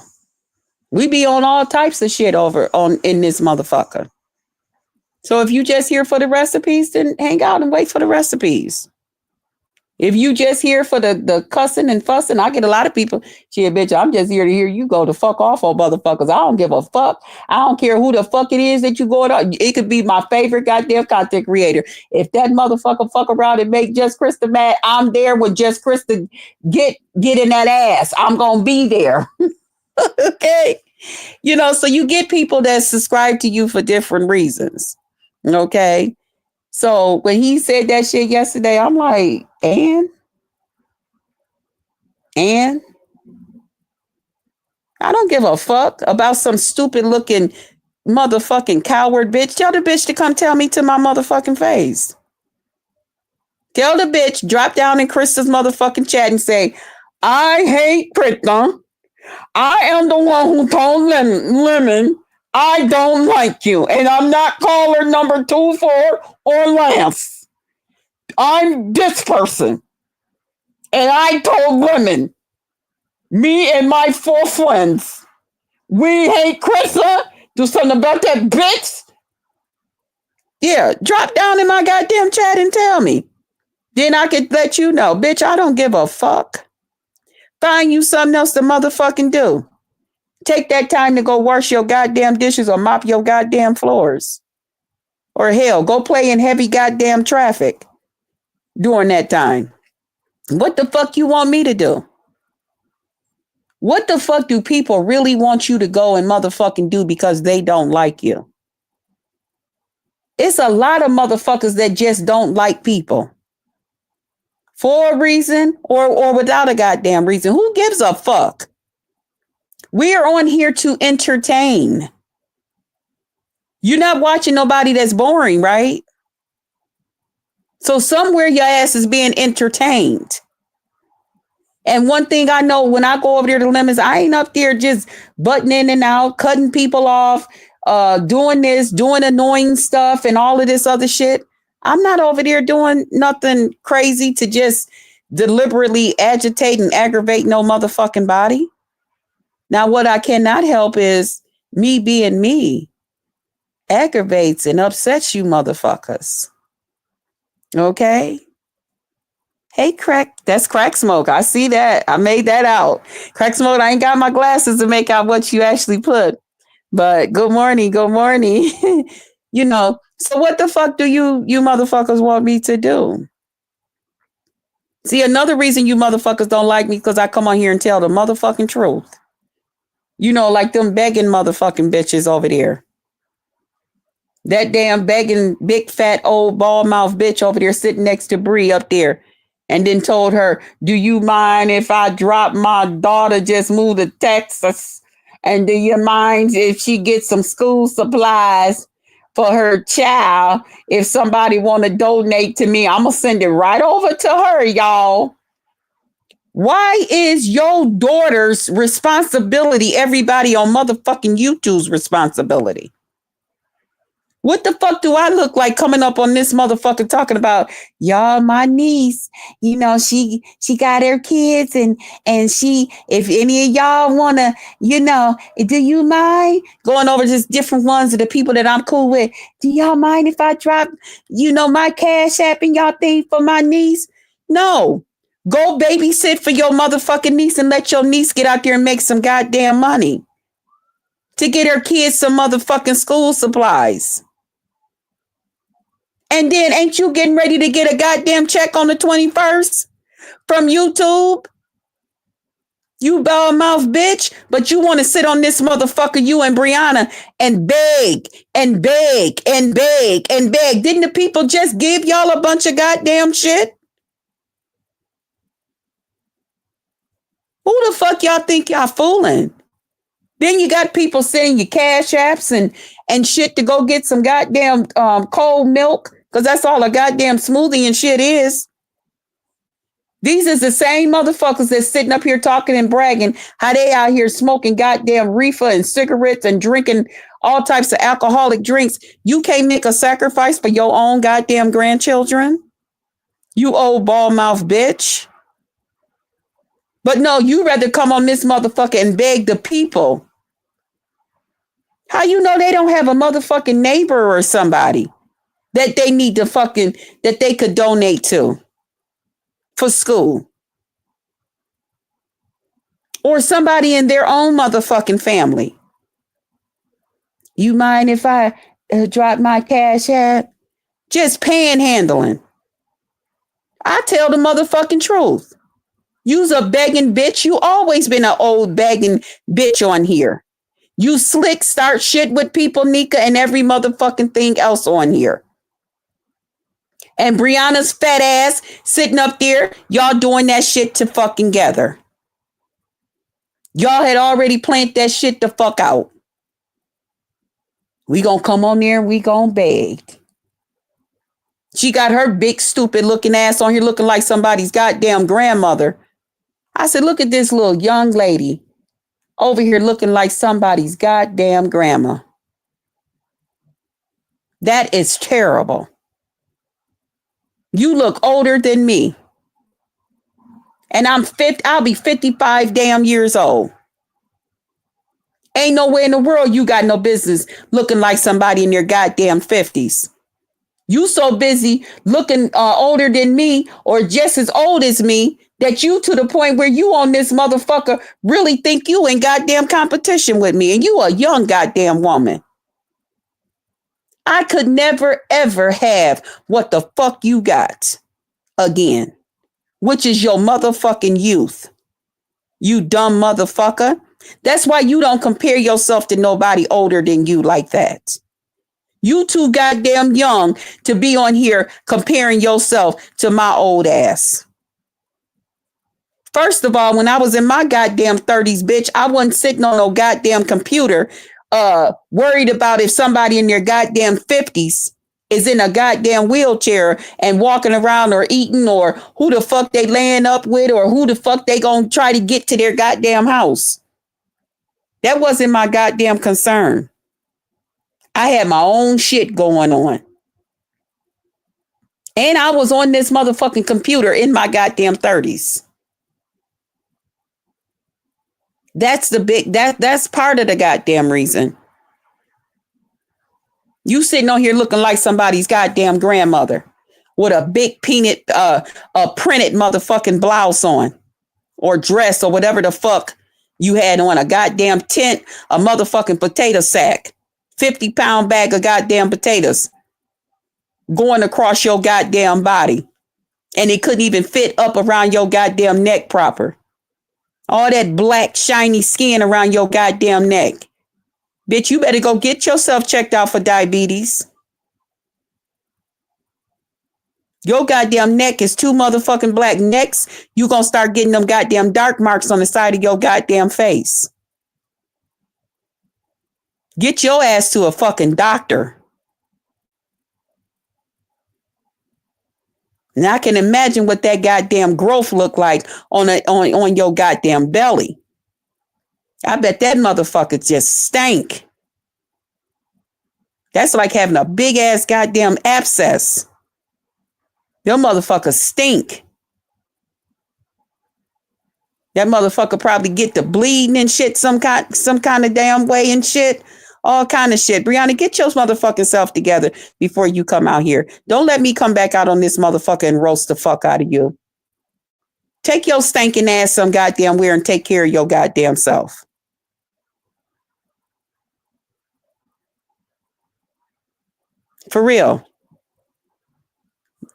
We be on all types of shit over on in this motherfucker. So if you just here for the recipes, then hang out and wait for the recipes. If you just here for the cussing and fussing, I get a lot of people, shit, bitch, I'm just here to hear you go the fuck off on motherfuckers. I don't give a fuck. I don't care who the fuck it is that you going on. It could be my favorite goddamn content creator. If that motherfucker fuck around and make Just Krista mad, I'm there with Just Krista get in that ass. I'm going to be there. Okay. You know, so you get people that subscribe to you for different reasons. Okay. So when he said that shit yesterday, I'm like, and I don't give a fuck about some stupid looking motherfucking coward bitch. Tell the bitch to come tell me to my motherfucking face. Tell the bitch, drop down in Krista's motherfucking chat and say, I hate Krista. I am the one who told Lemon I don't like you. And I'm not caller number 24 or less. I'm this person. And I told Lemon, me and my 4 friends, we hate Krista. Do something about that bitch. Yeah, drop down in my goddamn chat and tell me. Then I could let you know, bitch, I don't give a fuck. Find you something else to motherfucking do. Take that time to go wash your goddamn dishes or mop your goddamn floors. Or hell, go play in heavy goddamn traffic during that time. What the fuck you want me to do? What the fuck do people really want you to go and motherfucking do because they don't like you? It's a lot of motherfuckers that just don't like people. For a reason or without a goddamn reason. Who gives a fuck? We are on here to entertain. You're not watching nobody that's boring, right? So somewhere your ass is being entertained. And one thing I know when I go over there to Lemons, I ain't up there just butting in and out, cutting people off, doing this, doing annoying stuff and all of this other shit. I'm not over there doing nothing crazy to just deliberately agitate and aggravate no motherfucking body. Now, what I cannot help is me being me aggravates and upsets you motherfuckers. Okay? Hey, Crack. That's Crack Smoke. I see that. I made that out. Crack Smoke, I ain't got my glasses to make out what you actually put. But good morning. Good morning. You know, so what the fuck do you motherfuckers want me to do? See, another reason you motherfuckers don't like me because I come on here and tell the motherfucking truth. You know, like them begging motherfucking bitches over there. That damn begging big fat old bald mouth bitch over there sitting next to Bree up there. And then told her, do you mind if I drop my daughter just moved to Texas? And do you mind if she gets some school supplies for her child? If somebody want to donate to me, I'm going to send it right over to her, y'all. Why is your daughter's responsibility everybody on motherfucking YouTube's responsibility? What the fuck do I look like coming up on this motherfucker talking about, y'all, my niece, you know, she got her kids and she, if any of y'all want to, you know, do you mind going over just different ones of the people that I'm cool with? Do y'all mind if I drop, you know, my cash app in y'all thing for my niece? No, go babysit for your motherfucking niece and let your niece get out there and make some goddamn money to get her kids some motherfucking school supplies. And then ain't you getting ready to get a goddamn check on the 21st from YouTube? You bald mouth bitch, but you want to sit on this motherfucker, you and Briana, and beg and beg and beg and beg. Didn't the people just give y'all a bunch of goddamn shit? Who the fuck y'all think y'all fooling? Then you got people sending you cash apps and shit to go get some goddamn cold milk because that's all a goddamn smoothie and shit is. These is the same motherfuckers that's sitting up here talking and bragging how they out here smoking goddamn reefer and cigarettes and drinking all types of alcoholic drinks. You can't make a sacrifice for your own goddamn grandchildren? You old ball mouth bitch. But no, you rather come on this motherfucker and beg the people. How you know they don't have a motherfucking neighbor or somebody that they need to fucking, that they could donate to for school? Or somebody in their own motherfucking family. You mind if I drop my cash app? Just panhandling. I tell the motherfucking truth. You's a begging bitch. You always been an old begging bitch on here. You slick start shit with people, Nika, and every motherfucking thing else on here. And Briana's fat ass sitting up there, y'all doing that shit to fucking together. Y'all had already planned that shit to fuck out. We gonna come on there and we gonna beg. She got her big stupid looking ass on here looking like somebody's goddamn grandmother. I said, look at this little young lady over here looking like somebody's goddamn grandma. That is terrible. You look older than me. And I'll be 55 damn years old. Ain't nowhere in the world you got no business looking like somebody in your goddamn 50s. You so busy looking older than me or just as old as me that you to the point where you on this motherfucker really think you in goddamn competition with me and you a young goddamn woman. I could never ever have what the fuck you got again, which is your motherfucking youth. You dumb motherfucker. That's why you don't compare yourself to nobody older than you like that. You too goddamn young to be on here comparing yourself to my old ass. First of all, when I was in my goddamn 30s, bitch, I wasn't sitting on no goddamn computer worried about if somebody in their goddamn 50s is in a goddamn wheelchair and walking around or eating or who the fuck they laying up with or who the fuck they gonna try to get to their goddamn house. That wasn't my goddamn concern. I had my own shit going on. And I was on this motherfucking computer in my goddamn 30s. That's part of the goddamn reason. You sitting on here looking like somebody's goddamn grandmother with a big peanut, a printed motherfucking blouse on or dress or whatever the fuck you had on, a goddamn tent, a motherfucking potato sack, 50-pound bag of goddamn potatoes going across your goddamn body. And it couldn't even fit up around your goddamn neck proper. All that black, shiny skin around your goddamn neck. Bitch, you better go get yourself checked out for diabetes. Your goddamn neck is too motherfucking black. Next, you gonna start getting them goddamn dark marks on the side of your goddamn face. Get your ass to a fucking doctor. And I can imagine what that goddamn growth look like on your goddamn belly. I bet that motherfucker just stank. That's like having a big ass goddamn abscess. Your motherfucker stink. That motherfucker probably get to bleeding and shit some kind of damn way and shit. All kind of shit. Briana, get your motherfucking self together before you come out here. Don't let me come back out on this motherfucker and roast the fuck out of you. Take your stinking ass some goddamn where and take care of your goddamn self. For real.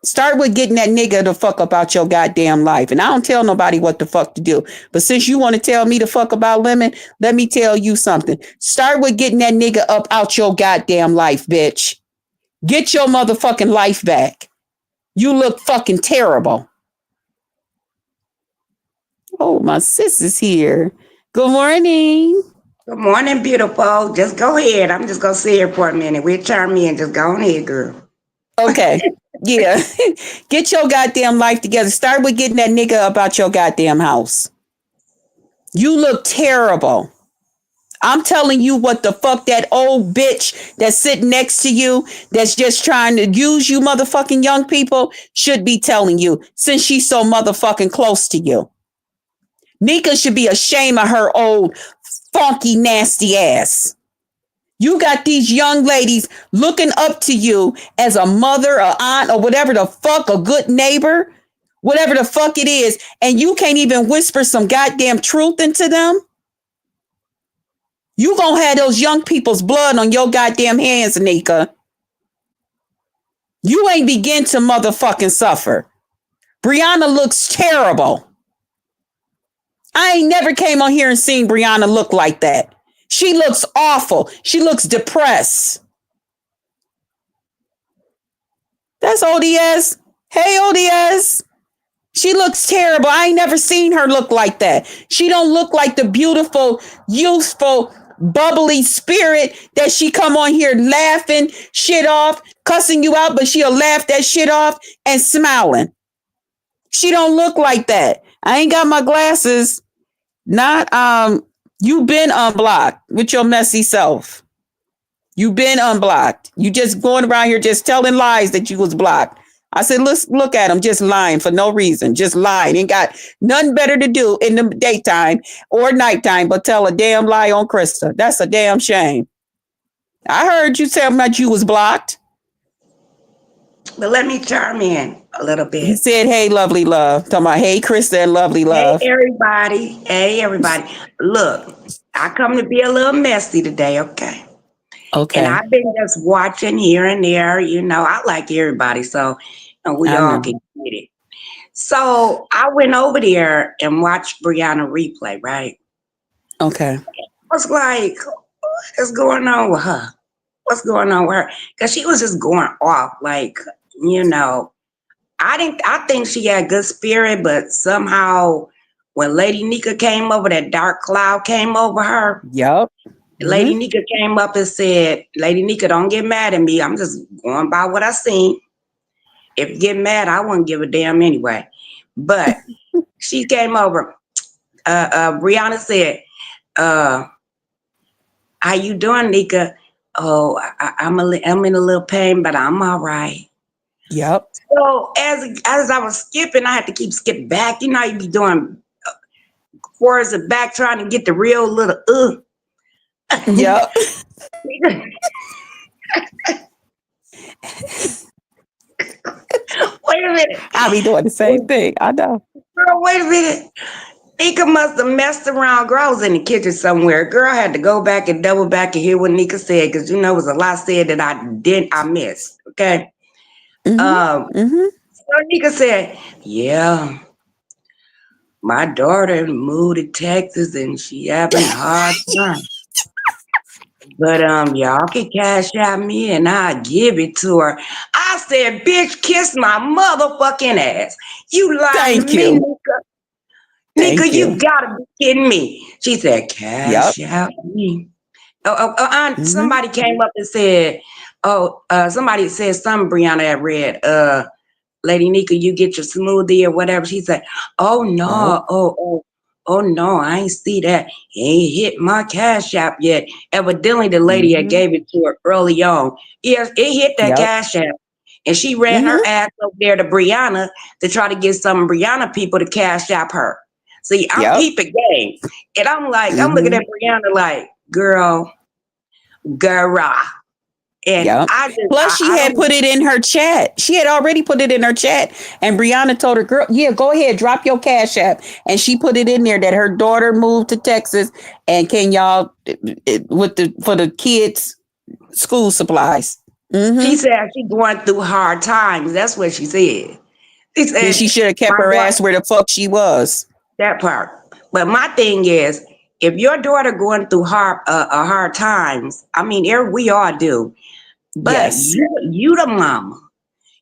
Start with getting that nigga the fuck about your goddamn life. And I don't tell nobody what the fuck to do. But since you want to tell me the fuck about Lemon, let me tell you something. Start with getting that nigga up out your goddamn life, bitch. Get your motherfucking life back. You look fucking terrible. Oh, my sis is here. Good morning. Good morning, beautiful. Just go ahead. I'm just gonna sit here for a minute. We'll turn me in. Just go on ahead, girl. Okay. Yeah. Get your goddamn life together. Start with getting that nigga about your goddamn house. You look terrible. I'm telling you what the fuck that old bitch that's sitting next to you that's just trying to use you motherfucking young people should be telling you since she's so motherfucking close to you. Nika should be ashamed of her old funky nasty ass. You got these young ladies looking up to you as a mother, or aunt, or whatever the fuck, a good neighbor, whatever the fuck it is, and you can't even whisper some goddamn truth into them. You gonna have those young people's blood on your goddamn hands, Nika. You ain't begin to motherfucking suffer. Briana looks terrible. I ain't never came on here and seen Briana look like that. She looks awful. She looks depressed. That's ODS. Hey, ODS. She looks terrible. I ain't never seen her look like that. She don't look like the beautiful, youthful, bubbly spirit that she come on here laughing shit off, cussing you out, but she'll laugh that shit off and smiling. She don't look like that. I ain't got my glasses. Not you been unblocked with your messy self. You been unblocked. You just going around here just telling lies that you was blocked. I said, let's look at him just lying for no reason, just lying. Ain't got nothing better to do in the daytime or nighttime but tell a damn lie on Krista. That's a damn shame. I heard you tell me that you was blocked. But let me chime in a little He bit. said, hey, lovely love. Talking about, hey, Krista and lovely Hey, love. everybody. Hey, everybody. Look, I come to be a little messy today, okay? And Okay. I've been just watching here and there. I like everybody, so we I all know. can get it. So I went over there and watched Brianna replay, right? Okay. I was like, what is going on with her? What's going on with her? Because she was just going off, like, you know. I think she had good spirit, but somehow when Lady Nika came over, that dark cloud came over her. Yep. Lady Mm-hmm. Nika came up and said, Lady Nika, don't get mad at me. I'm just going by what I seen. If you get mad, I wouldn't give a damn anyway. But she came over. Brianna said, uh, how you doing, Nika? Oh, I'm in a little pain, but I'm all right. Yep. So as I was skipping, I had to keep skipping back. You know, you be doing forwards and back, trying to get the real little Yep. Wait a minute. I be doing the same thing. I know. Girl, wait a minute. Nika must have messed around. Girl, I was in the kitchen somewhere. Girl, I had to go back and double back and hear what Nika said because it was a lot said that I missed. Okay. Mm-hmm. So Mm-hmm. Nika said, yeah, my daughter moved to Texas and she having a hard time. But y'all can cash out me and I'll give it to her. I said, bitch, kiss my motherfucking ass. You lying to Thank me, you. Nika. Nika, Thank you you. gotta be kidding me. She said, Yep. cash out me. Mm-hmm. Somebody came up and said, somebody said something Brianna had read. Lady Nika, you get your smoothie or whatever. She said, oh Yep. no, oh no, I ain't see that. He ain't hit my cash app yet. Evidently the lady had Mm-hmm. gave it to her early on. Yes, it hit that Yep. cash app. And she ran her Mm-hmm. ass over there to Brianna to try to get some Brianna people to cash app her. See, I'm Yep. peeping game. And I'm looking Mm-hmm. at Brianna like, girl. And Yep. Plus, she I had don't, put it in her chat. She had already put it in her chat. And Brianna told her, girl, yeah, go ahead, drop your cash app. And she put it in there that her daughter moved to Texas and can y'all with the for the kids' school supplies. she Mm-hmm. said she going through hard times. That's what she said. She Then said, she should have kept my her daughter, ass where the fuck she was. that part. But my thing is, if your daughter going through hard times, I mean, we all do. But Yes. you the mama.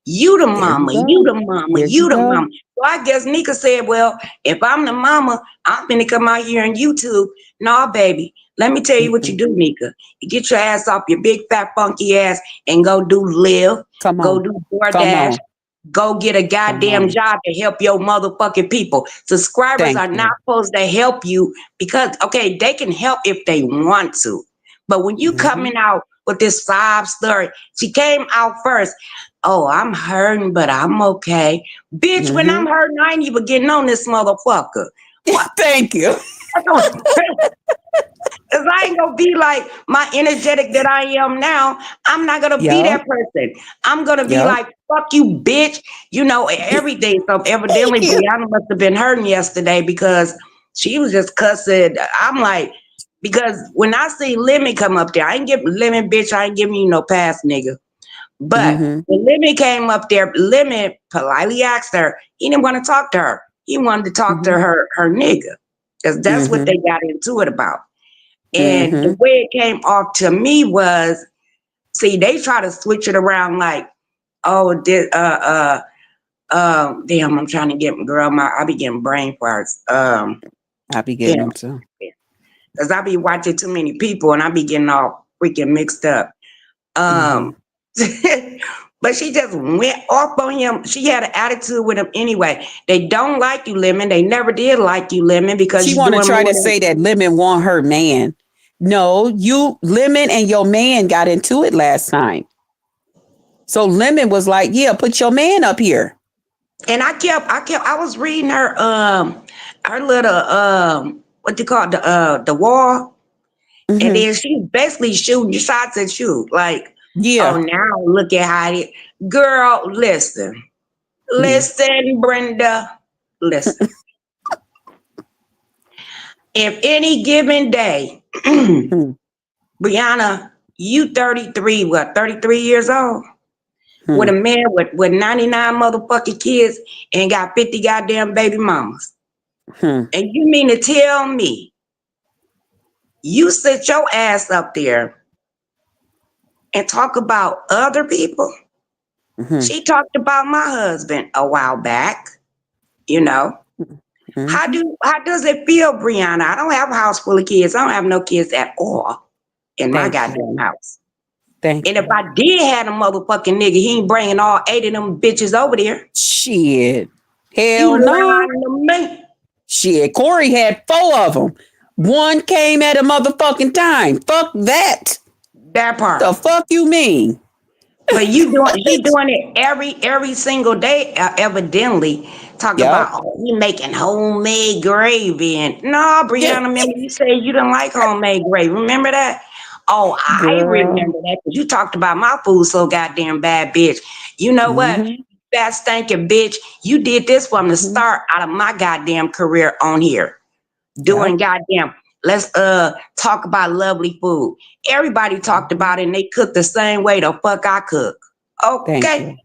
You the There you mama, you go. the mama, There you you the go. mama. So I guess Nika said, well, if I'm the mama, I'm gonna come out here on YouTube. No, baby. Let me tell you what you Mm-mm. do, Nika. You get your ass off your big fat funky ass and go do live, Come go on. do Come DoorDash, on. go get a Come goddamn on. job to help your motherfucking people. Subscribers Thank are not you. supposed to help you because okay, they can help if they want to. But when you Mm-hmm. coming out with this sob story, she came out first. Oh, I'm hurting, but I'm okay. Bitch, when Mm-hmm. I'm hurting, I ain't even getting on this motherfucker. What? Thank you. Because I ain't gonna be like my energetic that I am now. I'm not gonna be Yup. that person. I'm gonna be Yup. like, fuck you, bitch. You know, everything. So Thank evidently you. Brianna must have been hurting yesterday because she was just cussing. I'm like, because when I see Lemon come up there, I ain't give Lemon, bitch, I ain't giving you no pass, nigga. But Mm-hmm. when Lemon came up there, Lemon politely asked her, he didn't want to talk to her. He wanted to talk to Mm-hmm. her nigga. Because that's what Mm-hmm. they got into it about. And the Mm-hmm. way it came off to me was, see, they try to switch it around like, oh, damn, I'm trying to get girl, I be getting brain farts. I be getting Damn, them too. because I be watching too many people and I be getting all freaking mixed up. Mm-hmm. Um, but she just went off on him. She had an attitude with him anyway. They don't like you, Lemon. They never did like you, Lemon, because She you're want to doing try more to than say that Lemon want her man. No, you Lemon and your man got into it last time. So Lemon was like, "Yeah, put your man up here." and I was reading her little what you call it, the wall, and Mm-hmm. then she was basically shooting shots at you, like, oh Yeah. now look at how it girl, listen, Mm-hmm. listen, Brenda, listen. If any given day, Brianna, you 33, what, 33 years old? With a Mm-hmm. man with 99 motherfucking kids and got 50 goddamn baby mamas. And you mean to tell me you sit your ass up there and talk about other people? Mm-hmm. She talked about my husband a while back, you know. Mm-hmm. How does it feel, Brianna? I don't have a house full of kids. I don't have no kids at all in my Thank you. goddamn house. Thank And if you. I did have a motherfucking nigga, he ain't bringing all 8 of them bitches over there. Shit. You Hell no. lying to me. Shit. Corey had four of them. One came at a motherfucking time. Fuck that. That part. The fuck you mean? But she doing it every single day. Evidently, talk Yep. about he making homemade gravy and no, Yeah. Brianna. Remember you said you didn't like homemade gravy. Remember that? Oh, I Girl. remember that because you talked about my food so goddamn bad, bitch. You know what? Mm-hmm. That stinking bitch. You did this from the Mm-hmm. start out of my goddamn career on here doing Yep. goddamn let's talk about lovely food. Everybody talked Mm-hmm. about it and they cook the same way the fuck I cook. Thank Okay. you.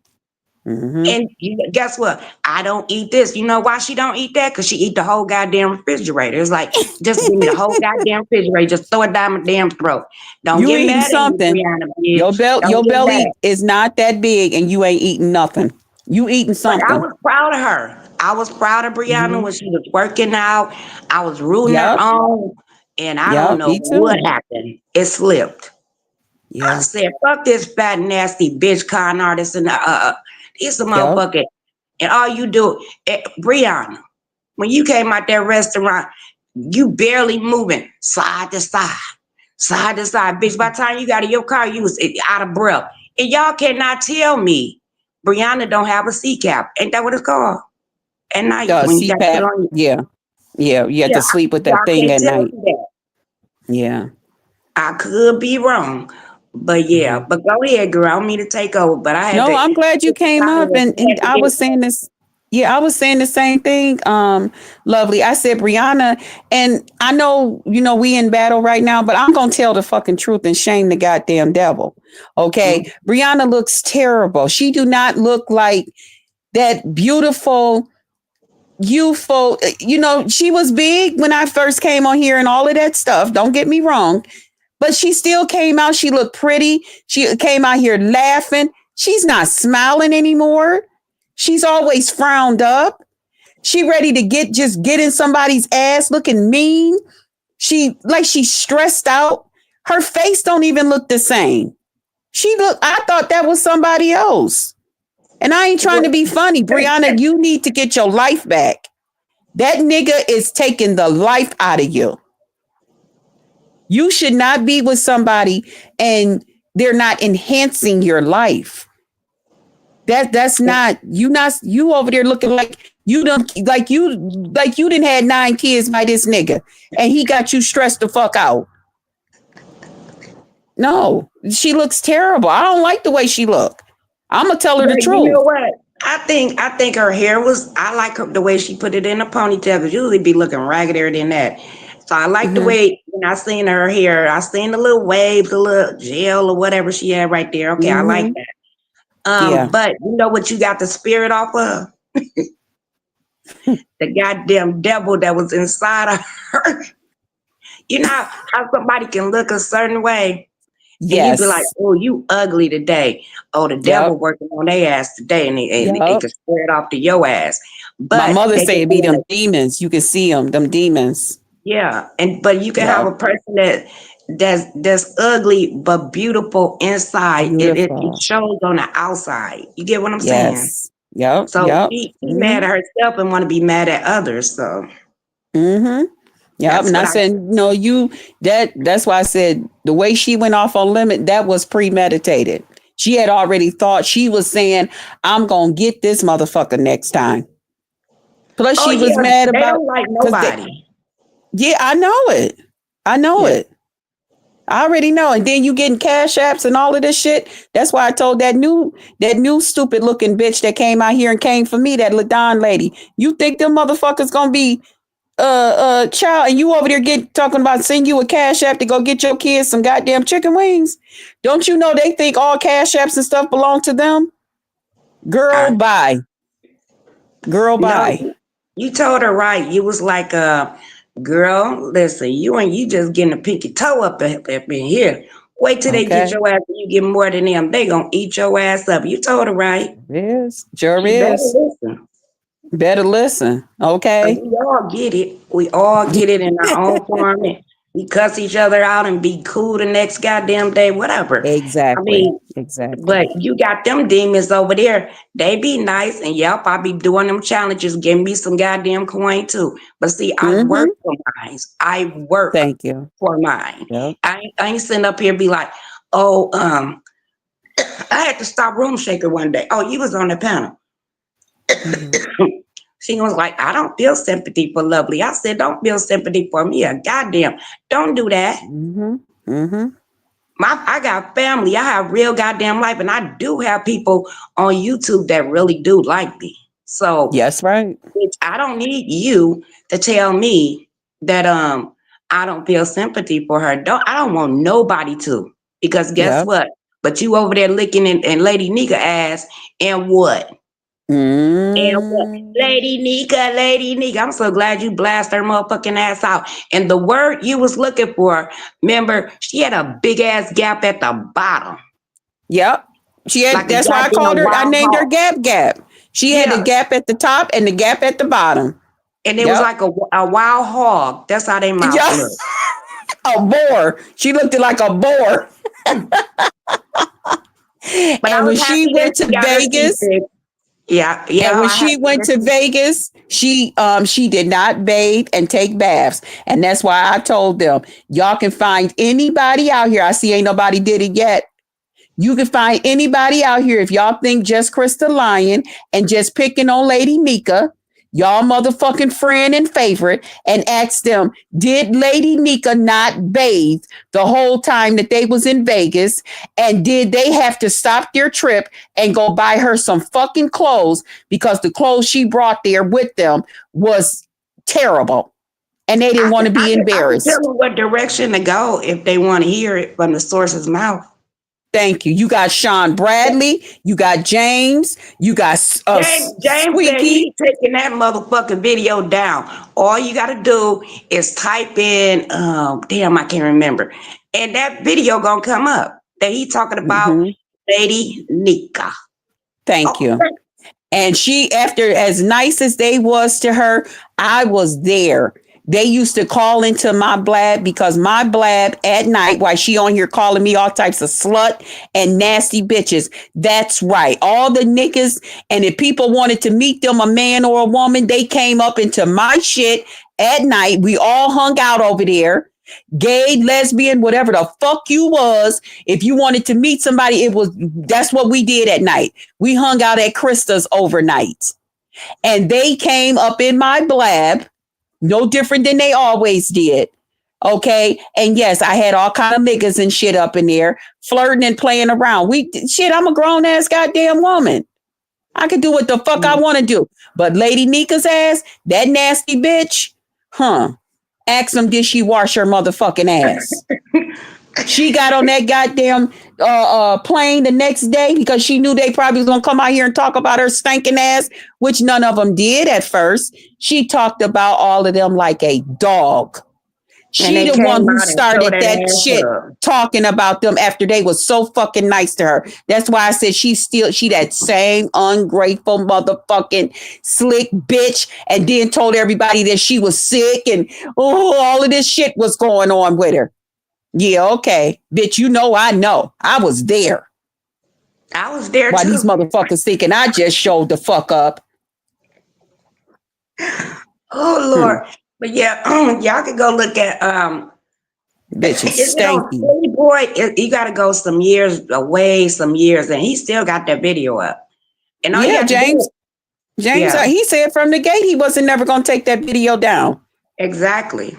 Mm-hmm. And guess what? I don't eat this. You know why she don't eat that? Because she eat the whole goddamn refrigerator. It's like, just give me the whole goddamn refrigerator. Just throw it down my damn throat. Don't You get eating mad at me, something. Brianna, bitch. Don't Your get mad. belly is not that big and you ain't eating nothing. You eating But I something. was proud of her. I was proud of Brianna Mm-hmm. when she was working out. I was rooting her Yep. on. And I don't Yep. know Me what too. happened. It slipped. I Yeah. said, fuck this fat, nasty bitch con artist and this a Yep. motherfucker. And all you do, Brianna, when you came out that restaurant, you barely moving side to side, side to side. Bitch, by the time you got in your car, you was out of breath. And y'all cannot tell me Brianna don't have a C cap. Ain't that what it's called? At night when you got to put CPAP. on your, Yeah. Yeah. You have yeah, to sleep with that y'all thing can't at tell night. me that. Yeah. I could be wrong. But yeah, Mm-hmm. but go ahead, girl. I don't mean to take over, but I had No, to, I'm glad you this came time up was, and had to I get it was saying this. Yeah, I was saying the same thing. Lovely. I said Brianna, and I know, we in battle right now, but I'm gonna tell the fucking truth and shame the goddamn devil. out. Okay. Brianna looks terrible. She do not look like that beautiful, youthful, she was big when I first came on here and all of that stuff. Don't get me wrong. But she still came out. She looked pretty. She came out here laughing. She's not smiling anymore. She's always frowned up. She ready to get in somebody's ass looking mean. She's stressed out. Her face don't even look the same. I thought that was somebody else. And I ain't trying to be funny. Briana, you need to get your life back. That nigga is taking the life out of you. You should not be with somebody and they're not enhancing your life. That's not you over there looking like you didn't had 9 kids by this nigga and he got you stressed the fuck out. No, she looks terrible. I don't like the way she look. I'm gonna tell her But the you know truth. what? I think her hair was. I like the way she put it in a ponytail. Cause usually be looking raggedier than that. So I like the Mm-hmm. way when I seen her hair. I seen the little waves, the little gel or whatever she had right there. Okay, I like Mm-hmm. that. Yeah. But you know what you got the spirit off of? The goddamn devil that was inside of her. You know how somebody can look a certain way and you be like, Yes. oh, you ugly today. Oh, the devil Yep. working on their ass today, and it Yep. can spread off to your ass. My But mother they said can it be be in them a demons. You can see them demons. yeah, and but you can have Yep. a person that's ugly but beautiful inside. It Beautiful. shows on the outside. You get what I'm saying? Yes. Yep. So Yep. she mad Mm-hmm. at herself and want to be mad at others. So Mm-hmm. Yep. that's And I what I said, no, that's why I said the way she went off on limit, that was premeditated. She had already thought she was saying, I'm gonna get this motherfucker next time. Plus oh she yeah, was mad they about don't like because they nobody. yeah, I know it. I know Yeah. it. I already know. And then you getting cash apps and all of this shit. That's why I told that new stupid looking bitch that came out here and came for me, that Ladon lady. You think them motherfuckers gonna be child and you over there talking about send you a cash app to go get your kids some goddamn chicken wings? Don't you know they think all cash apps and stuff belong to them? Girl, I bye. Girl, no, bye. you told her right. You was like, girl, listen, you just getting a pinky toe up in here. Wait till they get Okay. your ass and you get more than them. They gonna eat your ass up. You told her right. Is. Sure She better is. listen. Better listen. 'Cause Okay. we all get it. We all get it in our own form. And we cuss each other out and be cool the next goddamn day, whatever. I Exactly. mean, Exactly. but you got them demons over there. They be nice, and yep, I be doing them challenges. Give me some goddamn coin too. But see, I work Mm-hmm. for mine. I work Thank you. for mine. Yep. I ain't sitting up here be like, oh, I had to stop Room Shaker one day. Oh, you was on the panel. Mm-hmm. She was like, I don't feel sympathy for Lovely. I said, don't feel sympathy for me. A goddamn, don't do that. Mm-hmm. Mm-hmm. I got family. I have real goddamn life, and I do have people on YouTube that really do like me. So Yes, right. bitch, I don't need you to tell me that I don't feel sympathy for her. I don't want nobody to. Because guess Yep. what? But you over there licking in Lady Nika ass, and what? And what? Mm. Lady Nika. I'm so glad you blast her motherfucking ass out. And the word you was looking for, remember, she had a big ass gap at the bottom, Yep. She had. like a That's why I called goddamn her. I wild named her hog. Gap Gap. She had the Yeah, gap at the top and the gap at the bottom. and it was Yep. like a wild hog. That's how they mouth Yeah. look. A boar. She looked like a boar. But I And was when she happy that went to she got her teeth Vegas, fixed. Yeah, and yeah, when I had she went her to teeth. Vegas, she did not bathe and take baths. And that's why I told them, y'all can find anybody out here. I see ain't nobody did it yet. You can find anybody out here if y'all think just Krista lying and just picking on Lady Nika, y'all motherfucking friend and favorite, and ask them, did Lady Nika not bathe the whole time that they was in Vegas? And did they have to stop their trip and go buy her some fucking clothes because the clothes she brought there with them was terrible and they didn't want to be I can tell embarrassed? them what direction to go if they want to hear it from the source's mouth. Thank you. You got Sean Bradley. You got James. You got James said Squeaky. he taking that motherfucking video down. All you got to do is type in, damn, I can't remember, and that video gonna come up that he talking about. Mm-hmm. Lady Nika. Thank Oh, you. And she, after as nice as they was to her, I was there. They used to call into my blab because my blab at night, while she on here calling me all types of slut and nasty bitches. That's right. All the niggas, and if people wanted to meet them, a man or a woman, they came up into my shit at night. We all hung out over there. Gay, lesbian, whatever the fuck you was. If you wanted to meet somebody, that's what we did at night. We hung out at Krista's overnight. And they came up in my blab, no different than they always did. Okay. And yes, I had all kind of niggas and shit up in there, flirting and playing around. I'm a grown ass goddamn woman. I can do what the fuck I want to do. But Lady Nika's ass, that nasty bitch, ask them, did she wash her motherfucking ass? She got on that goddamn plane the next day because she knew they probably was going to come out here and talk about her stinking ass, which none of them did at first. She talked about all of them like a dog. She the one who started that shit talking about them after they was so fucking nice to her. That's why I said she that same ungrateful motherfucking slick bitch, and then told everybody that she was sick and all of this shit was going on with her. Yeah, okay. Bitch, I know. I was there. I was there Why too. these motherfuckers thinking I just showed the fuck up. Oh Lord. But yeah, y'all could go look at bitch is stanky. Boy, you gotta go some years, and he still got that video up. And all yeah, James, he said from the gate he wasn't never gonna take that video down. Exactly.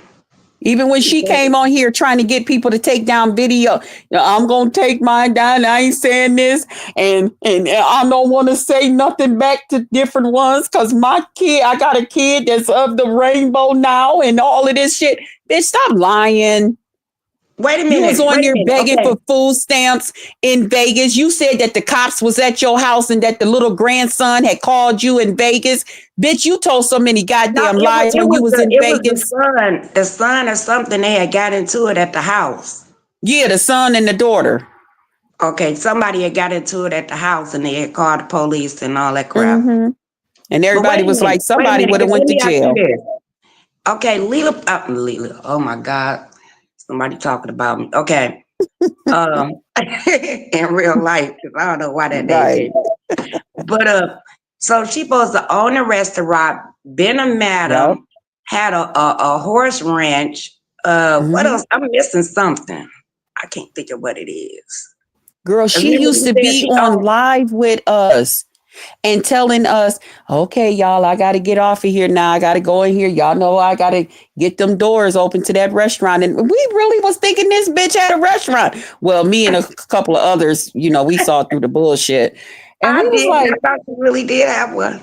Even when she came on here trying to get people to take down video, I'm gonna take mine down. I ain't saying this, and I don't want to say nothing back to different ones because I got a kid that's of the rainbow now, and all of this shit. Bitch, stop lying. Wait a minute. You was on here begging for food stamps in Vegas. You said that the cops was at your house and that the little grandson had called you in Vegas. Bitch, you told so many goddamn lies when you was in Vegas. The son or something, they had got into it at the house. Yeah, the son and the daughter. Okay, somebody had got into it at the house and they had called the police and all that crap. Mm-hmm. And everybody was like, somebody would have went to jail. Okay, Leela. Oh my God. Somebody talking about me. Okay. In real life, because I don't know why that day did. But so she supposed to own a restaurant, been a madam, had a horse ranch. What else? I'm missing something. I can't think of what it is. Girl, she used to be on live with us and telling us, okay, y'all, I got to get off of here now. I got to go in here. Y'all know I got to get them doors open to that restaurant. And we really was thinking this bitch had a restaurant. Well, me and a couple of others, we saw through the bullshit. And I thought you really did have one.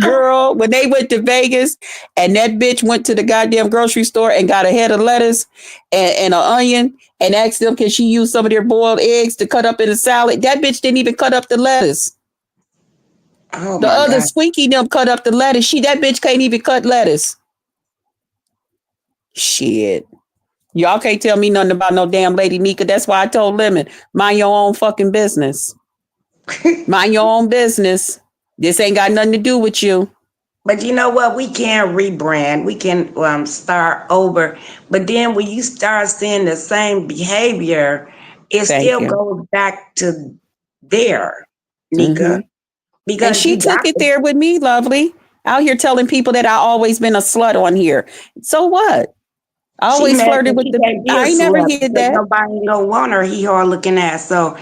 Girl, when they went to Vegas and that bitch went to the goddamn grocery store and got a head of lettuce and an onion and asked them, can she use some of their boiled eggs to cut up in a salad? That bitch didn't even cut up the lettuce. Oh, the other Squeaky them cut up the lettuce. That bitch can't even cut lettuce. Shit. Y'all can't tell me nothing about no damn Lady Nika. That's why I told Lemon, mind your own fucking business. Mind your own business. This ain't got nothing to do with you. But you know what? We can rebrand. We can start over. But then when you start seeing the same behavior, it still goes back to there, Nika. Mm-hmm. Because and she took it there with me, lovely. Out here telling people that I always been a slut on here. So what? I always flirted with the. I ain't never heard that. Nobody don't want her. He hard looking ass. So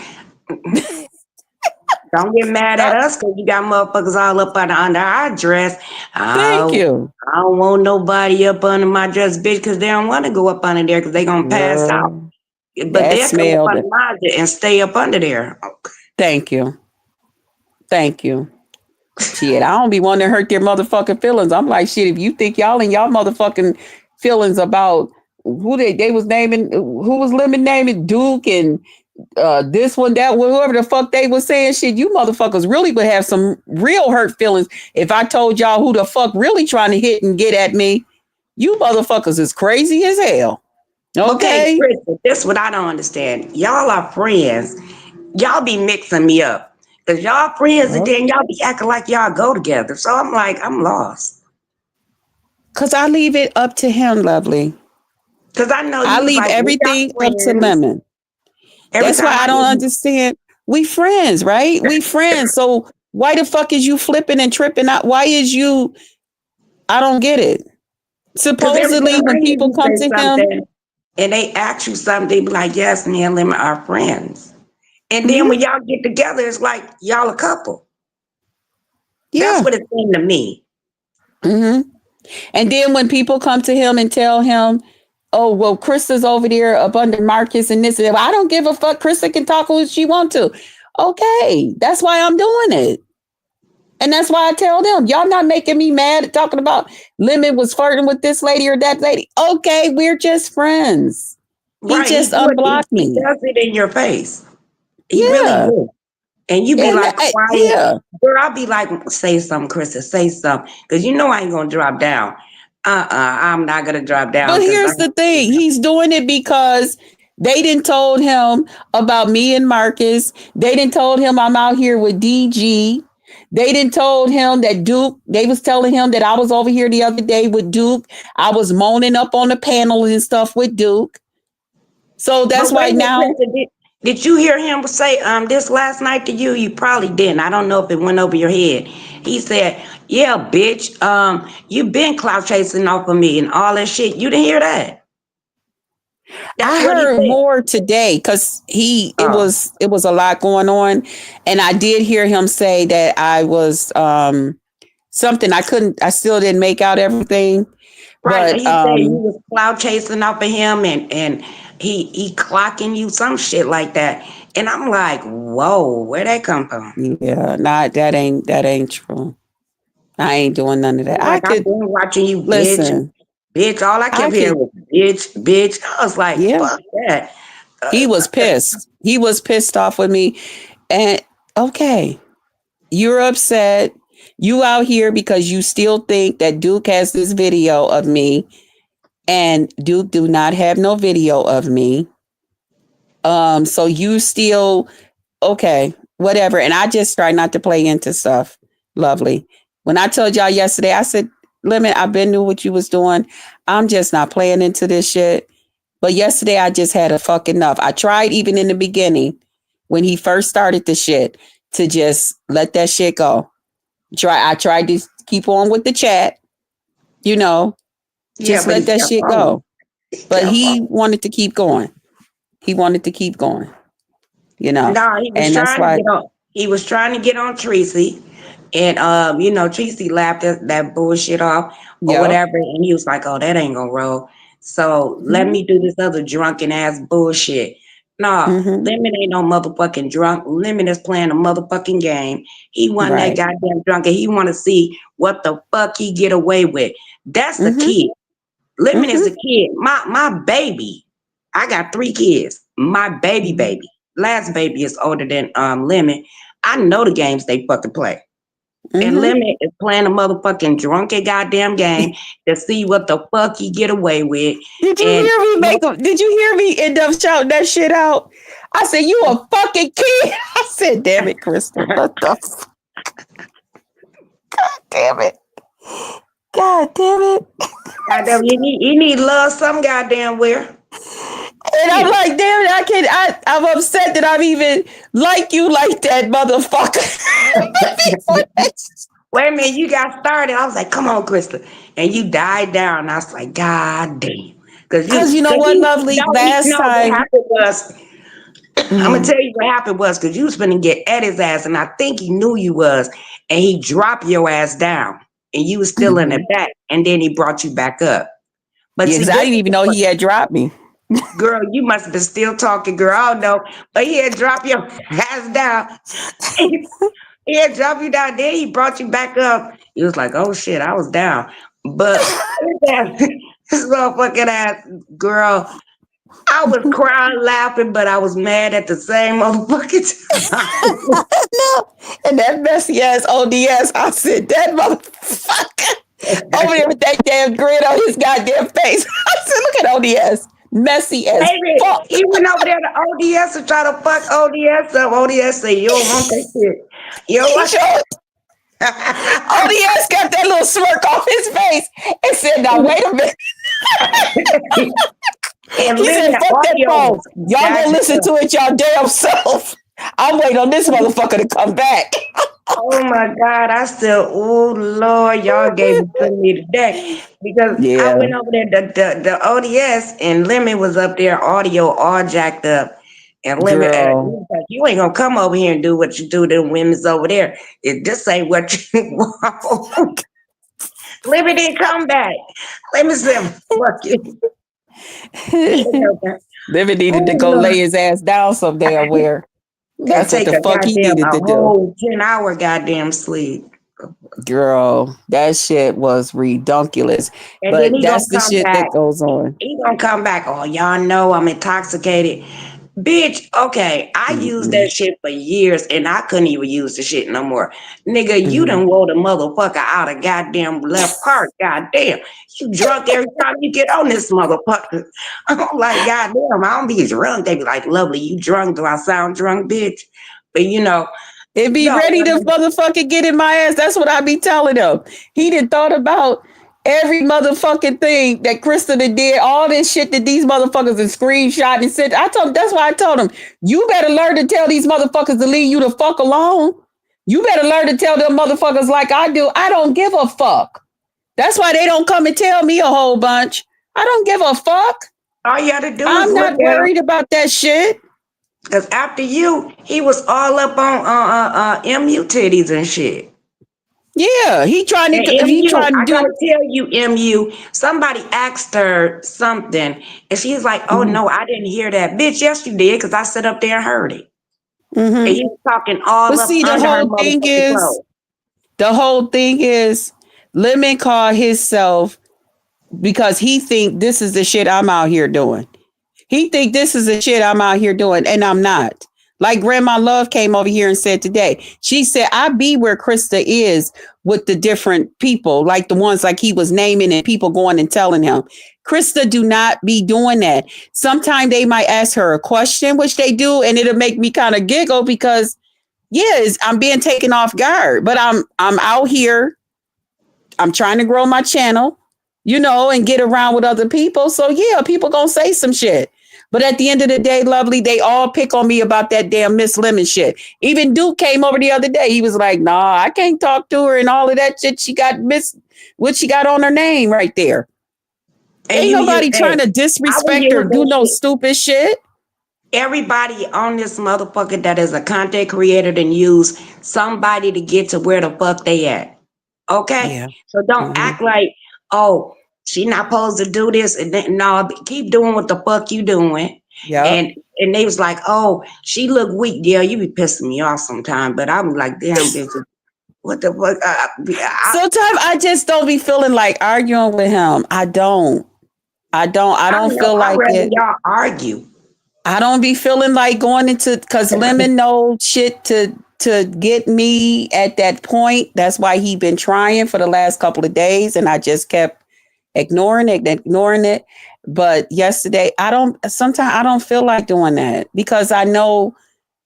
don't get mad at us because you got motherfuckers all up under our dress. Thank you. I don't want nobody up under my dress, bitch, because they don't want to go up under there because they gonna pass out. But they'll come up under mine and stay up under there. Okay. Thank you. Thank you. Shit, I don't be wanting to hurt their motherfucking feelings. I'm like, shit, if you think y'all and y'all motherfucking feelings about who they was naming, who was Lemon naming Duke and this one, that one, whoever the fuck they was saying, shit, you motherfuckers really would have some real hurt feelings if I told y'all who the fuck really trying to hit and get at me. You motherfuckers is crazy as hell. Okay, Krista, that's what I don't understand. Y'all are friends. y'all be mixing me up. Cause y'all friends and Well, then y'all be acting like y'all go together. So I'm like, I'm lost. because I leave it up to him, lovely. Cause I know I you was leave like, we got everything up to friends. Lemon. Every That's why time I I hear don't you, understand. We friends, right? We friends. So why the fuck is you flipping and tripping out? Why is you? I don't get it. cause every Supposedly, time I when hear people you come say to him, something and they ask you something, they be like, yes, me and Lemon are friends. And then when hmm y'all get together, it's like y'all a couple. That's yeah. what it seemed to me. hmm And then when people come to him and tell him, "Oh, well, Krista's over there up under Marcus and this and that," well, I don't give a fuck. Krista can talk who she want to. Okay, that's why I'm doing it. And that's why I tell them, y'all not making me mad talking about Lemon was flirting with this lady or that lady. Okay, we're just friends. He Right. just unblocked He me. does it in your face. He really Yeah. do. And you be And like quiet. yeah. Girl, I'll be like, say something, Krista, say something. Because you know I ain't going to drop down. I'm not going to drop down But because here's the thing. He's doing it because they didn't told him about me and Marcus. They didn't told him I'm out here with DG. They didn't told him that Duke, they was telling him that I was over here the other day with Duke. I was moaning up on the panel and stuff with Duke. So But that's why wait a minute, now Krista, did you hear him say this last night to you? You probably didn't. I don't know if it went over your head. He said, yeah, bitch, you been clout chasing off of me and all that shit. You didn't hear that? That's I what he heard said. more today because Oh, it was a lot going on. And I did hear him say that I was something I still didn't make out everything. right. But He said you was clout chasing off of him and he clocking you some shit like that. And I'm like, whoa, where'd that come from? yeah, not that ain't true. I ain't doing none of that. I Like I've could been watching you, bitch, listen. bitch. All I I kept hearing could was bitch, bitch. I was like, yeah. fuck that. He Uh, was pissed. He was pissed off with me. And okay, you're upset. You out here because you still think that Duke has this video of me, and Duke do not have no video of me. So you still okay, whatever. And I just try not to play into stuff. Lovely. When I told y'all yesterday, I said, Lemon, I've been knew what you was doing. I'm just not playing into this shit. But yesterday I just had a fuck enough. I tried even in the beginning when he first started the shit to just let that shit go. I tried to keep on with the chat, you know, yeah, just but he let that kept shit on. go. He But kept he on. wanted to keep going. He wanted to keep going, you know. No, he was And that's trying to why, get on. He was trying to get on Tracy, and Tracy laughed that bullshit off or yep. whatever, and he was like, "Oh, that ain't gonna roll." So let hmm me do this other drunken ass bullshit. Nah, hmm Lemon ain't no motherfucking drunk. Lemon is playing a motherfucking game. He won that Right. goddamn drunk, and he want to see what the fuck he get away with. That's a hmm kid. Lemon is a hmm kid. My baby. I got 3 kids. My hmm baby. Last baby is older than Lemon. I know the games they fucking play. And hmm Lemon is playing a motherfucking drunken goddamn game to see what the fuck he get away with. Did you And hear me did you hear me end up shouting that shit out? I said, you a fucking kid. I said, damn it, Crystal. What the damn it. God damn it. goddamn, you need love some goddamn where. And I'm Shit. like, damn it, I'm upset that I'm even like you like that, motherfucker. Wait a minute, you got started. I was like, come on, Krista. And you died down. I was like, God damn. Cause you know Cause what, he, lovely? no, he, Last no, what time. happened was, I'm gonna Mhm, tell you what happened was, cause you was finna get at his ass, and I think he knew you was, and he dropped your ass down, and you was still in the mhm. back, and then he brought you back up. But Yeah, see, because I this didn't is even know he had dropped me. girl, you must have been still talking, girl. I don't know, but he had dropped your ass down. He had dropped you down, then he brought you back up. He was like, "Oh shit, I was down," but this motherfucking ass girl. I was crying, laughing, but I was mad at the same motherfucking time. No. And that messy ass ODS, I said, that motherfucker over there with that damn grin on his goddamn face. I said, look at ODS. Messy as Baby, fuck. he went over there to ODS to try to fuck ODS up. ODS said, you don't want that shit. You don't He want showed ODS got that little smirk off his face and said, now wait a minute. and He said, living fuck that audio phone. was Y'all go jacked listen up. to it y'all damn self. I'm waiting on this motherfucker to come back. Oh my God, I said, oh Lord, y'all gave it to me today. Because I Yeah, went over there, the ODS, and Lemon was up there, audio all jacked up. And Lemon, he girl. was like, you ain't gonna come over here and do what you do to them women's over there. This ain't what you want. Lemon didn't come back. Lemon said, fuck you. Living needed to Oh go Lord. lay his ass down some damn where. And That's what take the a fuck he goddamn, needed a to do. whole 10-hour goddamn sleep. Girl, that shit was redunculous. And then But he gonna that's the come shit back. that goes on. He gonna come back. Oh, y'all know I'm intoxicated. Bitch, okay, I used Mm-mm, that shit for years and I couldn't even use the shit no more. Nigga, you mm-hmm. done wore the motherfucker out of goddamn left park. Goddamn. You drunk every time you get on this motherfucker. I'm like, goddamn, I don't be drunk. They be like, lovely, you drunk. Do I sound drunk, bitch? But you know, It be no, ready to motherfucking get in my ass. That's what I be telling him. He done thought about every motherfucking thing that Krista did, all this shit that these motherfuckers and screenshot and said. I told him, that's why I told him, you better learn to tell these motherfuckers to leave you the fuck alone. You better learn to tell them motherfuckers like I do. I don't give a fuck. That's why they don't come and tell me a whole bunch. I don't give a fuck. all you had to do is I'm look not at him. worried about that shit. Cause after you, he was all up on MU titties and shit. Yeah, And he MU, trying to I do. gotta tell you, MU, somebody asked her something, and she's like, "Oh Mhm, no, I didn't hear that, bitch. Yes, you did, cause I sat up there and heard it." And mhm. he was talking But all up see, under her motherfucking clothes. the whole thing is, Lemon called himself because he think this is the shit I'm out here doing. He think this is the shit I'm out here doing, and I'm not. Like Grandma Love came over here and said today. She said, I be where Krista is with the different people, like the ones like he was naming and people going and telling him. Krista do not be doing that. Sometimes they might ask her a question, which they do, and it'll make me kind of giggle because yes, I'm being taken off guard, but I'm out here. I'm trying to grow my channel, and get around with other people. So yeah, people gonna say some shit. But at the end of the day, lovely, they all pick on me about that damn Miss Lemon shit. Even Duke came over the other day. He was like, nah, I can't talk to her and all of that shit. She got what she got on her name right there. And Ain't you use, nobody hey, trying to I would disrespect or use do that no shit. stupid shit. Everybody on this motherfucker that is a content creator then use somebody to get to where the fuck they at. Okay? Yeah. So don't Mm-hmm. act like, oh, she not supposed to do this and then no, keep doing what the fuck you doing. Yep. And they was like, oh, she look weak. Yeah, you be pissing me off sometime. But I'm like, damn bitch, what the fuck? Sometimes I just don't be feeling like arguing with him. I don't. I I don't don't know. feel I'd like rather it. y'all argue. I don't be feeling like going into because Lemon know shit to get me at that point. That's why he been trying for the last couple of days, and I just kept ignoring it. But yesterday, I don't. Sometimes I don't feel like doing that because I know.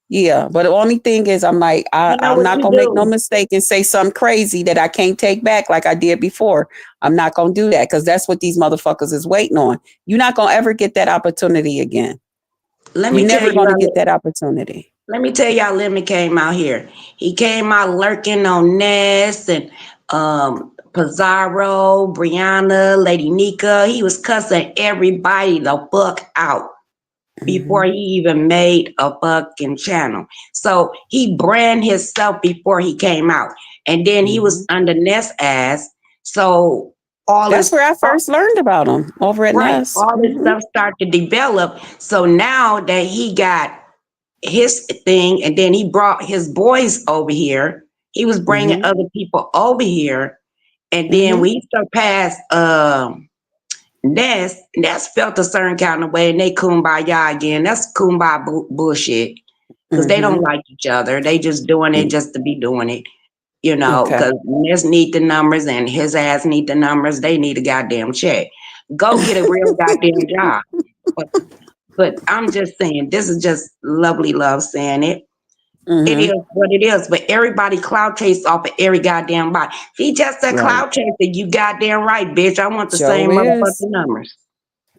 Yeah, but the only thing is, I'm like, You know I'm what not you gonna make no do? mistake and say something crazy that I can't take back like I did before. I'm not gonna do that because that's what these motherfuckers is waiting on. You're not gonna ever get that opportunity again. Let You're me tell never you, gonna get that opportunity. let me tell y'all, Lemon came out here. He came out lurking on Ness and Pizarro, Briana, Lady Nika. He was cussing everybody the fuck out before Mm-hmm. he even made a fucking channel. So he brand himself before he came out. And then he Mm-hmm. was under Ness ass. So all That's this where I first learned about him over at right, Ness. all this Mm-hmm. stuff started to develop. So now that he got his thing, and then he brought his boys over here. He was bringing Mm-hmm. other people over here, and then Mm-hmm. we surpassed Ness felt a certain kind of way, and they kumbaya again. That's kumbaya bullshit because they don't Mm-hmm. like each other. They just doing it just to be doing it, Okay. because Ness need the numbers and his ass need the numbers. They need a goddamn check. Go get a real goddamn job. But I'm just saying, this is just lovely love saying it. It is Mm-hmm. what it is. But everybody cloud chase off of every goddamn body. He just a Right. cloud chaser. You goddamn right, bitch. I want the Joe same motherfucking is. numbers.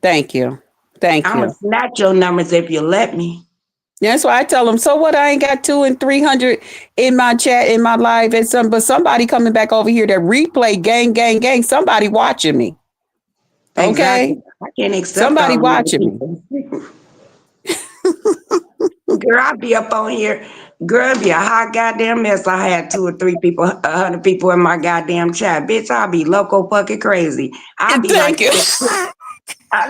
Thank you. Thank I'ma you. snatch your numbers if you let me. That's why I tell them. So what? I ain't got 200 and 300 in my chat in my live, and but somebody coming back over here that replay gang, gang, gang. Somebody watching me. Exactly. Okay, I can't accept somebody all them other watching me. people. Girl, I'd be up on here. Girl, it'd be a hot goddamn mess. I had 2 or 3 people, 100 people in my goddamn chat. Bitch, I'd be loco fucking crazy. I'd be like, Thank you. I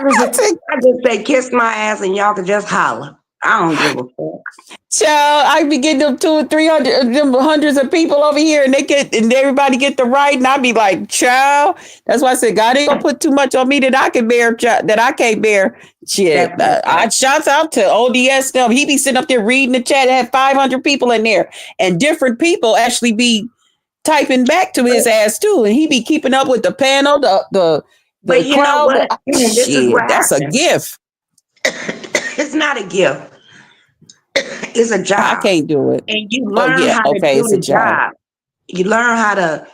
just say kiss my ass and y'all can just holler. I don't give a fuck. Child, I be getting them 200 or 300, them hundreds of people over here, and everybody get the right, and I be like, child. That's why I said God ain't gonna put too much on me that I can bear, that I can't bear. Shit, That part. I shouts out to ODS stuff. He be sitting up there reading the chat. It had 500 people in there, and different people actually be typing back to his ass too, and he be keeping up with the panel, But the you know crowd. what? This is what Shit, that's a happened. gift. It's not a gift. It's a I job. can't do it. And you Oh learn yeah, how to okay, do it's a the job. job. You learn how to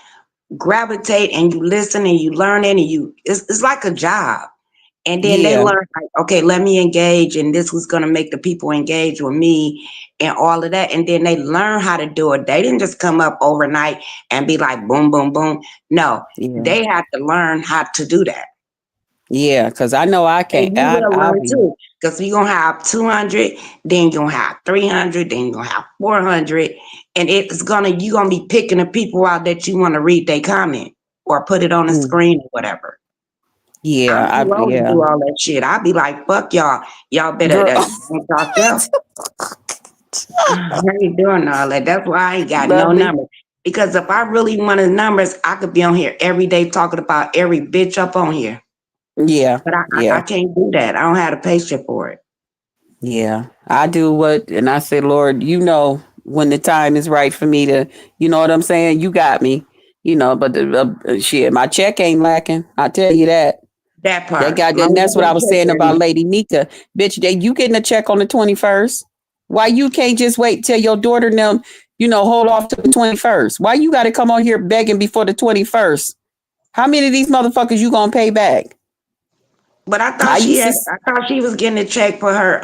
gravitate and you listen and you learn it and it's like a job. And then they Yeah, learn like, okay, let me engage and this was gonna make the people engage with me and all of that. And then they learn how to do it. They didn't just come up overnight and be like boom, boom, boom. No, yeah. they have to learn how to do that. Yeah, because I know I can't. And you will I'll learn be too. Because you're gonna have 200, then you're gonna have 300, then you're gonna have 400. And you're gonna be picking the people out that you want to read their comment or put it on the mm, screen or whatever. I'm yeah, too old to yeah. do all that shit. I'll be like, fuck y'all. Y'all better Girl. make yourself. I ain't doing all that. That's why I ain't got no Love me. numbers. Because if I really wanted numbers, I could be on here every day talking about every bitch up on here. Yeah, But I yeah, can't do that. I don't have the patience for it. yeah. I do what, and I say, Lord, you know when the time is right for me to, you know what I'm saying? You got me, but shit, my check ain't lacking. I tell you that. That That part. got, Long and as that's what I I get was checked saying every about month. Lady Nika. Bitch, you getting a check on the 21st? Why you can't just wait till your daughter and them, hold off to the 21st? Why you got to come on here begging before the 21st? How many of these motherfuckers you gonna pay back? But I used to. I thought she was getting a check for her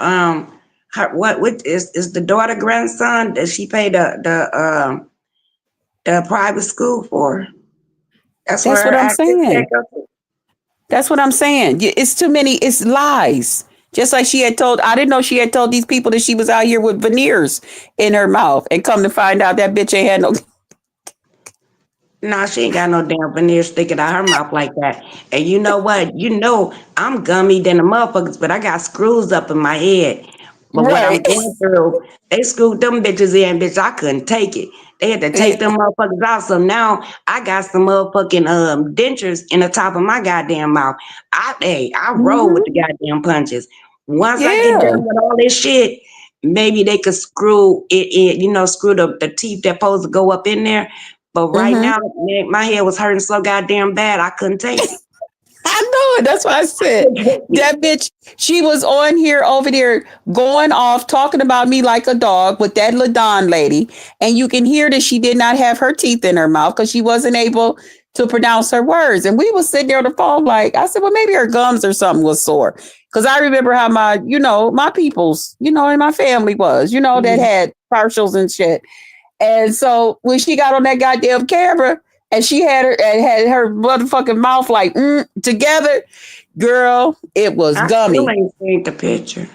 what is the daughter grandson that she paid the private school for. That's where That's her what I'm active check saying. goes to. That's what I'm saying. It's too many. It's lies. Just like she had told. I didn't know she had told these people that she was out here with veneers in her mouth, and come to find out that bitch ain't had no. Nah, she ain't got no damn veneer sticking out her mouth like that. And you know what? You know I'm gummy than the motherfuckers, but I got screws up in my head. But what I'm Right. going through, they screwed them bitches in, bitch. I couldn't take it. They had to take them motherfuckers out. So now I got some motherfucking dentures in the top of my goddamn mouth. I roll with Mm-hmm. the goddamn punches. Once I get Yeah. done with all this shit, maybe they could screw it in, screw the teeth that supposed to go up in there. But right Mm-hmm. now, man, my head was hurting so goddamn bad, I couldn't take it. I know it. That's why I I said couldn't take it. that bitch. She was on here over there going off talking about me like a dog with that Ladon lady, and you can hear that she did not have her teeth in her mouth because she wasn't able to pronounce her words. And we was sitting there on the phone like I said, well, maybe her gums or something was sore because I remember how my people's, and my family was, that Mhm. had partials and shit. And so when she got on that goddamn camera and she had her motherfucking mouth like together, girl, it was I still gummy. ain't seen the picture.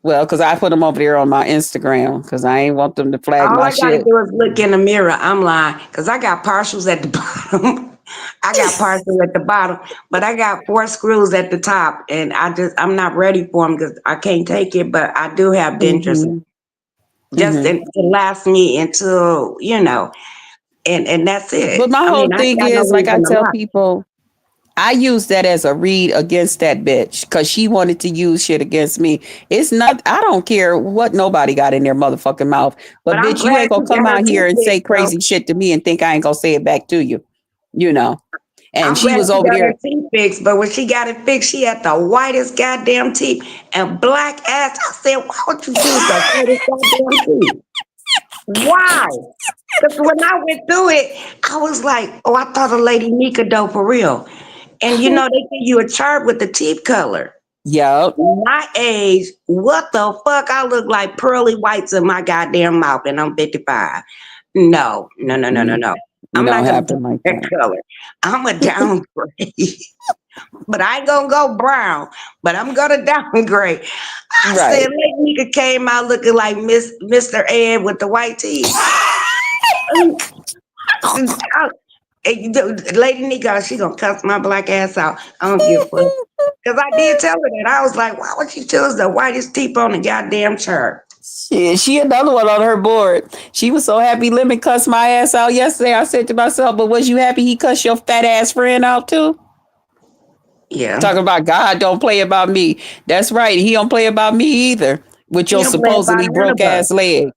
Well, because I put them over there on my Instagram because I ain't want them to flag All my I gotta shit. do is look in the mirror. I'm lying, cause I got partials at the bottom. I got partials at the bottom, but I got 4 screws at the top, and I'm not ready for them because I can't take it. But I do have dentures, Mm-hmm. just Mm-hmm. to last me until and that's But it. my I whole mean, I ain't thing got no is, like I reason to tell lie. people, I use that as a read against that bitch because she wanted to use shit against me. It's not, I don't care what nobody got in their motherfucking mouth. But But I'm bitch, you glad ain't gonna she come got her out here teeth and say fixed, though. crazy shit to me and think I ain't gonna say it back to you. You know. And I'm she glad was she over got her there. teeth fixed, but when she got it fixed, she had the whitest goddamn teeth and black ass. I said, why would you choose the whitest goddamn teeth? Why? Because when I went through it, I was like, oh, I thought a lady Nika though for real. And you know, they give you a chart with the teeth color. Yep. My age, what the fuck? I look like pearly whites in my goddamn mouth, and I'm 55. No, no, no, no, no, Mm, no. it I'm don't not gonna do happen like that that. color. I'm a downgrade, but I ain't gonna go brown. But I'm gonna downgrade. I said, Right. Lady Nika came out looking like Mr. Ed with the white teeth. Lady Nika, she gonna cuss my black ass out. I don't give a fuck. Because I did tell her that. I was like, why would you choose the whitest teeth on the goddamn chart? She another one on her board. She was so happy Lemon cussed my ass out yesterday. I said to myself, but was you happy he cussed your fat ass friend out too? Yeah. Talking about God don't play about me. That's right. He don't play about me either. With He your don't play about supposedly none broke of us. ass leg.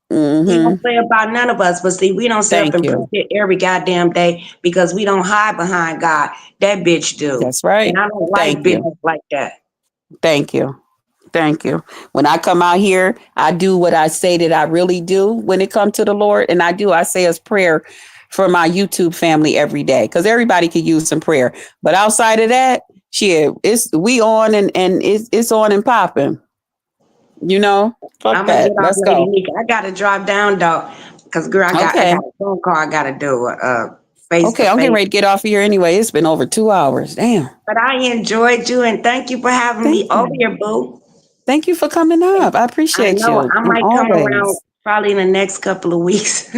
He don't Mm-hmm. play about none of us. But see, we don't sit up Thank and preach you. it every goddamn day because we don't hide behind God. That bitch do. That's And right. I don't like Thank you. bitches like that. Thank you. Thank you. When I come out here, I do what I say that I really do when it comes to the Lord. And I say a prayer for my YouTube family every day because everybody could use some prayer. But outside of that, shit, it's we on and it's on and popping. You know, fuck I'm gonna get that. off Let's Lady go. Nika. I gotta drop down though. Cause girl, I got Okay. a phone call I gotta do face to Okay. I'm getting face. ready to get off of here anyway. It's been over 2 hours. Damn. But I enjoyed you and thank you for having Thank me over you. here, boo. Thank you for coming up. I I appreciate know you. I And might come around always. probably in the next couple of weeks.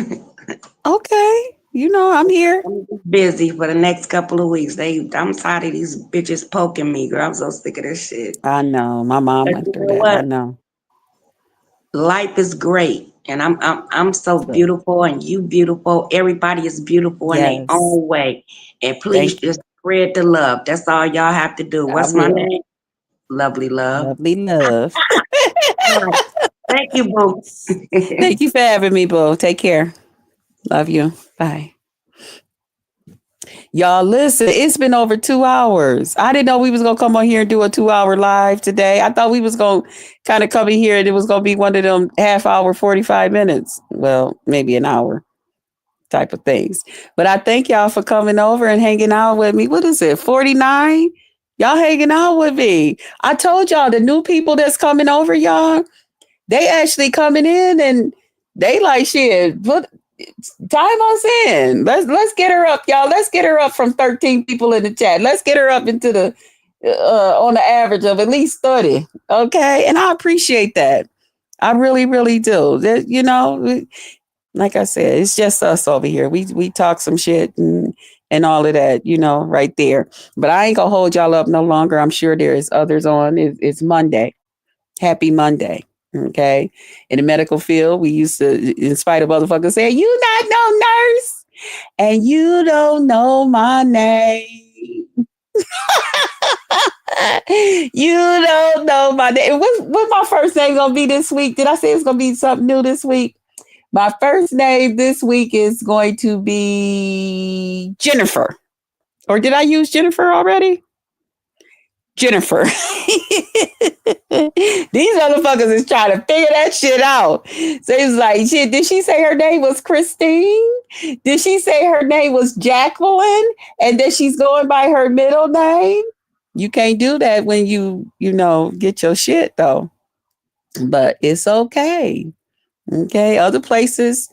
Okay. You know, I'm here. I'm just busy for the next couple of weeks. I'm tired of these bitches poking me, girl. I'm so sick of this shit. I know. My mom But went you through know that. I what? know. Life is great. And I'm so Good. beautiful and you beautiful. Everybody is beautiful in their Yes. own way. And please Thank you. just spread the love. That's all y'all have to do. I What's my will. name? Lovely love. Lovely love. All right. Thank you, boo. Thank you for having me, boo. Take care. Love you. Bye. Y'all, listen, it's been over 2 hours. I didn't know we was gonna come on here and do a 2 hour live today. I thought we was gonna kind of come in here and it was gonna be one of them half hour, 45 minutes. Well, maybe an hour type of things. But I thank y'all for coming over and hanging out with me. What is it? 49? Y'all hanging out with me. I told y'all the new people that's coming over, y'all. They actually coming in and they like shit. Put time us in. Let's get her up, y'all. Let's get her up from 13 people in the chat. Let's get her up into the on the average of at least 30. Okay. And I appreciate that. I really, really do. You know, like I said, it's just us over here. We talk some shit and all of that, you know, right there. But I ain't gonna hold y'all up no longer. I'm sure there is others on. It's Monday. Happy Monday. Okay. In the medical field, we used to, in spite of motherfuckers saying, you not no nurse and you don't know my name. You don't know my name. What my first name gonna be this week? Did I say it's gonna be something new this week? My first name this week is going to be Jennifer. Or did I use Jennifer already? Jennifer. These motherfuckers is trying to figure that shit out. So it's like, shit, did she say her name was Christine? Did she say her name was Jacqueline? And that she's going by her middle name? You can't do that when you know, get your shit though. But it's okay. Okay. Other places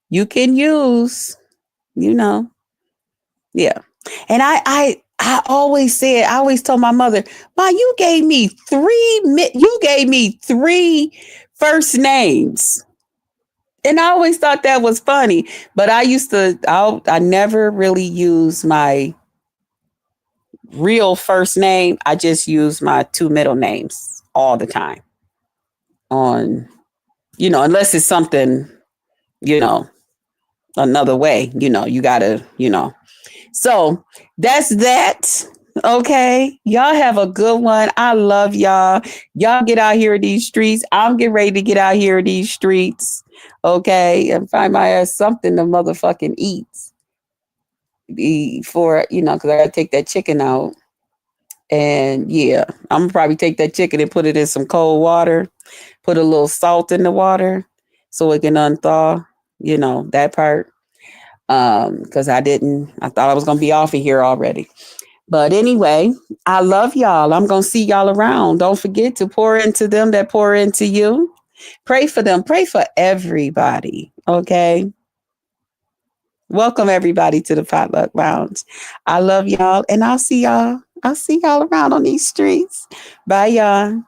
you can use, you know. Yeah. And I always said, I always told my mother, Ma, you gave me three first names. And I always thought that was funny. But I never really used my real first name. I just use my two middle names all the time on, you know, unless it's something, you know, another way, you know, you gotta, you know. So that's that. Okay. Y'all have a good one. I love y'all. Y'all get out here in these streets. I'm getting ready to get out here in these streets. Okay. And find my ass something to motherfucking eat. before, because I got to take that chicken out. And yeah, I'm gonna probably take that chicken and put it in some cold water, put a little salt in the water so it can unthaw, that part. Because I thought I was gonna be off of here already. But anyway, I love y'all. I'm gonna see y'all around. Don't forget to pour into them that pour into you. Pray for them. Pray for everybody. Okay. Welcome everybody to the Potluck Lounge. I love y'all and I'll see y'all. I'll see y'all around on these streets. Bye y'all.